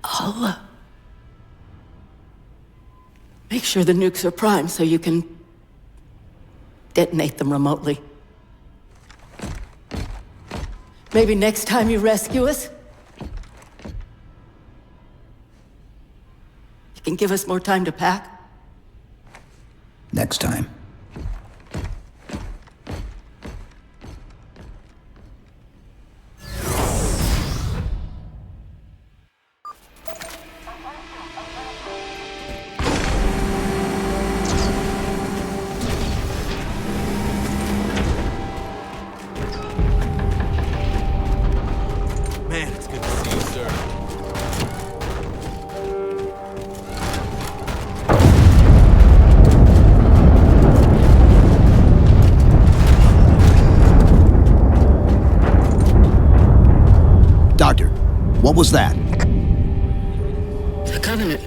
I'll make sure the nukes are primed so you can detonate them remotely. Maybe next time you rescue us, you can give us more time to pack. Next time. Man, it's good to see you, sir. Doctor, what was that? The Covenant.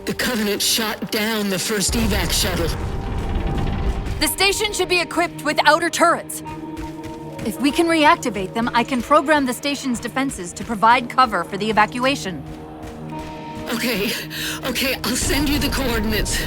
The Covenant shot down the first evac shuttle. The station should be equipped with outer turrets. If we can reactivate them, I can program the station's defenses to provide cover for the evacuation. Okay, I'll send you the coordinates.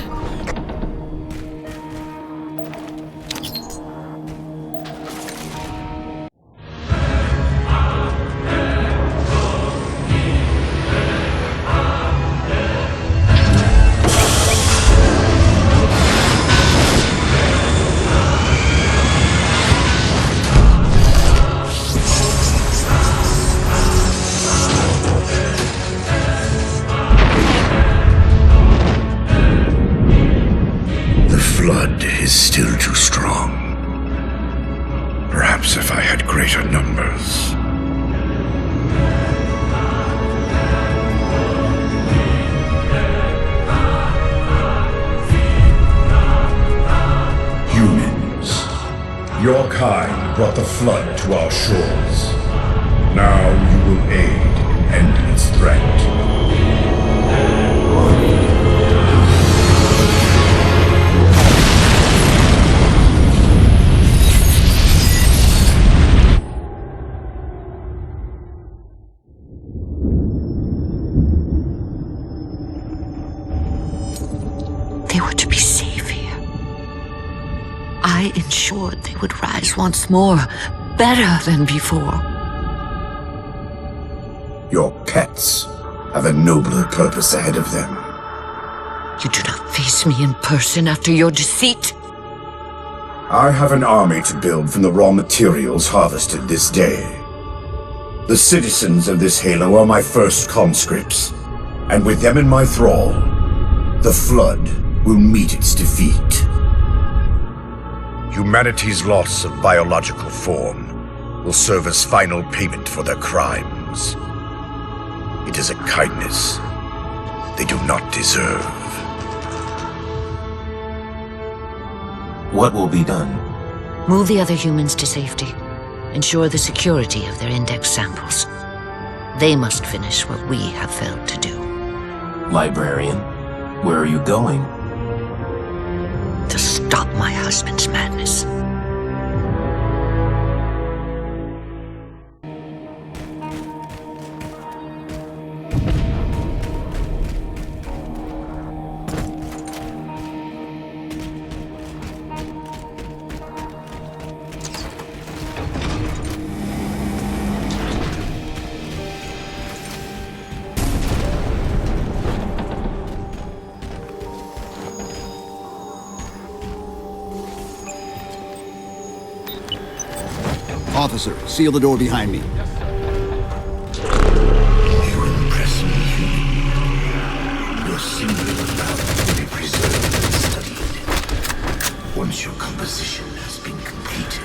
Is still too strong. Perhaps if I had greater numbers. Humans, your kind brought the flood to our shores. Now you will aid in ending its threat. They were to be safe here. I ensured they would rise once more, better than before. Your pets have a nobler purpose ahead of them. You do not face me in person after your deceit. I have an army to build from the raw materials harvested this day. The citizens of this halo are my first conscripts, and with them in my thrall, the Flood will meet its defeat. Humanity's loss of biological form will serve as final payment for their crimes. It is a kindness they do not deserve. What will be done? Move the other humans to safety. Ensure the security of their index samples. They must finish what we have failed to do. Librarian, where are you going? To stop my husband's madness. Officer, seal the door behind me. You impress me, human. Your singular love will be preserved and studied. Once your composition has been completed.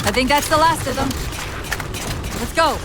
I think that's the last of them. Let's go.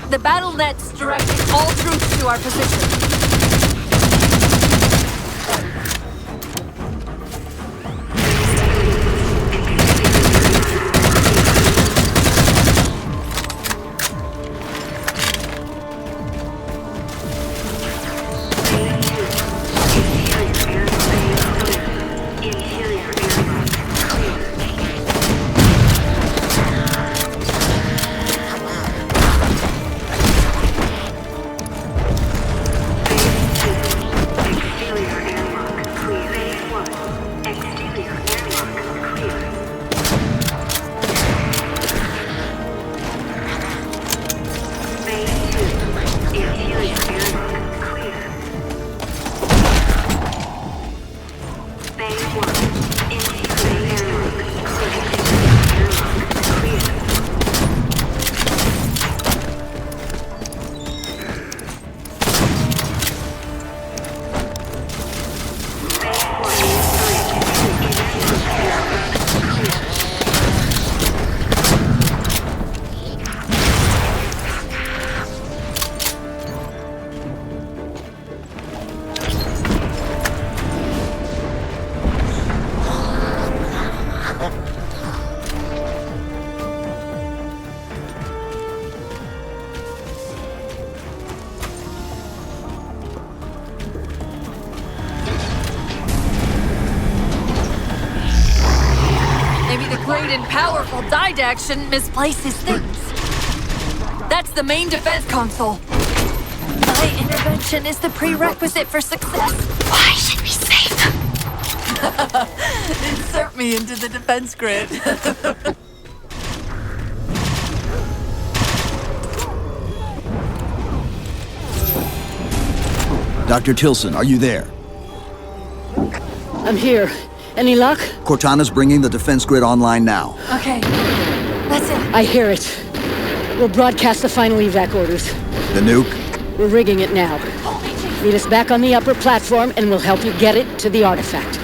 The battle net's directing all troops to our position. Great and powerful Didact shouldn't misplace his things. That's the main defense console. My intervention is the prerequisite for success. Why should we save them? Insert me into the defense grid. Dr. Tilson, are you there? I'm here. Any luck? Cortana's bringing the defense grid online now. Okay, that's it. I hear it. We'll broadcast the final evac orders. The nuke? We're rigging it now. Meet us back on the upper platform and we'll help you get it to the artifact.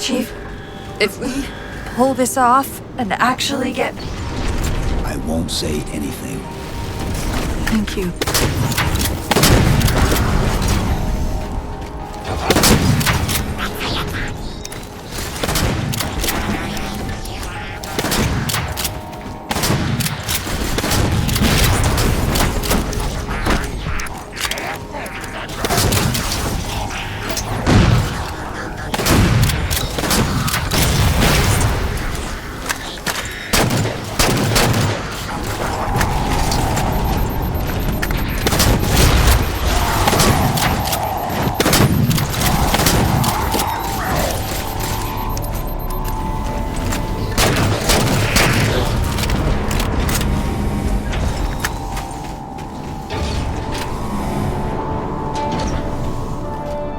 Chief, if we pull this off and actually get... I won't say anything. Thank you.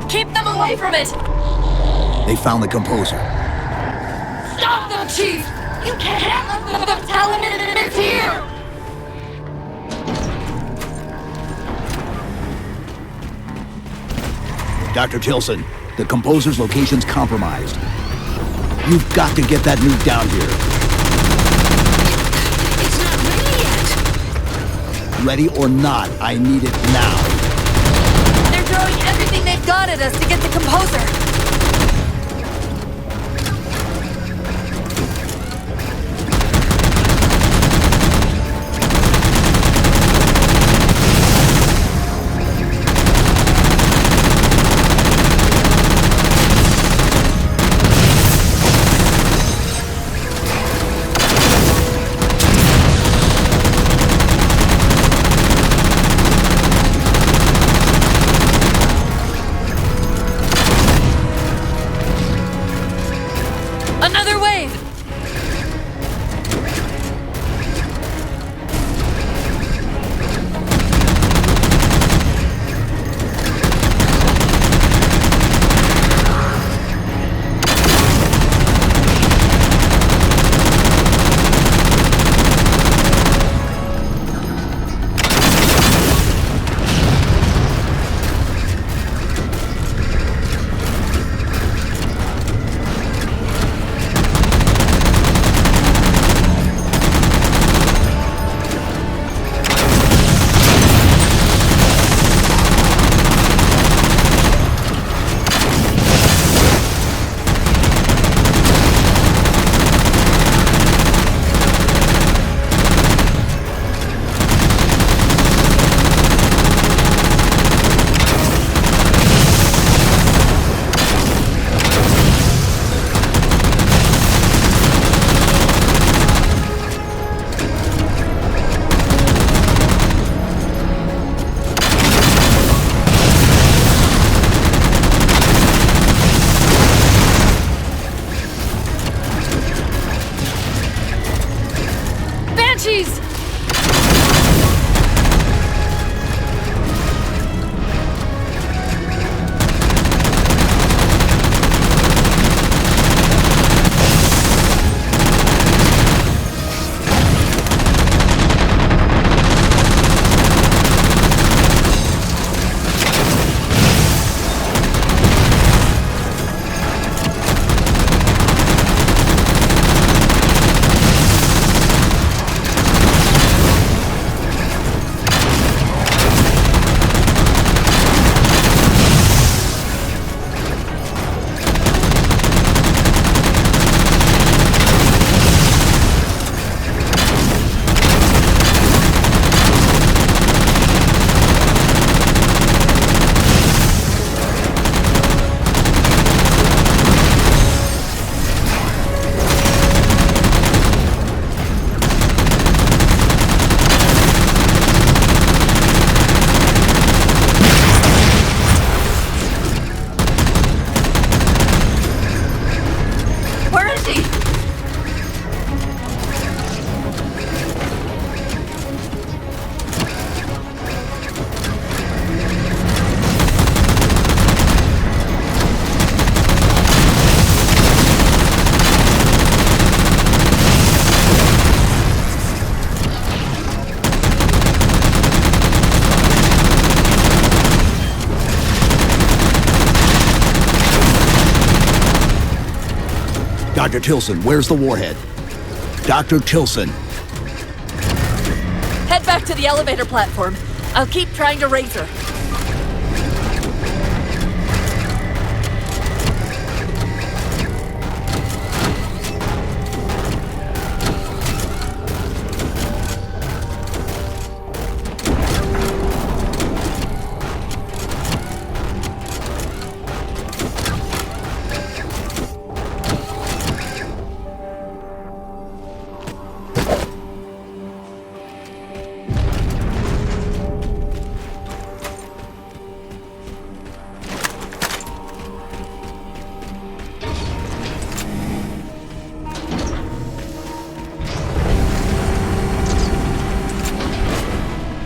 Keep them away from it! They found the composer. Stop them, Chief! You can't let them tell him it's here! Dr. Tilson, the composer's location's compromised. You've got to get that nuke down here. It's not ready yet! Ready or not, I need it now. They're throwing everything they've got at us to get the composer! Dr. Tilson, where's the warhead? Dr. Tilson. Head back to the elevator platform. I'll keep trying to raise her.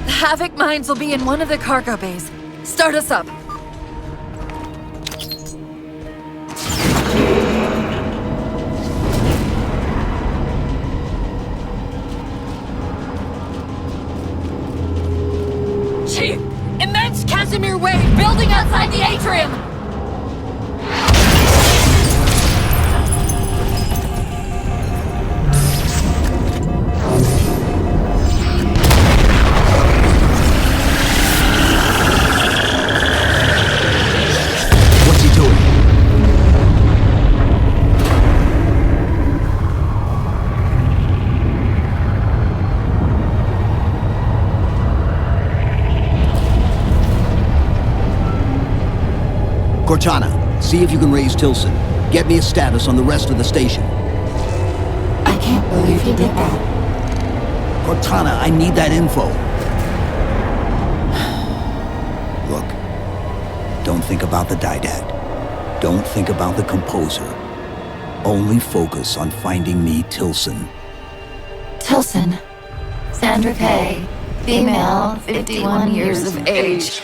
Havoc mines will be in one of the cargo bays. Start us up. Chief! Immense Casimir wave building outside the atrium! Cortana, see if you can raise Tilson. Get me a status on the rest of the station. I can't believe you did that. Cortana, I need that info. Look, don't think about the Didact. Don't think about the Composer. Only focus on finding me Tilson. Tilson. Sandra Kay. Female, 51 years of age.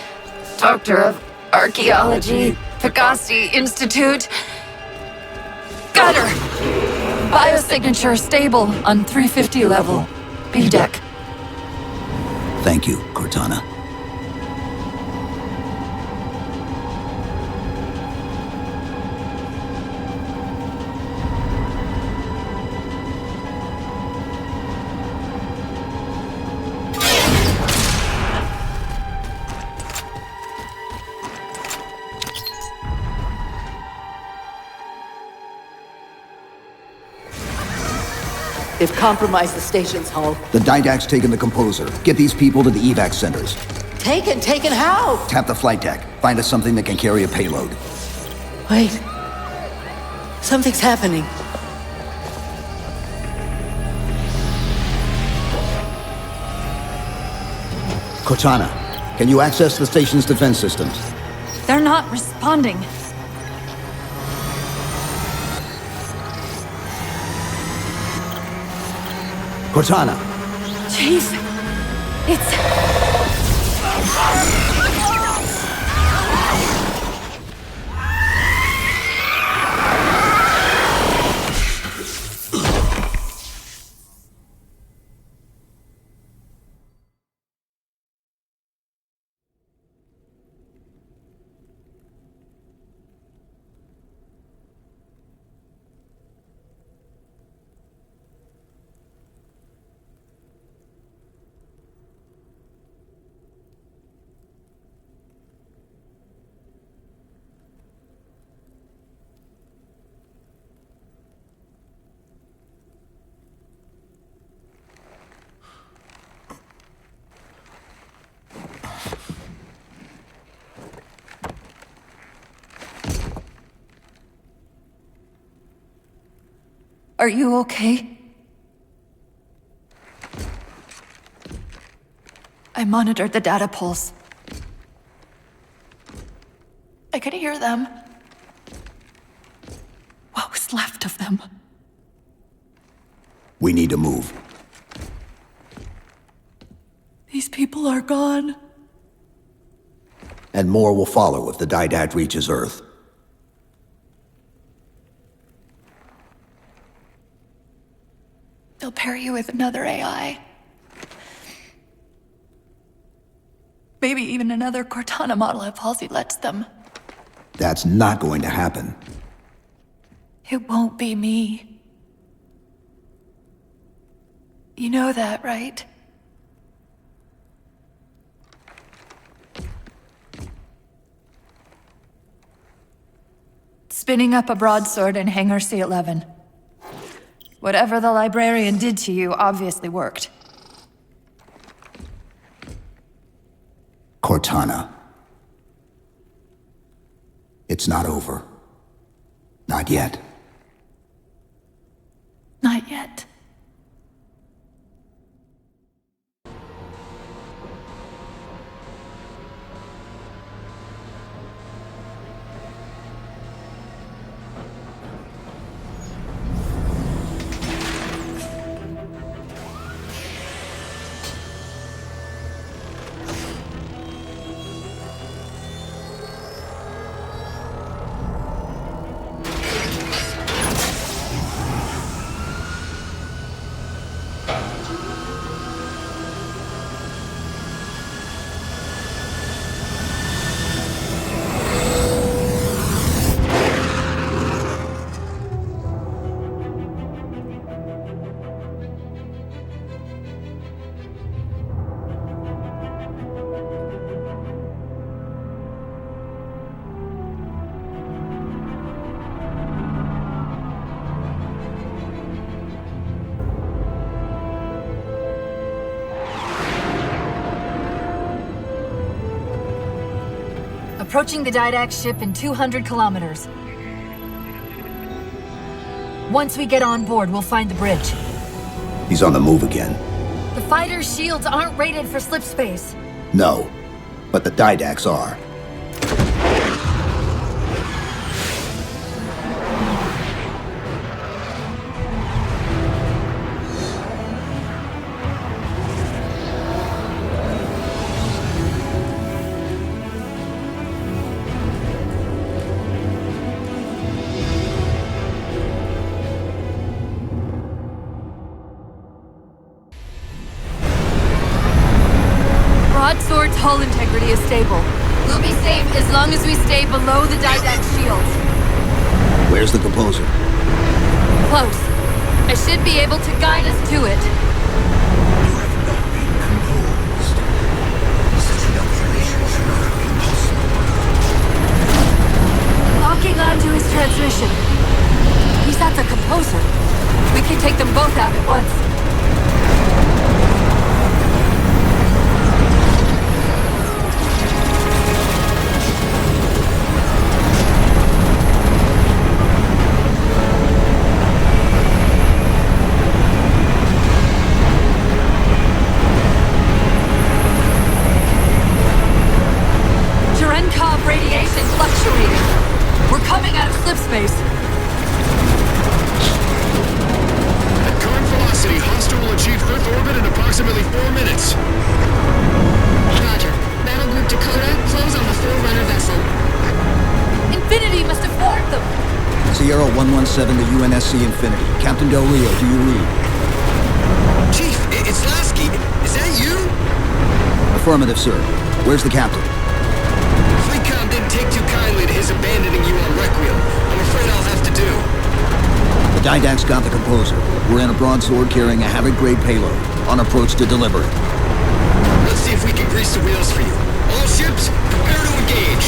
Doctor of Archaeology, Pegasi Institute. Got her! Biosignature stable on 350 level. B-deck. Thank you, Cortana. They've compromised the station's hull. The Didact's taken the Composer. Get these people to the evac centers. Taken how? Tap the flight deck. Find us something that can carry a payload. Wait. Something's happening. Cortana, can you access the station's defense systems? They're not responding. Cortana! Chief, it's... Are you okay? I monitored the data pulse. I could hear them. What was left of them? We need to move. These people are gone. And more will follow if the Didact reaches Earth. They'll pair you with another AI. Maybe even another Cortana model if Halsey lets them. That's not going to happen. It won't be me. You know that, right? Spinning up a broadsword in Hangar C-11. Whatever the librarian did to you obviously worked. Cortana. It's not over. Not yet. Not yet. Approaching the Didact ship in 200 kilometers. Once we get on board, we'll find the bridge. He's on the move again. The fighter's shields aren't rated for slip space. No, but the Didacts are. Broadsword's hull integrity is stable. We'll be safe as long as we stay below the Didact shields. Where's the composer? Close. I should be able to guide us to it. Locking onto his transmission. He's at the composer. We can take them both out at once. Radiation fluctuating. We're coming out of slip space. At current velocity, hostile will achieve Earth orbit in approximately 4 minutes. Roger. Battle Group Dakota, close on the Forerunner vessel. Infinity must have warned them. Sierra 117 to UNSC Infinity. Captain Del Rio, do you read? Chief, it's Lasky. Is that you? Affirmative, sir. Where's the captain? Fleetcom didn't take too kindly to his abandoning you on Requiem. I'm afraid I'll have to do. The Didact's got the composer. We're in a broadsword carrying a Havoc-grade payload. On approach to deliver it. Let's see if we can grease the wheels for you. All ships, prepare to engage.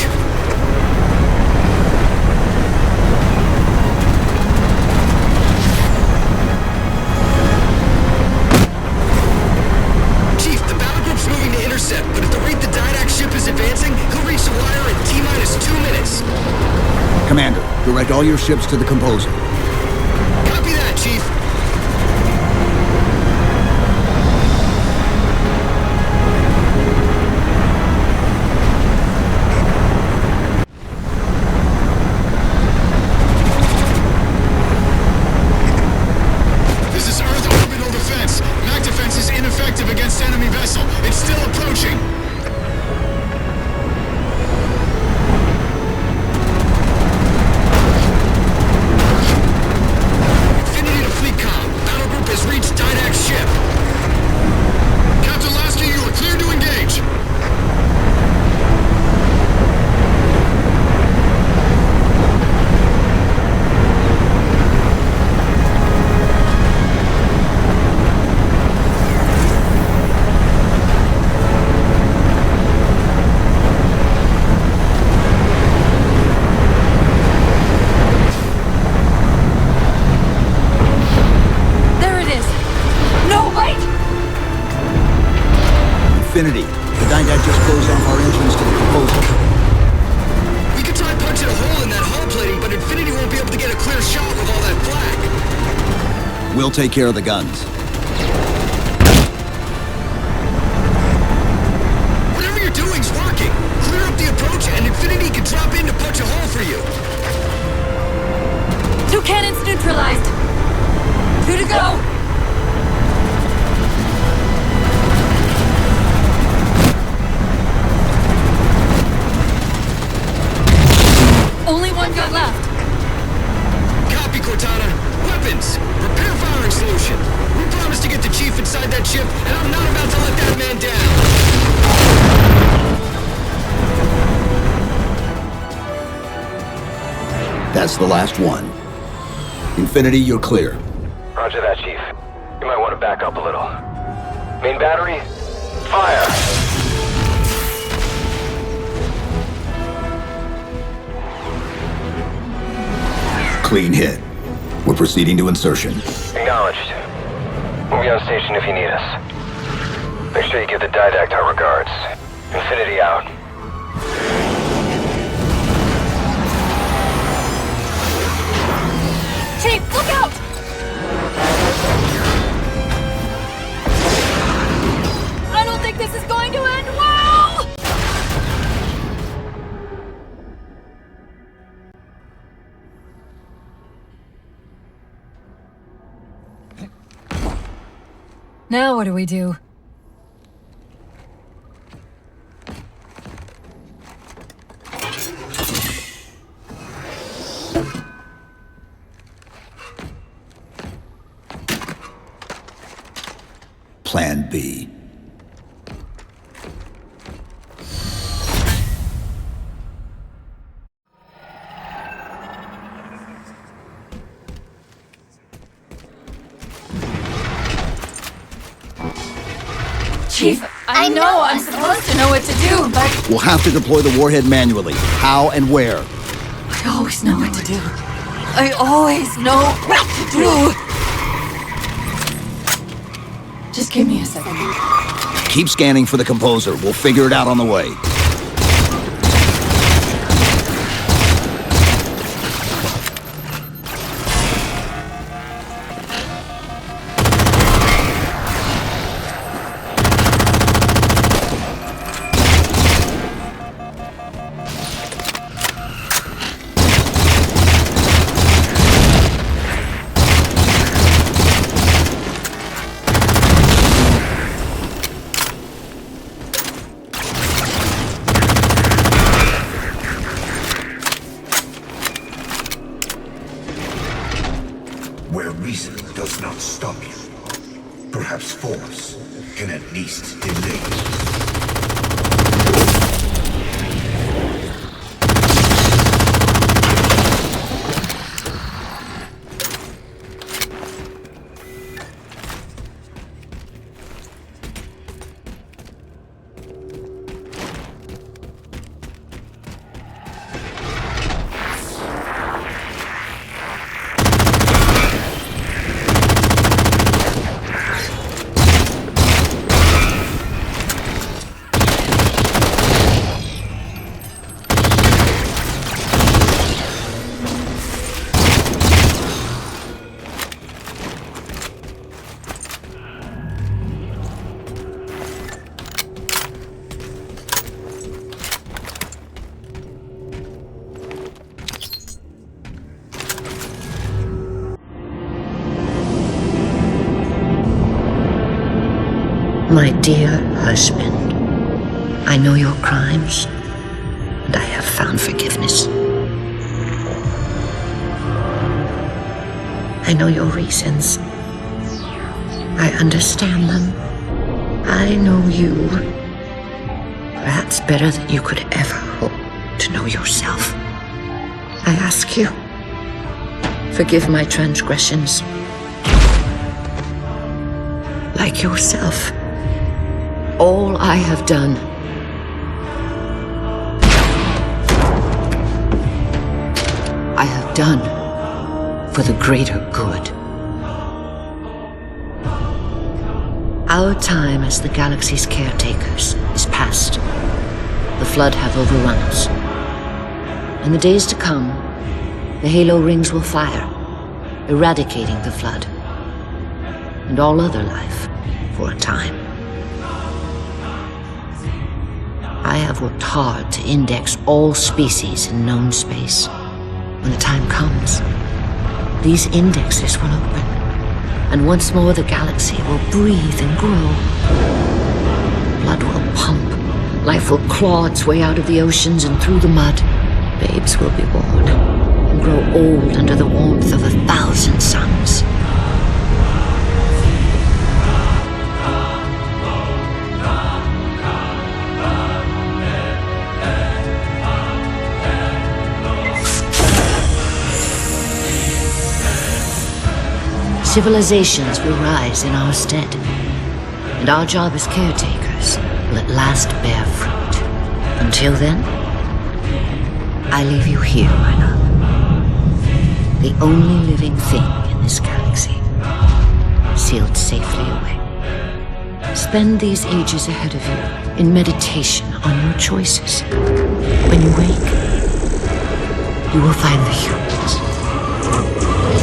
Chief, the battle group's moving to intercept, but at the rate the Didact ship is advancing, he'll reach the wire in T-minus 2 minutes. Commander, direct all your ships to the composer. Copy that, Chief. This is Earth orbital defense. Mac defense is ineffective against enemy vessel. It's still approaching. We'll take care of the guns. Whatever you're doing's working. Clear up the approach and Infinity can drop in to punch a hole for you. 2 cannons neutralized. 2 to go. Only 1 gun left. Copy, Cortana. Weapons! Repair firing solution. We promised to get the Chief inside that ship, and I'm not about to let that man down. That's the last one. Infinity, you're clear. Roger that, Chief. You might want to back up a little. Main battery, fire! Clean hit. We're proceeding to insertion. Acknowledged. We'll be on station if you need us. Make sure you give the Didact our regards. Infinity out. Chief, look out! I don't think this is going to end well! Now what do we do? Plan B. Chief, I know I'm supposed to know what to do, but... We'll have to deploy the warhead manually. How and where? I always know what to do. I always know what to do! Just give me a second. Keep scanning for the composer. We'll figure it out on the way. Where reason does not stop you, perhaps force can at least delay. My dear husband, I know your crimes, and I have found forgiveness. I know your reasons. I understand them. I know you, perhaps better than you could ever hope to know yourself. I ask you, forgive my transgressions. Like yourself, all I have done I have done for the greater good. Our time as the galaxy's caretakers is past. The Flood have overrun us. In the days to come, the Halo rings will fire, eradicating the Flood. and all other life for a time. I have worked hard to index all species in known space. When the time comes, these indexes will open, and once more the galaxy will breathe and grow. Blood will pump, life will claw its way out of the oceans and through the mud. Babes will be born and grow old under the warmth of 1,000 suns. Civilizations will rise in our stead, and our job as caretakers will at last bear fruit. Until then, I leave you here, my love. The only living thing in this galaxy, sealed safely away. Spend these ages ahead of you in meditation on your choices. When you wake, you will find the humans.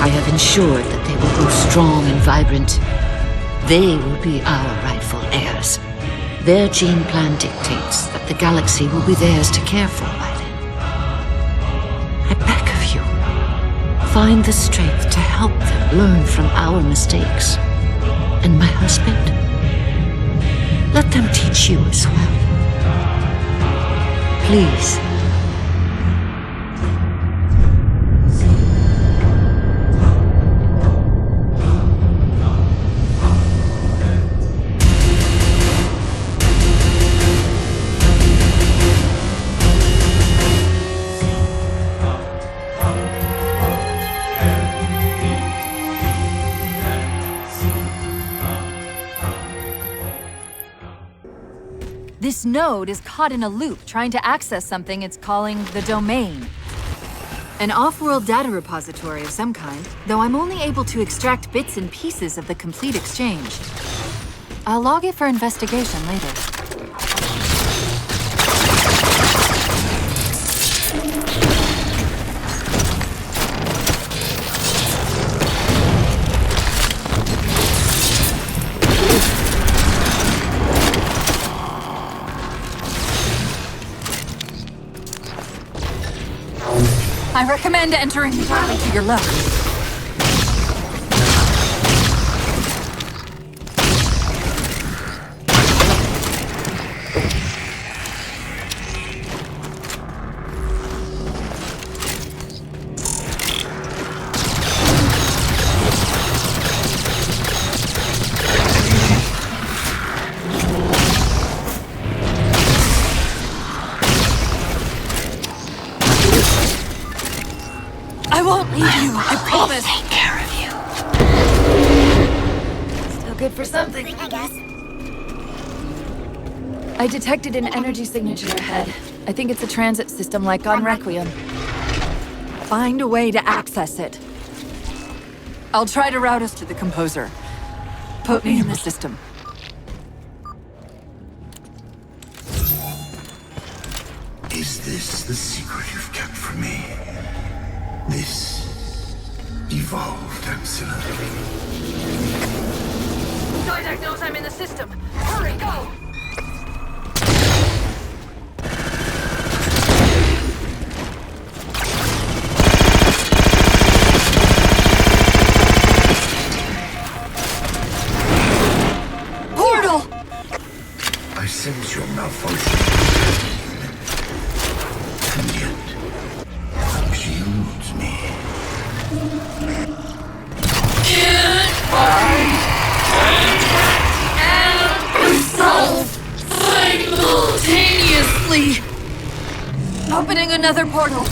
I have ensured that they will grow strong and vibrant. They will be our rightful heirs. Their gene plan dictates that the galaxy will be theirs to care for by then. I beg of you, find the strength to help them learn from our mistakes. And my husband, let them teach you as well. Please. This node is caught in a loop trying to access something it's calling the domain. An off-world data repository of some kind, though I'm only able to extract bits and pieces of the complete exchange. I'll log it for investigation later. I recommend entering entirely to your left. I won't leave you, I promise. Take care of you. Still good for something, I guess. I detected an energy signature ahead. I think it's a transit system like on Requiem. Find a way to access it. I'll try to route us to the composer. Put me in the system. Is this the secret you've kept from me? This evolved ancillary. Didact knows I'm in the system. Hurry, go! Portal! I sense your malfunction. And yet, shields me. Can't find and solve simultaneously. Opening another portal.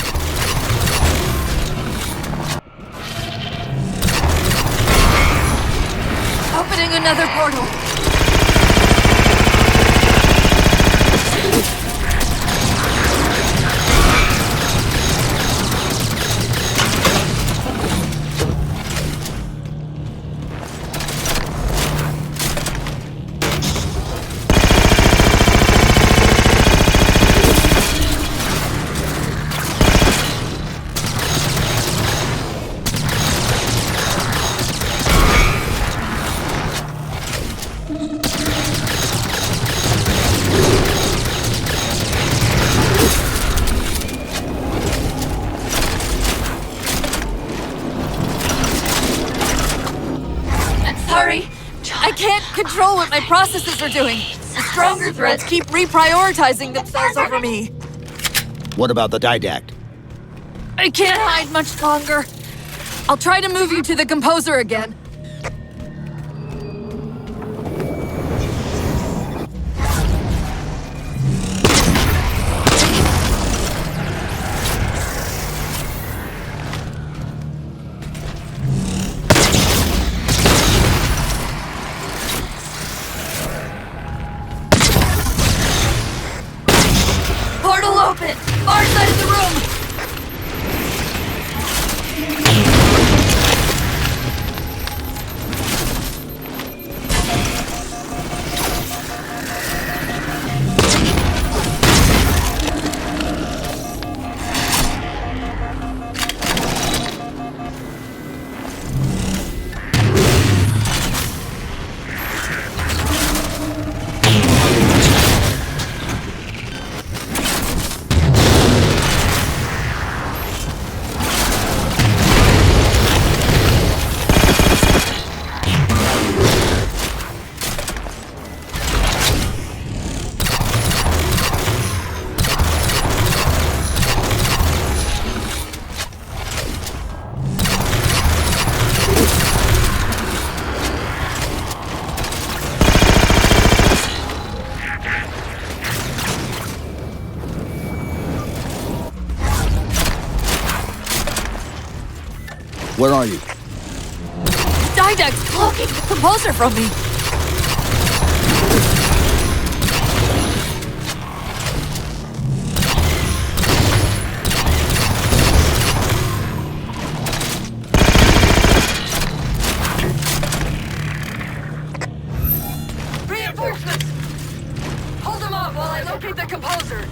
Opening another portal. my processes are doing. The stronger threats keep reprioritizing themselves over me. What about the didact? I can't hide much longer. I'll try to move you to the composer again. Portal open! Far side of the room! Where are you? Didact's blocking the composer from me. Reinforcements! Hold them off while I locate the composer.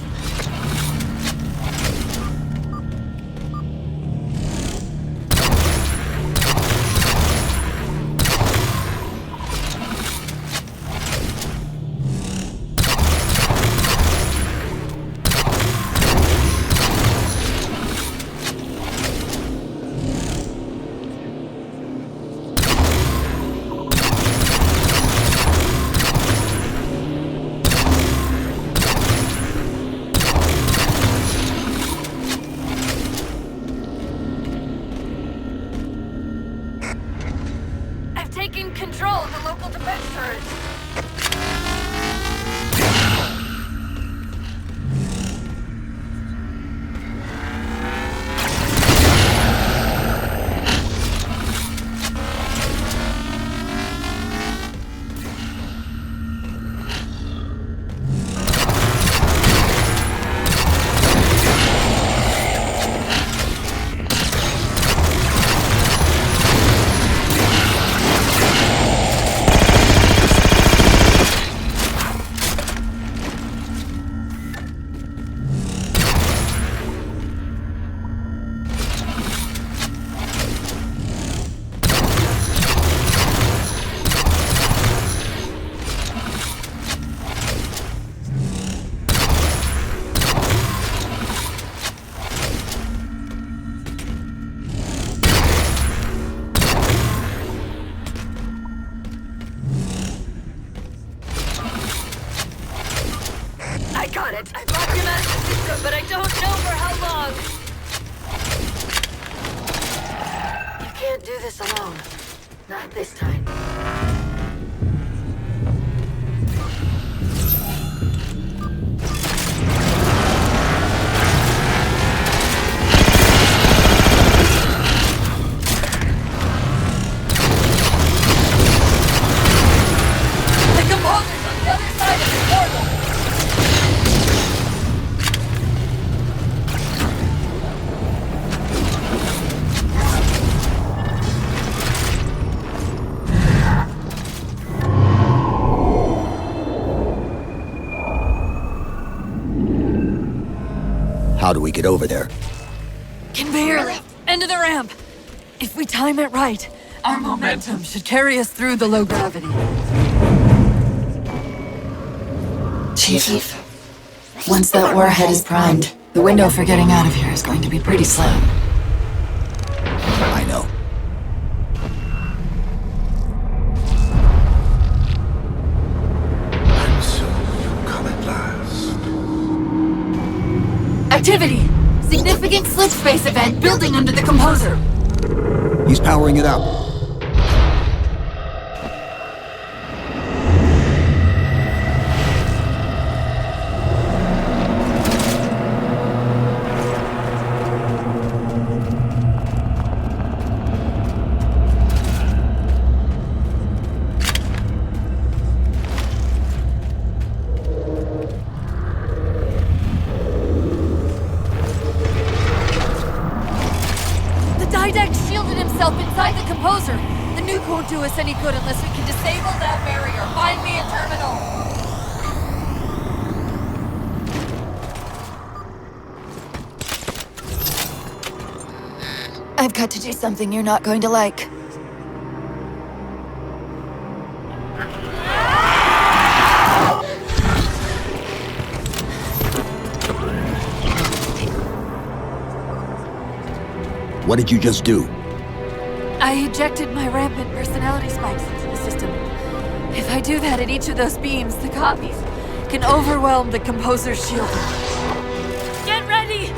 Taking control of the local defense turret. I got it. I blocked him out of the system, but I don't know for how long. You can't do this alone. Not this time. The composer's on the other side of the portal. How do we get over there? Can barely. End of the ramp. If we time it right, our momentum should carry us through the low gravity. Chief, once that warhead is primed, the window for getting out of here is going to be pretty slim. I know. Activity! Significant slip space event building under the composer. He's powering it up. Inside the composer! The nuke won't do us any good unless we can disable that barrier. Find me a terminal! I've got to do something you're not going to like. What did you just do? I ejected my rampant personality spikes into the system. If I do that at each of those beams, the copies can overwhelm the composer's shield. Get ready!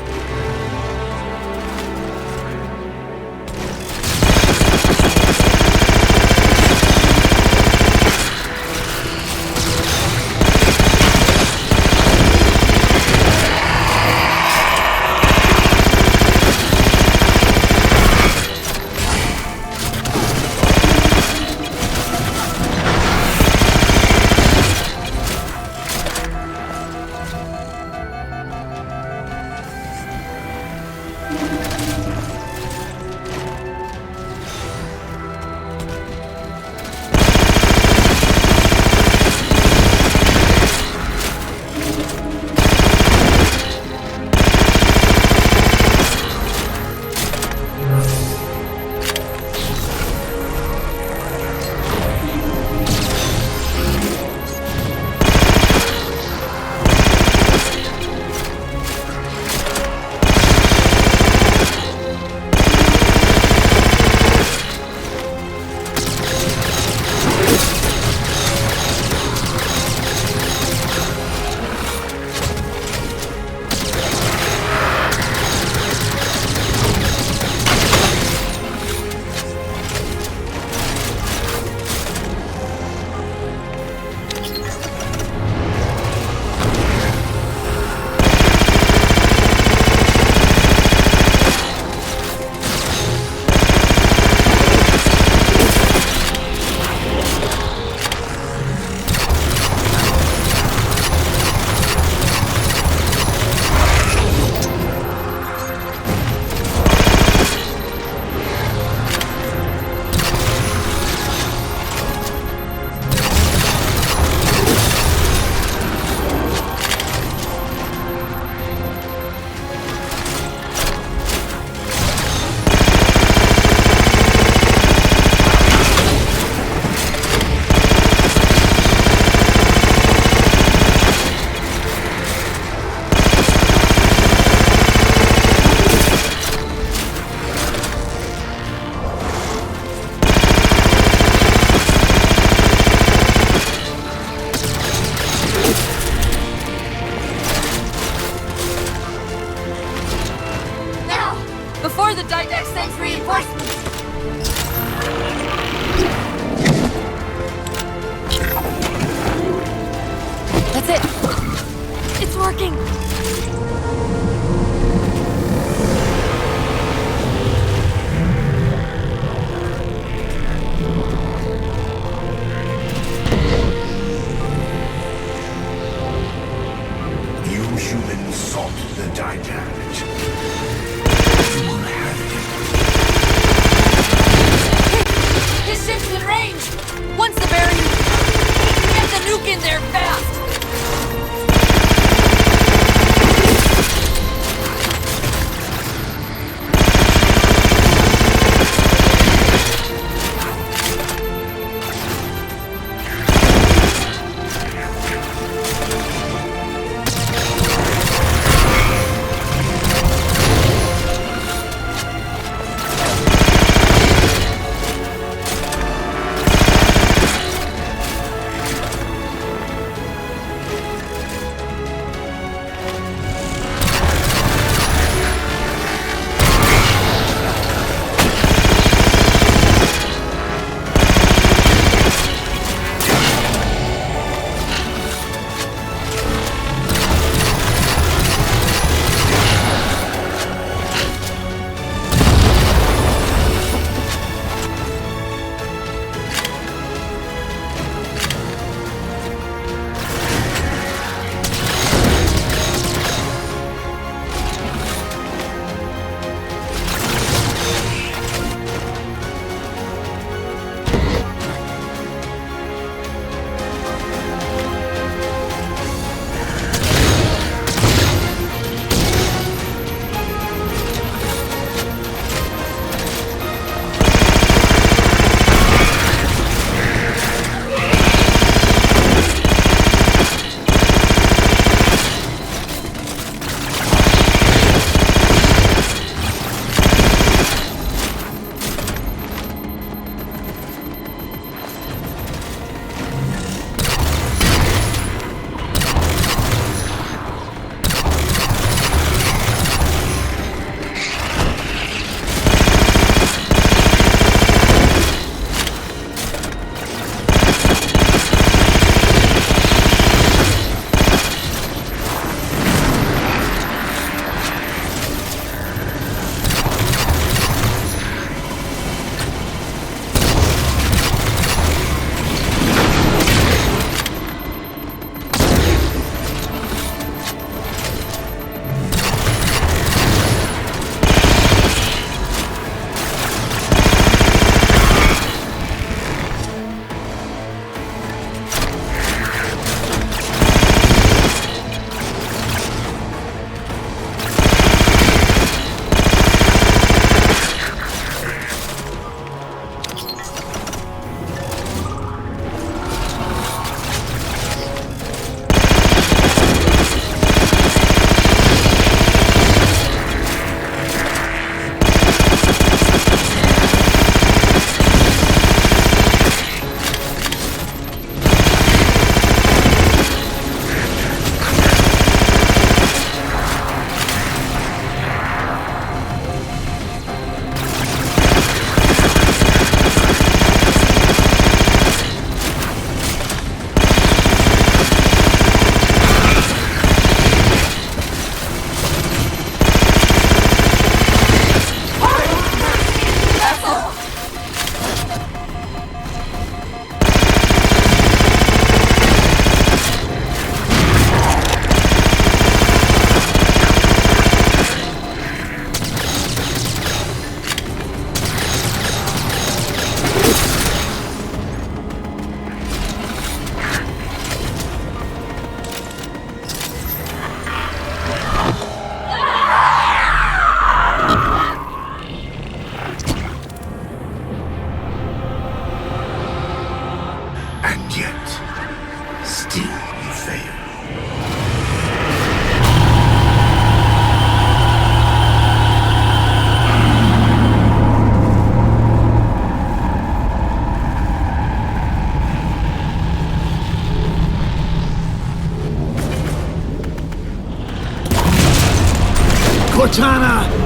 Cortana!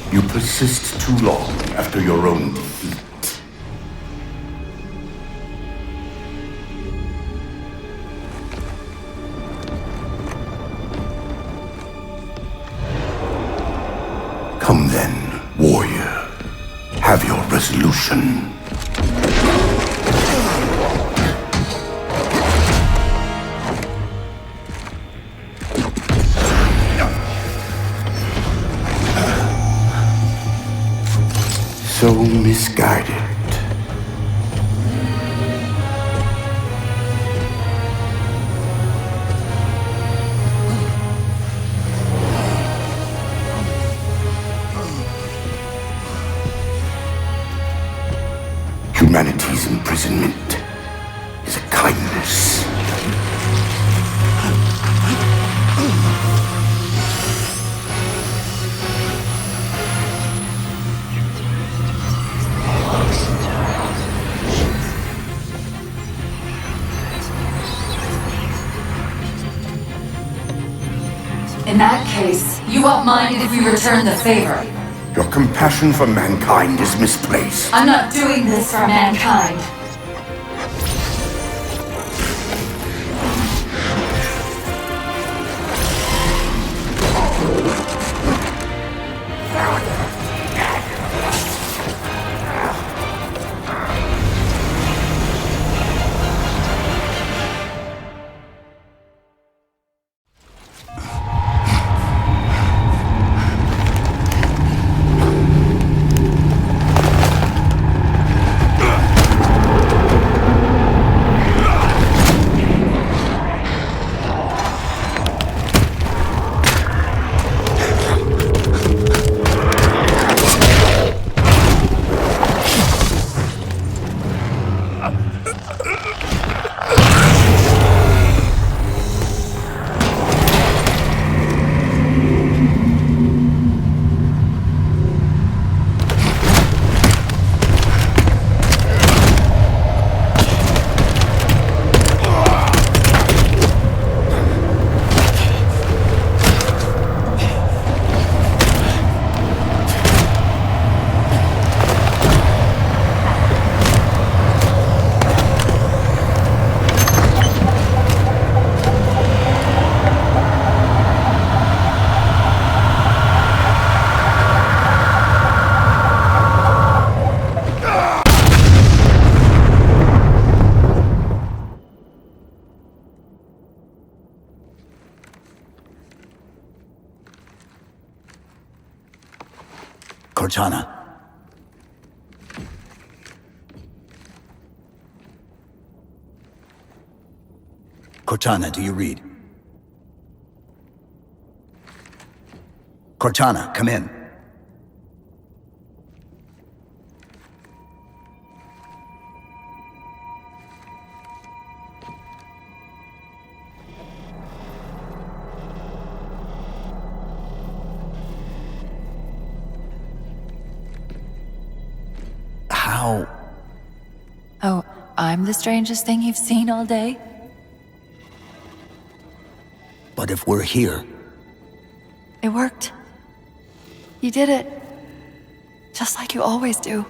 You persist too long after your own defeat. Come then, warrior. Have your resolution. So misguided. Humanity's imprisonment is a kindness. In that case, you won't mind if we return the favor. Your compassion for mankind is misplaced. I'm not doing this for mankind. Cortana. Cortana, do you read? Cortana, come in. Oh, I'm the strangest thing you've seen all day? But if we're here, It worked. You did it. Just like you always do.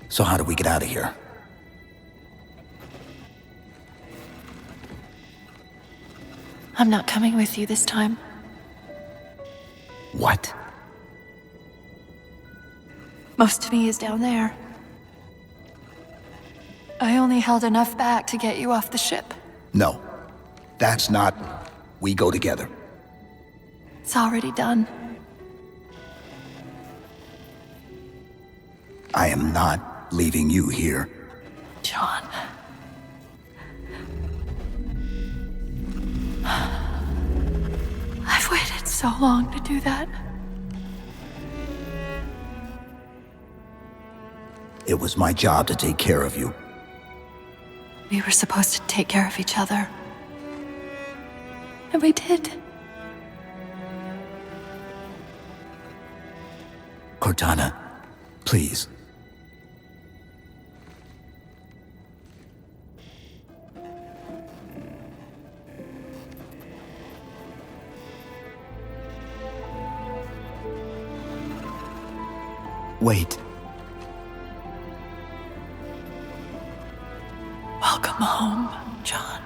so how do we get out of here? I'm not coming with you this time. What? Most of me is down there. I only held enough back to get you off the ship. No. That's not... We go together. It's already done. I am not leaving you here. John. I've waited so long to do that. It was my job to take care of you. We were supposed to take care of each other. And we did. Cortana, please. Wait. Welcome home, John.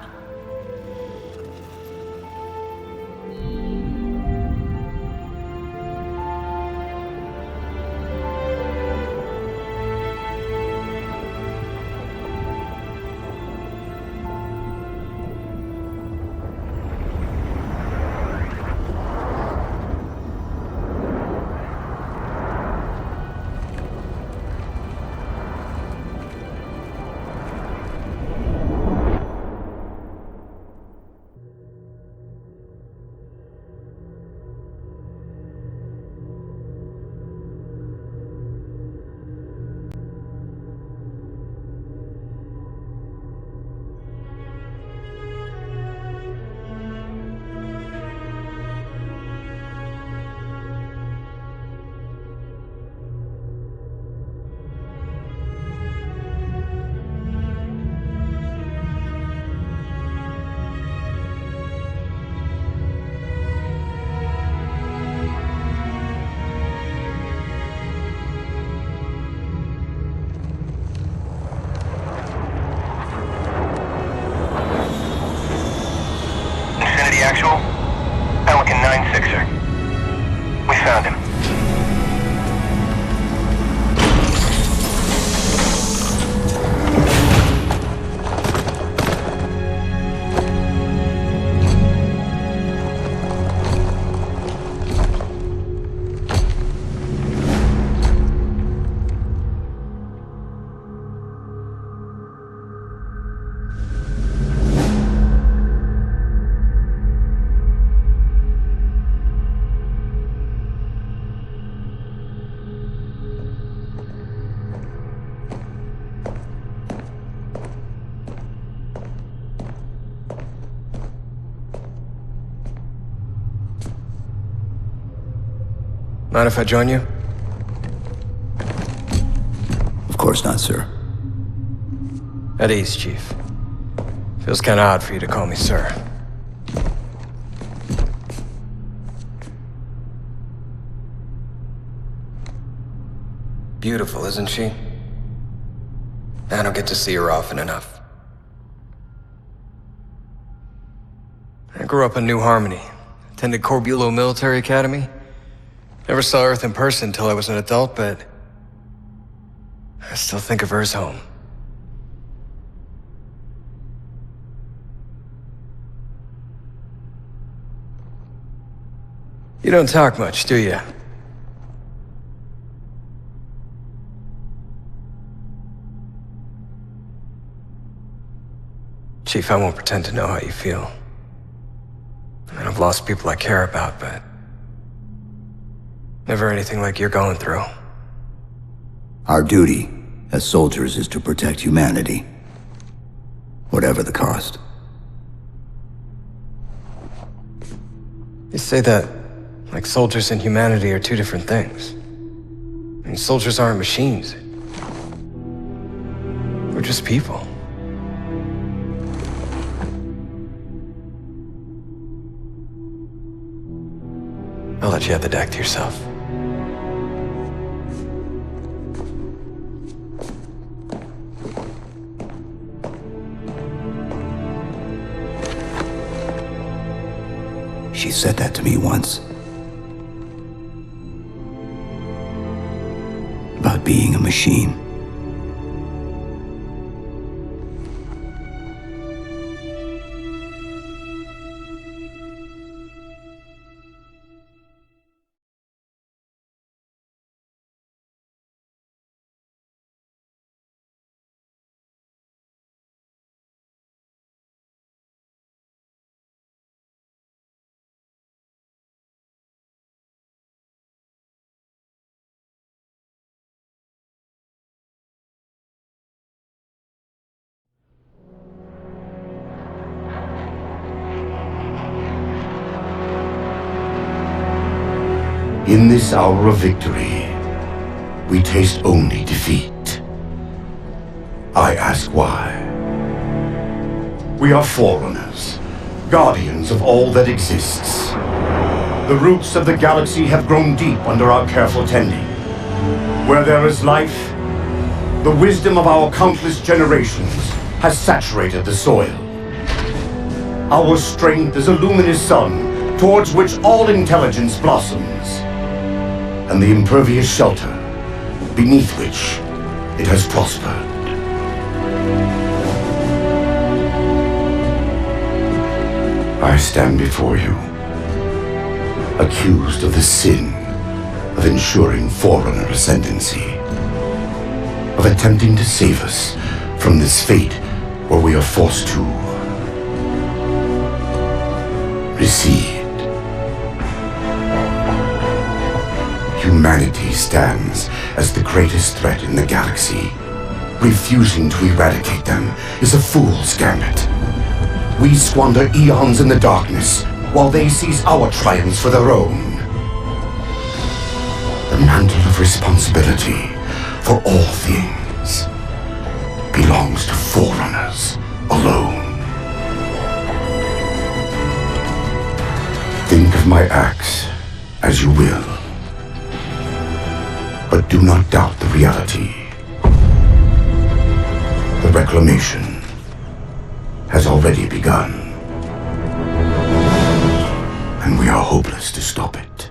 Actual? Pelican 9-6er. We found him. Mind if I join you? Of course not, sir. At ease, Chief. Feels kinda odd for you to call me sir. Beautiful, isn't she? I don't get to see her often enough. I grew up in New Harmony, attended Corbulo Military Academy. Never saw Earth in person until I was an adult, but I still think of her as home. You don't talk much, do you? Chief, I won't pretend to know how you feel. I mean, I've lost people I care about, but never anything like you're going through. Our duty as soldiers is to protect humanity, whatever the cost. You say that like soldiers and humanity are two different things. And soldiers aren't machines. We're just people. I'll let you have the deck to yourself. She said that to me once. About being a machine. In this hour of victory, we taste only defeat. I ask why. We are Forerunners, guardians of all that exists. The roots of the galaxy have grown deep under our careful tending. Where there is life, the wisdom of our countless generations has saturated the soil. Our strength is a luminous sun towards which all intelligence blossoms, and the impervious shelter beneath which it has prospered. I stand before you, accused of the sin of ensuring Forerunner ascendancy, of attempting to save us from this fate where we are forced to recede. Humanity stands as the greatest threat in the galaxy. Refusing to eradicate them is a fool's gambit. We squander eons in the darkness, while they seize our triumphs for their own. The mantle of responsibility for all things belongs to Forerunners alone. Think of my acts as you will, but do not doubt the reality. The reclamation has already begun, and we are hopeless to stop it.